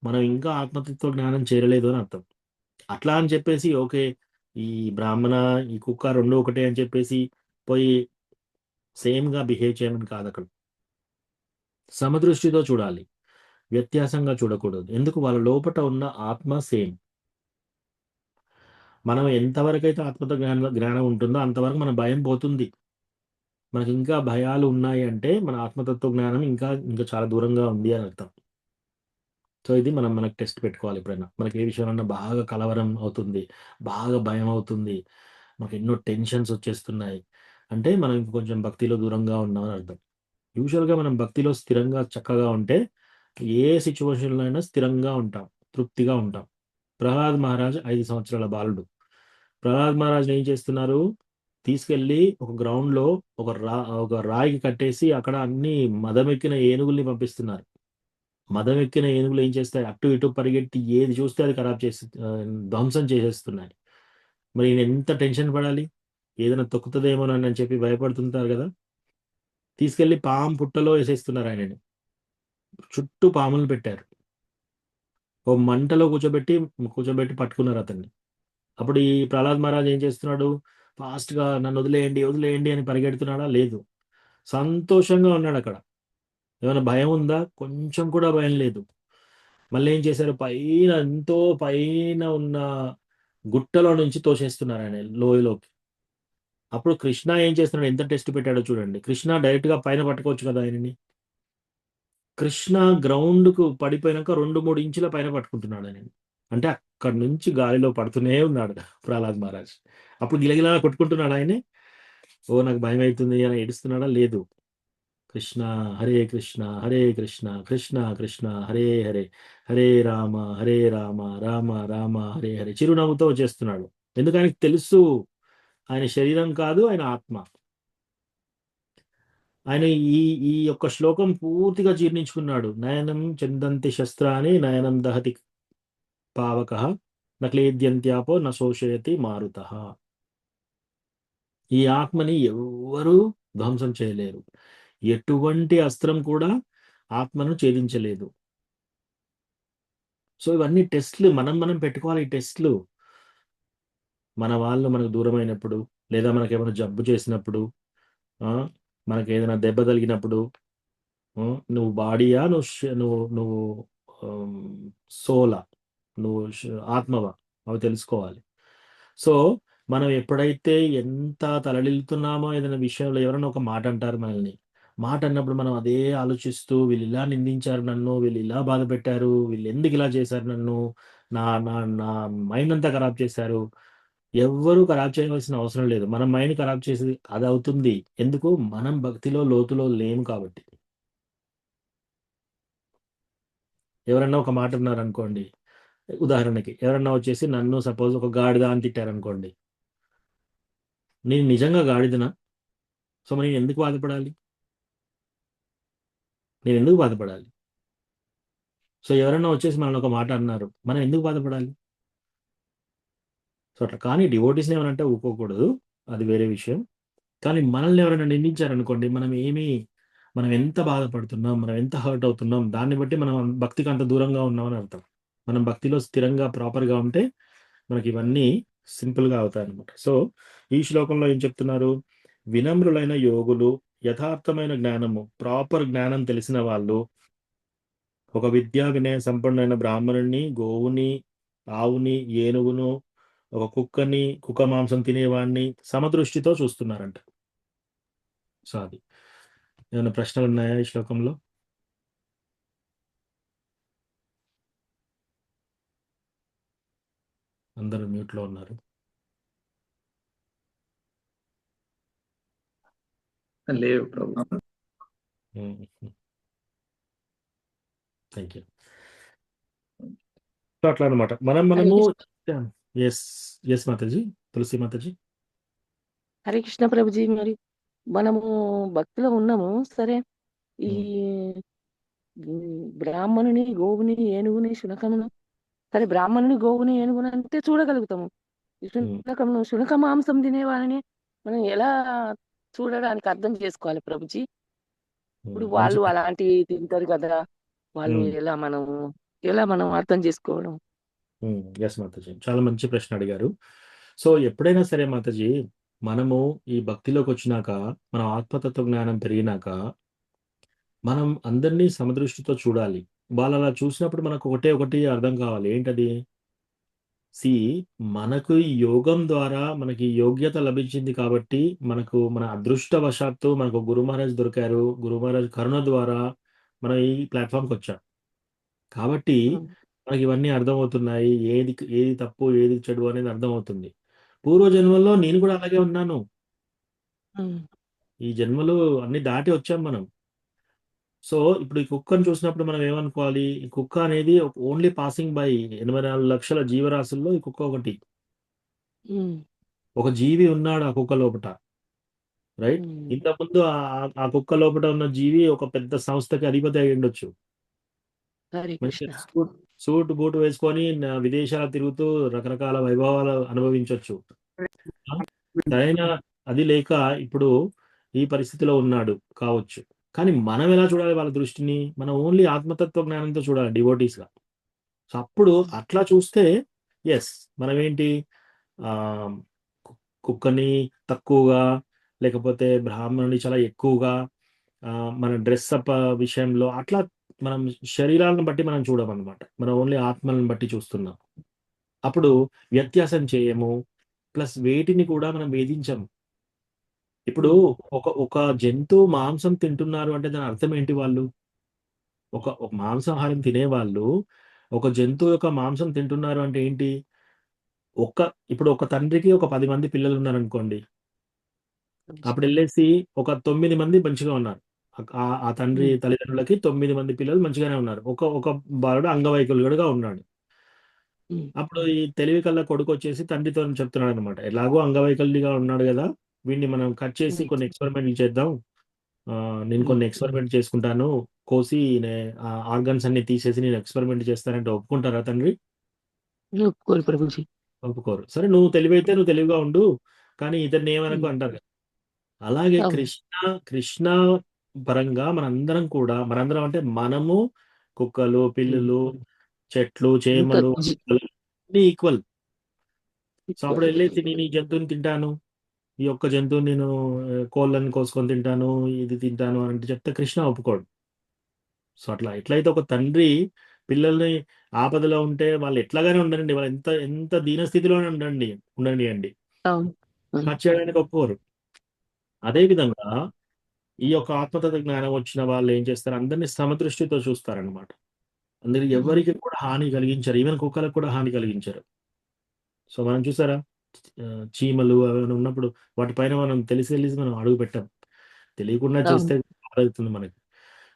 మనం ఇంకా ఆత్మతత్వ జ్ఞానం చేరలేదు అని అర్థం. అట్లా అని చెప్పేసి ఓకే ఈ బ్రాహ్మణ, ఈ కుక్క రెండు ఒకటే అని చెప్పేసి పోయి సేమ్గా బిహేవ్ చేయమని కాదు. అక్కడ సమదృష్టితో చూడాలి, వ్యత్యాసంగా చూడకూడదు. ఎందుకు? వాళ్ళ లోపట ఉన్న ఆత్మ సేమ్. మనం ఎంతవరకు అయితే ఆత్మతో జ్ఞానం ఉంటుందో అంతవరకు మన భయం పోతుంది. మనకి ఇంకా భయాలు ఉన్నాయి అంటే మన ఆత్మతత్వ జ్ఞానం ఇంకా చాలా దూరంగా ఉంది అని అర్థం. సో ఇది మనకు టెస్ట్ పెట్టుకోవాలి. ఎప్పుడైనా మనకి ఏ విషయంలో బాగా కలవరం అవుతుంది, బాగా భయం అవుతుంది, మనకు ఎన్నో టెన్షన్స్ వచ్చేస్తున్నాయి అంటే మనం కొంచెం భక్తిలో దూరంగా ఉన్నామని అర్థం. యూజువల్గా మనం భక్తిలో స్థిరంగా చక్కగా ఉంటే ఏ సిచ్యువేషన్లో అయినా స్థిరంగా ఉంటాం, తృప్తిగా ఉంటాం. ప్రహ్లాద్ మహారాజ్ 5 సంవత్సరాల బాలుడు. ప్రహ్లాద్ మహారాజ్ ఏం చేస్తున్నారు, తీసుకెళ్ళి ఒక గ్రౌండ్లో ఒక రాయికి కట్టేసి అక్కడ అన్ని మదమెక్కిన ఏనుగుల్ని పంపిస్తున్నారు. మదమెక్కిన ఏనుగులు ఏం చేస్తాయి, అటు ఇటు పరిగెట్టి ఏది చూస్తే అది ఖరాబ్ చేసి ధ్వంసం చేసేస్తున్నాయి. మరి ఈయన ఎంత టెన్షన్ పడాలి, ఏదైనా తొక్కుతుందేమోనని అని చెప్పి భయపడుతుంటారు కదా. తీసుకెళ్లి పాము పుట్టలో వేసేస్తున్నారు ఆయనని. చుట్టూ పాములు పెట్టారు. ఓ మంటలో కూర్చోబెట్టి పట్టుకున్నారు అతన్ని. అప్పుడు ఈ ప్రహ్లాద్ మహారాజ్ ఏం చేస్తున్నాడు, ఫాస్ట్ గా నన్ను వదిలేయండి అని పరిగెడుతున్నాడా? లేదు, సంతోషంగా ఉన్నాడు అక్కడ. ఏమైనా భయం ఉందా? కొంచెం కూడా భయం లేదు. మళ్ళీ ఏం చేశారు, ఎంతో పైన ఉన్న గుట్టలో నుంచి తోసేస్తున్నారు ఆయన లోయలోకి. అప్పుడు కృష్ణ ఏం చేస్తున్నాడు, ఎంత టెస్ట్ పెట్టాడో చూడండి. కృష్ణ డైరెక్ట్ గా పైన పట్టుకోవచ్చు కదా ఆయనని. కృష్ణ గ్రౌండ్ కు పడిపోయినాక 2-3 ఇంచుల పైన పట్టుకుంటున్నాడు ఆయన. అంటే అక్కడి నుంచి గాలిలో పడుతూనే ఉన్నాడు ప్రహ్లాద్ మహారాజ్. అప్పుడు గిలగిలా కొట్టుకుంటున్నాడు ఆయనే. ఓ నాకు భయం అవుతుంది అని ఏడుస్తున్నాడా? లేదు. కృష్ణ హరే కృష్ణ హరే కృష్ణ కృష్ణ కృష్ణ హరే హరే హరే రామ రామ రామ హరే హరే చిరునవ్వుతో చేస్తున్నాడు. ఎందుకు ఆయనకు తెలుసు, ఆయన శరీరం కాదు, ఆయన ఆత్మ. ఆయన ఈ ఈ యొక్క శ్లోకం పూర్తిగా జీర్ణించుకున్నాడు. నయనం చందంతి శస్త్రాన్ని నయనం దహతి పావక నక్లేద్యంత్యాపో నశోషయతి మారుత. ఈ ఆత్మని ఎవ్వరూ ధ్వంసం చేయలేరు. ఎటువంటి అస్త్రం కూడా ఆత్మను ఛేదించలేదు. సో ఇవన్నీ టెస్ట్లు మనం పెట్టుకోవాలి. ఈ టెస్ట్లు మన వాళ్ళు మనకు దూరమైనప్పుడు, లేదా మనకేమైనా జబ్బు చేసినప్పుడు, మనకి ఏదైనా దెబ్బ తగిలినప్పుడు, నువ్వు బాడీయా, నువ్వు సోలా, నువ్వు ఆత్మవా, అవి తెలుసుకోవాలి. సో మనం ఎప్పుడైతే ఎంత తలడిల్లుతున్నామో ఏదైనా విషయంలో, ఎవరైనా ఒక మాట అంటారు మనల్ని, మాట అన్నప్పుడు మనం అదే ఆలోచిస్తూ, వీళ్ళు ఇలా నిందించారు నన్ను, వీళ్ళు ఇలా బాధ పెట్టారు, వీళ్ళు ఎందుకు ఇలా చేశారు నన్ను, నా నా నా మైండ్ అంతా ఖరాబ్ చేశారు. ఎవ్వరూ ఖరాబ్ చేయవలసిన అవసరం లేదు. మన మైండ్ ఖరాబ్ చేసి అది అవుతుంది. ఎందుకు? మనం భక్తిలో లోతులో లేము కాబట్టి. ఎవరన్నా ఒక మాట అన్నారు అనుకోండి, ఉదాహరణకి ఎవరన్నా వచ్చేసి నన్ను సపోజ్ ఒక గాడిద అని తిట్టారనుకోండి, నేను నిజంగా గాడిదనా? సో మరి నేను ఎందుకు బాధపడాలి? సో ఎవరన్నా వచ్చేసి మనల్ని ఒక మాట అన్నారు, మనం ఎందుకు బాధపడాలి? సో అట్లా. కానీ డివోటీస్ని ఏమనంటే ఊరుకోకూడదు, అది వేరే విషయం. కానీ మనల్ని ఎవరైనా నిందించారనుకోండి, మనం ఎంత బాధపడుతున్నాం, మనం ఎంత హర్ట్ అవుతున్నాం, దాన్ని బట్టి మనం భక్తికి అంత దూరంగా ఉన్నామని అర్థం. మనం భక్తిలో స్థిరంగా ప్రాపర్గా ఉంటే మనకి ఇవన్నీ సింపుల్గా అవుతాయి అనమాట. సో ఈ శ్లోకంలో ఏం చెప్తున్నారు, వినమ్రులైన యోగులు, యథార్థమైన జ్ఞానము, ప్రాపర్ జ్ఞానం తెలిసిన వాళ్ళు, ఒక విద్యా వినయ సంపన్నులైన బ్రాహ్మణుని, గోవుని, ఆవుని, ఏనుగును, ఒక కుక్కని, కుక్క మాంసం తినేవాడిని సమదృష్టితో చూస్తున్నారంట. సో అది. ఏమైనా ప్రశ్నలు ఉన్నాయా ఈ శ్లోకంలో? అందరూ మ్యూట్లో ఉన్నారు. లేవు ప్రభు. Thank you. సో అట్లా అనమాట. మనము ఎస్ మాతాజీ, తులసి మాతాజీ. హరే కృష్ణ ప్రభుజీ. మరి మనము భక్తిలో ఉన్నాము సరే, ఈ బ్రాహ్మణుని, గోవుని, ఏనుగుని, శునకమును, సరే బ్రాహ్మణుని, గోవుని, ఏనుగుని అంటే చూడగలుగుతాము. ఈ శునక మాంసం తినే వాళ్ళని మనం ఎలా చూడడానికి అర్థం చేసుకోవాలి ప్రభుజీ? ఇప్పుడు వాళ్ళు అలాంటివి తింటారు కదా, వాళ్ళు ఎలా మనం అర్థం చేసుకోవడం? ఎస్ మాతాజీ, చాలా మంచి ప్రశ్న అడిగారు. సో ఎప్పుడైనా సరే మాతాజీ, మనము ఈ భక్తిలోకి వచ్చినాక, మన ఆత్మతత్వ జ్ఞానం పెరిగినాక, మనం అందరినీ సమదృష్టితో చూడాలి. వాళ్ళు అలా చూసినప్పుడు మనకు ఒకటి అర్థం కావాలి. ఏంటది? మనకు ఈ యోగం ద్వారా మనకి యోగ్యత లభించింది కాబట్టి, మన అదృష్టవశాత్తు మనకు గురు మహారాజ్ దొరికారు. గురు మహారాజ్ కరుణ ద్వారా మనం ఈ ప్లాట్ఫామ్కి వచ్చాం కాబట్టి మనకి ఇవన్నీ అర్థమవుతున్నాయి. ఏది తప్పు, ఏది చెడు అనేది అర్థమవుతుంది. పూర్వజన్మల్లో నేను కూడా అలాగే ఉన్నాను. ఈ జన్మలు అన్ని దాటి వచ్చాం మనం. సో ఇప్పుడు ఈ కుక్కను చూసినప్పుడు మనం ఏమనుకోవాలి? ఈ కుక్క అనేది ఓన్లీ పాసింగ్ బై 84 లక్షల జీవరాశుల్లో ఈ కుక్క ఒకటి. ఉమ్, ఒక జీవి ఉన్నాడు ఆ కుక్క లోపట, రైట్? ఉమ్. ఇంతకుముందు ఆ కుక్క లోపట ఉన్న జీవి ఒక పెద్ద సంస్థకి అధిపతి అయి ఉండొచ్చు. హరే మంచిగా కృష్ణ. సూట్ బూట్ వేసుకొని విదేశాలు తిరుగుతూ రకరకాల వైభవాలు అనుభవించవచ్చు. సరైన అది లేక ఇప్పుడు ఈ పరిస్థితిలో ఉన్నాడు కావచ్చు. కానీ మనం ఎలా చూడాలి వాళ్ళ దృష్టిని? మనం ఓన్లీ ఆత్మతత్వ జ్ఞానంతో చూడాలి డివోటీస్ గా. సో అప్పుడు అట్లా చూస్తే ఎస్, మనం ఏంటి, ఆ కుక్కని తక్కువగా, లేకపోతే బ్రాహ్మణుని చాలా ఎక్కువగా, మన డ్రెస్ అప్ విషయంలో అట్లా మనం శరీరాలను బట్టి మనం చూడమన్నమాట. మనం ఓన్లీ ఆత్మలను బట్టి చూస్తున్నాం. అప్పుడు వ్యత్యాసం చేయము, ప్లస్ వేటిని కూడా మనం వేధించము. ఇప్పుడు ఒక జంతువు మాంసం తింటున్నారు అంటే దాని అర్థం ఏంటి? వాళ్ళు ఒక మాంసాహారం తినేవాళ్ళు ఒక జంతువు యొక్క మాంసం తింటున్నారు అంటే ఏంటి? ఇప్పుడు ఒక తండ్రికి ఒక 10 మంది పిల్లలు ఉన్నారనుకోండి. అప్పుడు వెళ్ళేసి ఒక 9 మంది మంచిగా ఉన్నారు. ఆ తండ్రి తల్లిదండ్రులకి 9 మంది పిల్లలు మంచిగానే ఉన్నారు. ఒక బాలుడు అంగవైకల్యుడుగా ఉన్నాడు. అప్పుడు ఈ తెలివి కల్లా కొడుకు వచ్చేసి తండ్రితో చెప్తున్నాడు అనమాట, ఎలాగో అంగవైకల్యంగా ఉన్నాడు కదా, వీడిని మనం కట్ చేసి కొన్ని ఎక్స్పెరిమెంట్లు చేద్దాం. నేను కొన్ని ఎక్స్పెరిమెంట్ చేసుకుంటాను, కోసి ఆర్గన్స్ అన్ని తీసేసి నేను ఎక్స్పెరిమెంట్ చేస్తానంటే ఒప్పుకుంటారా తండ్రి? ఒప్పుకోరు ప్రభుజీ. ఒప్పుకోరు. సరే, నువ్వు తెలివైతే నువ్వు తెలివిగా ఉండు, కానీ ఇతన్ని ఏమనకు అంటారు. అలాగే అవును. కృష్ణ పరంగా మనందరం అంటే మనము, కుక్కలు, పిల్లులు, చెట్లు, చేమలు అన్ని ఈక్వల్. సో అప్పుడు వెళ్ళేసి నేను ఈ జంతువుని తింటాను, ఈ ఒక్క జంతువుని నేను కోళ్ళని కోసుకొని తింటాను, ఇది తింటాను అని అంటే చెప్తే కృష్ణ ఒప్పుకోడు. సో అట్లా ఎట్లయితే ఒక తండ్రి పిల్లల్ని ఆపదలో ఉంటే వాళ్ళు ఎట్లాగానే ఉండరండి, వాళ్ళు ఎంత ఎంత దీనస్థితిలోనే ఉండండి అండి, అవును. కట్ చేయడానికి ఒప్పుకోరు. అదేవిధంగా ఈ యొక్క ఆత్మతత్వ జ్ఞానం వచ్చిన వాళ్ళు ఏం చేస్తారు? అందరినీ సమదృష్టితో చూస్తారనమాట. అందుకే ఎవరికి కూడా హాని కలిగించరు, ఈవెన్ కుక్కలకు కూడా హాని కలిగించరు. సో మనం చూసారా, చీమలు అవి ఉన్నప్పుడు వాటిపైన మనం తెలిసి మనం అడుగు పెట్టాం, తెలియకుండా చేస్తే అవుతుంది మనకి.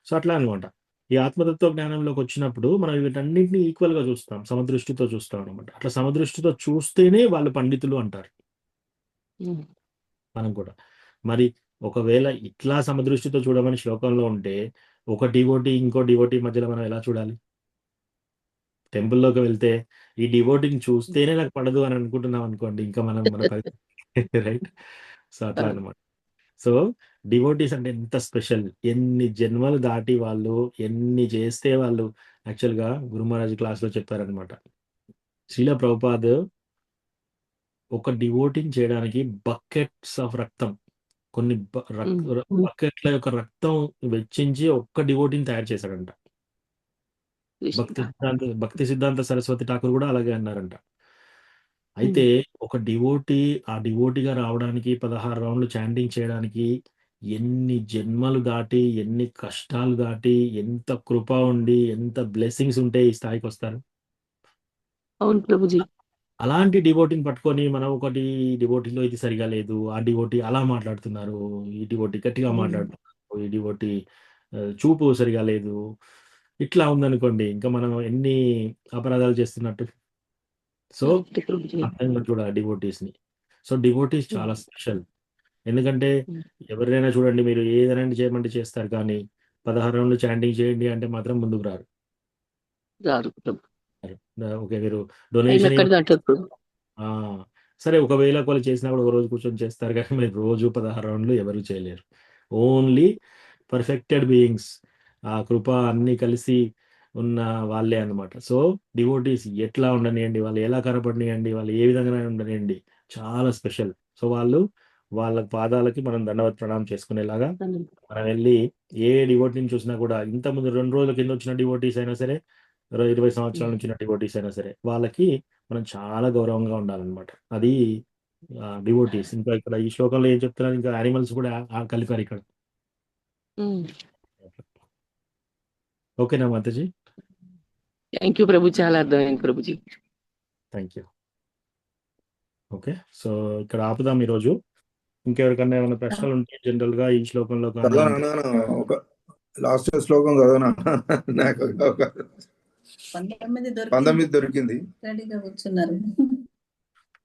సో అట్లా అనమాట. ఈ ఆత్మతత్వ జ్ఞానంలోకి వచ్చినప్పుడు మనం వీటన్నింటినీ ఈక్వల్ గా చూస్తాం, సమదృష్టితో చూస్తాం అనమాట. అట్లా సమదృష్టితో చూస్తేనే వాళ్ళు పండితులు అంటారు. మనం కూడా మరి ఒకవేళ ఇట్లా సమదృష్టితో చూడమని శ్లోకంలో ఉంటే, ఒక డివోటీ ఇంకో డివోటీ మధ్యలో మనం ఎలా చూడాలి? టెంపుల్లోకి వెళ్తే ఈ డివోటీని చూస్తేనే నాకు పడదు అని అనుకుంటున్నాం అనుకోండి, ఇంకా మనం మన పరిస్థితి రైట్. సో అట్లా అనమాట. సో డివోటీస్ అంటే ఎంత స్పెషల్, ఎన్ని జన్మలు దాటి వాళ్ళు ఎన్ని చేస్తే వాళ్ళు, యాక్చువల్గా గురు మహారాజ్ క్లాస్లో చెప్పారనమాట, శ్రీల ప్రభుపాద్ ఒక డివోటీని చేయడానికి బకెట్స్ ఆఫ్ రక్తం, కొన్ని బకెట్ల యొక్క రక్తం వెచ్చించి ఒక్క డివోటీని తయారు చేశాడంట. భక్తి సిద్ధాంత సరస్వతి ఠాకూర్ కూడా అలాగే అన్నారంట. అయితే ఒక ఆ డివోటీగా రావడానికి 16 రౌండ్లు చాంటింగ్ చేయడానికి ఎన్ని జన్మలు దాటి, ఎన్ని కష్టాలు దాటి, ఎంత కృప ఉండి, ఎంత బ్లెస్సింగ్స్ ఉంటే ఈ స్థాయికి వస్తారు. అవును ప్రభుజీ. అలాంటి డివోటీని పట్టుకొని మనం ఒకటి డివోటీలో ఇది సరిగా లేదు, ఆ డివోటీ అలా మాట్లాడుతున్నారు, ఈ డివోటీ గట్టిగా మాట్లాడుతున్నారు, ఈ డివోటీ చూపు సరిగా లేదు, ఇట్లా ఉందనుకోండి, ఇంకా మనం ఎన్ని అపరాధాలు చేస్తున్నట్టు. సో అర్థంగా చూడాలి డివోటీస్ ని. సో డివోటీస్ చాలా స్పెషల్. ఎందుకంటే ఎవరైనా చూడండి, మీరు ఏదైనా చేయమంటే చేస్తారు, కానీ 16 రౌండ్లు చాంటింగ్ చేయండి అంటే మాత్రం ముందుకు రారు. ఓకే, మీరు డొనేషన్ సరే ఒకవేళ వాళ్ళు చేసినా కూడా ఒక రోజు కూర్చొని చేస్తారు, కానీ మీరు రోజు 16 రౌండ్లు ఎవరు చేయలేరు. ఓన్లీ పర్ఫెక్టెడ్ బీయింగ్స్, ఆ కృప అన్ని కలిసి ఉన్న వాళ్ళే అన్నమాట. సో డివోటీస్ ఎట్లా ఉండనియండి, వాళ్ళు ఎలా కనపడనియండి, వాళ్ళు ఏ విధంగా ఉండనియండి, చాలా స్పెషల్. సో వాళ్ళ పాదాలకి మనం దండవత్ ప్రణామం చేసుకునేలాగా మనం వెళ్ళి ఏ డివోటీని చూసినా కూడా, ఇంతకుముందు 2 రోజుల కింద వచ్చిన డివోటీస్ అయినా సరే, 20 సంవత్సరాల నుంచి డివోటీస్ అయినా సరే, వాళ్ళకి మనం చాలా గౌరవంగా ఉండాలన్నమాట. అది డివోటీస్. ఇంకా ఇక్కడ ఈ శ్లోకంలో ఏం చెప్తున్నారు, ఇంకా యానిమల్స్ కూడా కలిపారు ఇక్కడ. ఓకేనా మాతాజీ? థ్యాంక్ యూ ప్రభు, చాలా అర్థమైంది Prabhuji. Thank you. Okay, so ఇక్కడ ఆపుదాం ఈరోజు. ఇంకెవరికన్నా ఏమైనా ప్రశ్నలు ఉంటే జనరల్ గా ఈ శ్లోకంలో కానీ లాస్ట్ శ్లోకం చదవనా? నాకు ఒక 19 దొరికింది 19 దొరికింది. రెడీగా కూర్చున్నారు.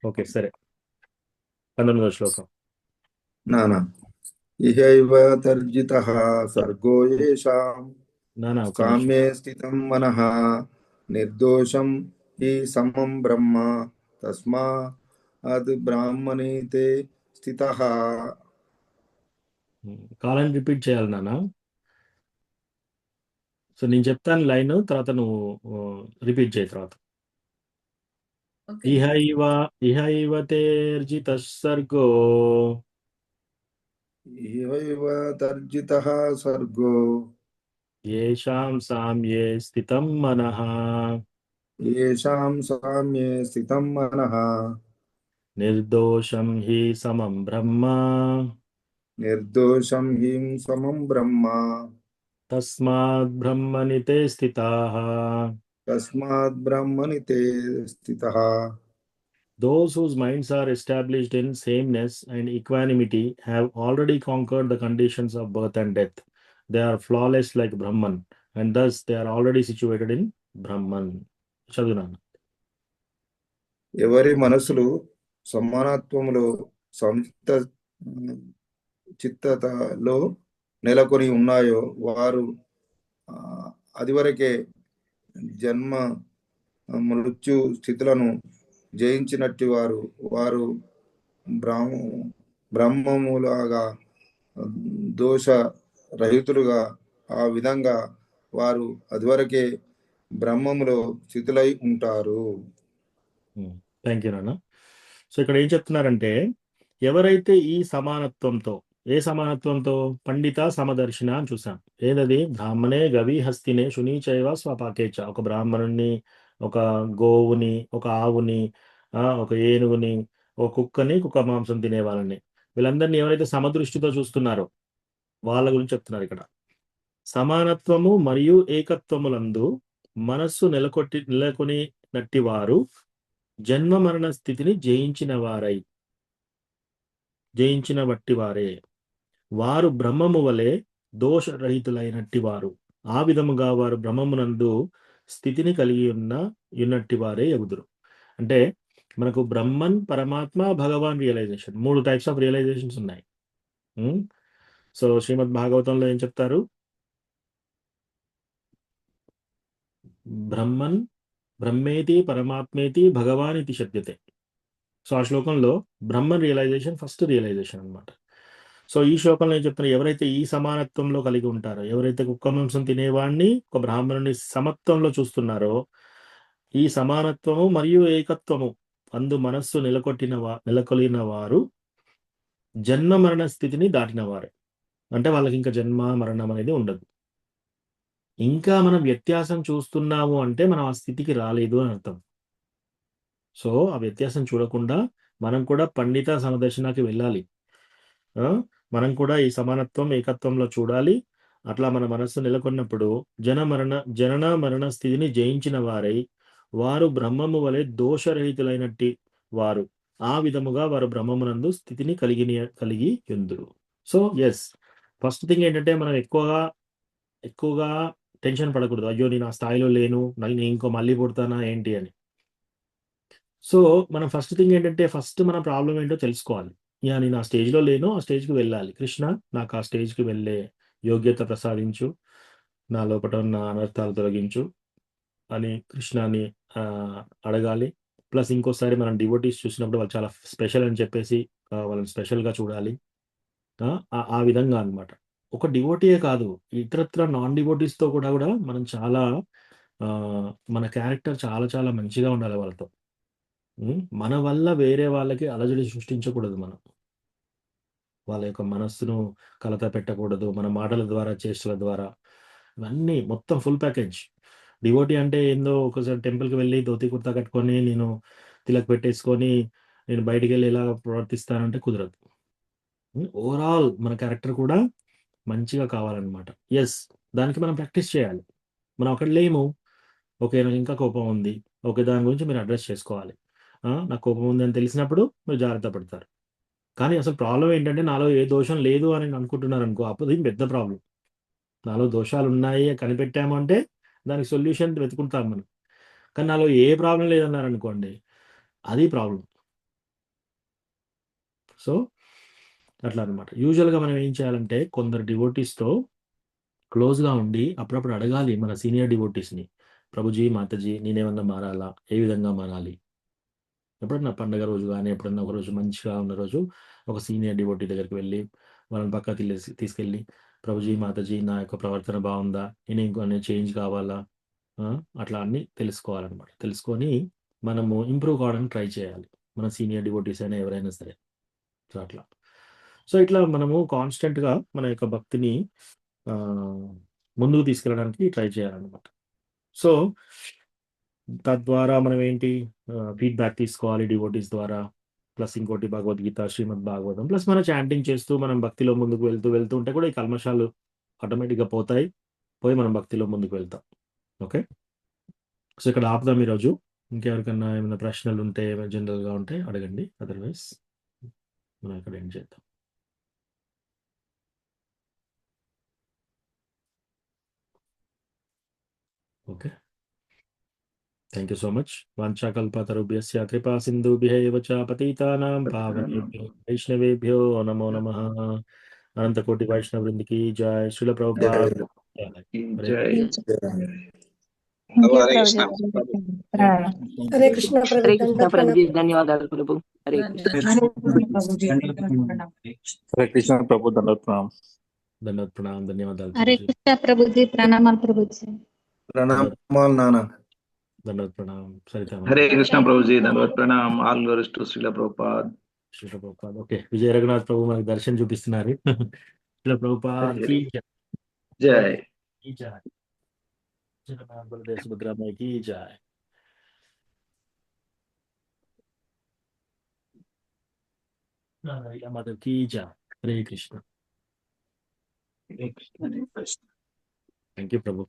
ఓకే, సరే. 19వ శ్లోకం. నానా ఇహైవ తర్జితః సర్గో యేషాం నానా ఒక నిమిషం. కామ్యే స్థితం మనః నిర్దోషం హి సమం బ్రహ్మ తస్మాద్ బ్రాహ్మణీతే స్థితః. కాలని రిపీట్ చేయాలి నాన్న. సో నేను చెప్తాను లైన్, తర్వాత నువ్వు రిపీట్ చేయ తర్వాత. ఓకే. ఇహైవ తేర్జితః సర్గో ఇహైవ తర్జితః సర్గో యేషాం సామ్యే స్థితం మనః యేషాం సామ్యే స్థితం మనః నిర్దోషం హి సమం బ్రహ్మ నిర్దోషం హిం సమం బ్రహ్మ తస్మాత్ బ్రహ్మణి తే స్థితాః. తస్మాత్ బ్రహ్మణి తే స్థితః. Those whose minds are established in sameness and equanimity have already conquered the conditions of birth and death. They are flawless like Brahman, and thus they are already situated in Brahman. చదువునాను. ఎవరి మనసులు సమానత్వములో సంయుక్త చిత్తతలో నెలకొని ఉన్నాయో వారు అదివరకే జన్మ మృత్యు స్థితులను జయించినట్టు వారు బ్రహ్మములాగా దోష రహితులుగా ఆ విధంగా వారు అదివరకే బ్రహ్మములో స్థితులై ఉంటారు. థ్యాంక్ యూ నాన్న. సో ఇక్కడ ఏం చెప్తున్నారంటే, ఎవరైతే ఈ సమానత్వంతో, ఏ సమానత్వంతో? పండిత సమదర్శిన అని చూసాం. ఏదది? బ్రాహ్మణే గవి హస్తినే శునీచైవ స్వపాకేచ. ఒక బ్రాహ్మణుని, ఒక గోవుని, ఒక ఆవుని, ఒక ఏనుగుని, ఒక కుక్కని, కుక్క మాంసం తినే వాళ్ళని, వీళ్ళందరినీ ఎవరైతే సమదృష్టితో చూస్తున్నారో వాళ్ళ గురించి చెప్తున్నారు ఇక్కడ. సమానత్వము మరియు ఏకత్వములందు మనస్సు నెలకొని నట్టి వారు జన్మ మరణ స్థితిని జయించిన వట్టి వారే. వారు బ్రహ్మము వలె దోషరహితులైనట్టి వారు. ఆ విధముగా వారు బ్రహ్మమునందు స్థితిని కలిగి ఉన్నట్టి వారే ఎగుదురు. అంటే మనకు బ్రహ్మన్, పరమాత్మ, భగవాన్ రియలైజేషన్, 3 టైప్స్ ఆఫ్ రియలైజేషన్స్ ఉన్నాయి. సో శ్రీమద్ భాగవతంలో ఏం చెప్తారు? బ్రహ్మేతి పరమాత్మేతి భగవాన్ ఇది శబ్దతే. సో ఆ శ్లోకంలో బ్రహ్మన్ రియలైజేషన్ ఫస్ట్ రియలైజేషన్ అనమాట. సో ఈ శ్లోకంలో ఏం చెప్తున్నారు? ఎవరైతే ఈ సమానత్వంలో కలిగి ఉంటారో, ఎవరైతే కుక్క మాంసం తినేవాడిని, ఒక బ్రాహ్మణుని సమత్వంలో చూస్తున్నారో, ఈ సమానత్వము మరియు ఏకత్వము అందు మనస్సు నెలకొలిన వారు జన్మ మరణ స్థితిని దాటిన వారు. అంటే వాళ్ళకి ఇంకా జన్మ మరణం అనేది ఉండదు. ఇంకా మనం వ్యత్యాసం చూస్తున్నాము అంటే మనం ఆ స్థితికి రాలేదు అని అర్థం. సో ఆ వ్యత్యాసం చూడకుండా మనం కూడా పండిత సమదర్శనకి వెళ్ళాలి. మనం కూడా ఈ సమానత్వం, ఏకత్వంలో చూడాలి. అట్లా మన మనస్సు నెలకొన్నప్పుడు జనన మరణ స్థితిని జయించిన వారై వారు బ్రహ్మము వలె దోషరహితులైనట్టి వారు. ఆ విధముగా వారు బ్రహ్మమునందు స్థితిని కలిగి ఎందురు. సో ఎస్, ఫస్ట్ థింగ్ ఏంటంటే మనం ఎక్కువగా టెన్షన్ పడకూడదు. అయ్యో నేను ఆ స్థాయిలో లేను, నేను ఇంకో మళ్ళీ పుడతానా ఏంటి అని. సో మనం ఫస్ట్ థింగ్ ఏంటంటే, ఫస్ట్ మన ప్రాబ్లం ఏంటో తెలుసుకోవాలి. నేను ఆ స్టేజ్లో లేను, ఆ స్టేజ్కి వెళ్ళాలి. కృష్ణ నాకు ఆ స్టేజ్కి వెళ్ళే యోగ్యత ప్రసాదించు, నా లోపల ఉన్న అనర్థాలు తొలగించు అని కృష్ణాని అడగాలి. ప్లస్ ఇంకోసారి మనం డివోటీస్ చూసినప్పుడు వాళ్ళు చాలా స్పెషల్ అని చెప్పేసి వాళ్ళని స్పెషల్గా చూడాలి. ఆ విధంగా అన్నమాట. ఒక డివోటీయే కాదు, ఇతరత్ర నాన్ డివోటీస్తో కూడా మనం చాలా మన క్యారెక్టర్ చాలా చాలా మంచిగా ఉండాలి వాళ్ళతో. మన వల్ల వేరే వాళ్ళకి అలజడి సృష్టించకూడదు. మనం వాళ్ళ యొక్క మనస్సును కలత పెట్టకూడదు. మన మాటల ద్వారా, చేష్టల ద్వారా, ఇవన్నీ మొత్తం ఫుల్ ప్యాకేజ్. డివోటీ అంటే ఏందో ఒకసారి టెంపుల్కి వెళ్ళి ధోతి కుర్తా కట్టుకొని నేను తిలక్ పెట్టేసుకొని నేను బయటికి వెళ్ళి ఎలా ప్రవర్తిస్తానంటే కుదరదు. ఓవరాల్ మన క్యారెక్టర్ కూడా మంచిగా కావాలన్నమాట. ఎస్, దానికి మనం ప్రాక్టీస్ చేయాలి. మనం అక్కడ లేము, ఓకే నాకు ఇంకా కోపం ఉంది, ఓకే దాని గురించి మీరు అడ్రస్ చేసుకోవాలి. నాకు కోపం ఉంది అని తెలిసినప్పుడు మీరు జాగ్రత్త పడతారు. కానీ అసలు ప్రాబ్లం ఏంటంటే నాలో ఏ దోషం లేదు అని అనుకుంటున్నారు అనుకో, అప్పుడు ఇది పెద్ద ప్రాబ్లం. నాలో దోషాలు ఉన్నాయి కనిపెట్టాము అంటే దానికి సొల్యూషన్ వెతుకుంటాం మనం. కానీ నాలో ఏ ప్రాబ్లం లేదన్నారనుకోండి, అది ప్రాబ్లం. సో అట్లా అనమాట. యూజువల్‌గా మనం ఏం చేయాలంటే కొందరు డివోటీస్‌తో క్లోజ్‌గా ఉండి అప్పుడప్పుడు అడగాలి మన సీనియర్ డివోటీస్‌ని. ప్రభుజీ, మాతాజీ నేనేమన్నా మారాలా? ఏ విధంగా మారాలి? ఎప్పుడన్నా పండగ రోజు గాని, ఎప్పుడన్నా ఒక రోజు మంచిగా ఉన్న రోజు ఒక సీనియర్ డివోటీ దగ్గరికి వెళ్ళి, వాళ్ళని పక్కకు తీసుకెళ్ళి, ప్రభుజీ, మాతాజీ నా యొక్క ప్రవర్తన బావుందా? నేను ఇంకొన్ని చేంజ్ కావాలా? ఆ! అట్లా అన్నీ తెలుసుకోవాలనమాట. తెలుసుకొని మనము ఇంప్రూవ్ కావడానికి ట్రై చేయాలి. మన సీనియర్ డివోటీస్ అయినా ఎవరైనా సరే. సో, అట్లా. సో, ఇట్లా మనము కాన్స్టెంట్‌గా మన యొక్క భక్తిని ముందుకు తీసుకెళ్ళడానికి ట్రై చేయాలనమాట. సో, తద్వారా మనం ఏంటి ఫీడ్‌బ్యాక్ తీసుకోవాలి డివోటీస్ ద్వారా. ప్లస్ ఇంకోటి భగవద్గీత, శ్రీమద్ భాగవతం. ప్లస్ మనం చాంటింగ్ చేస్తూ మనం భక్తిలో ముందుకు వెళ్తూ ఉంటే కూడా ఈ కల్మషాలు ఆటోమేటిక్‌గా పోతాయి. పోయి మనం భక్తిలో ముందుకు వెళ్తాం. ఓకే. సో, ఇక్కడ ఆపుదాం ఈరోజు. ఇంకెవరికన్నా ఏమైనా ప్రశ్నలుంటే జనరల్‌గా ఉంటే అడగండి. అదర్‌వైస్ మనం ఇక్కడ ఎండ్ చేద్దాం. Okay. Thank you so much. వాంఛాకల్పతరుభ్యస్య కృపా సింధుభ్య ఏవ చ పతితానాం పావనేభ్యో వైష్ణవేభ్యో నమో నమః. అనంతకోటి వైష్ణవ వృంద్‌కి జై. శ్రీల ప్రభుపాద్ జై. హరే జై ఇంకే హరే కృష్ణ ప్రభుజీ ప్రభు. ప్రణామం. హరే కృష్ణ హరే ప్రభు. కృష్ణ దండోత్ ప్రభుజీ, ప్రణామం. ధన్యవాదాలు ప్రభు. హరే కృష్ణ. హరే కృష్ణ ప్రభు. దండోత్ ప్రణామం. ధన్యవాదాలు, ప్రణామం, ధన్యవాదాలు హరే ప్రభుజీ. కృష్ణ ప్రభుజీ, ప్రణామాలు ప్రభుజీ. ప్రణామాలు నాన్న. ధన్యవాదాలు, ప్రణామం. సరిత హరే మాతాజీ. కృష్ణ ప్రభుజీ, దండవత్ ప్రణామ్. All glories to Srila Prabhupada. Srila Prabhupada. Okay. Vijaya Raghunath Prabhu మనకు దర్శనం చూపిస్తున్నారు. శ్రీల ప్రభుపాద్ కీ జై. జై కీ జై. శ్రీల బలదేవ్ సుభద్రామాయి కీ జై. రాధా మాధవ్ కీ జై. Hare Krishna. Thank you Prabhu.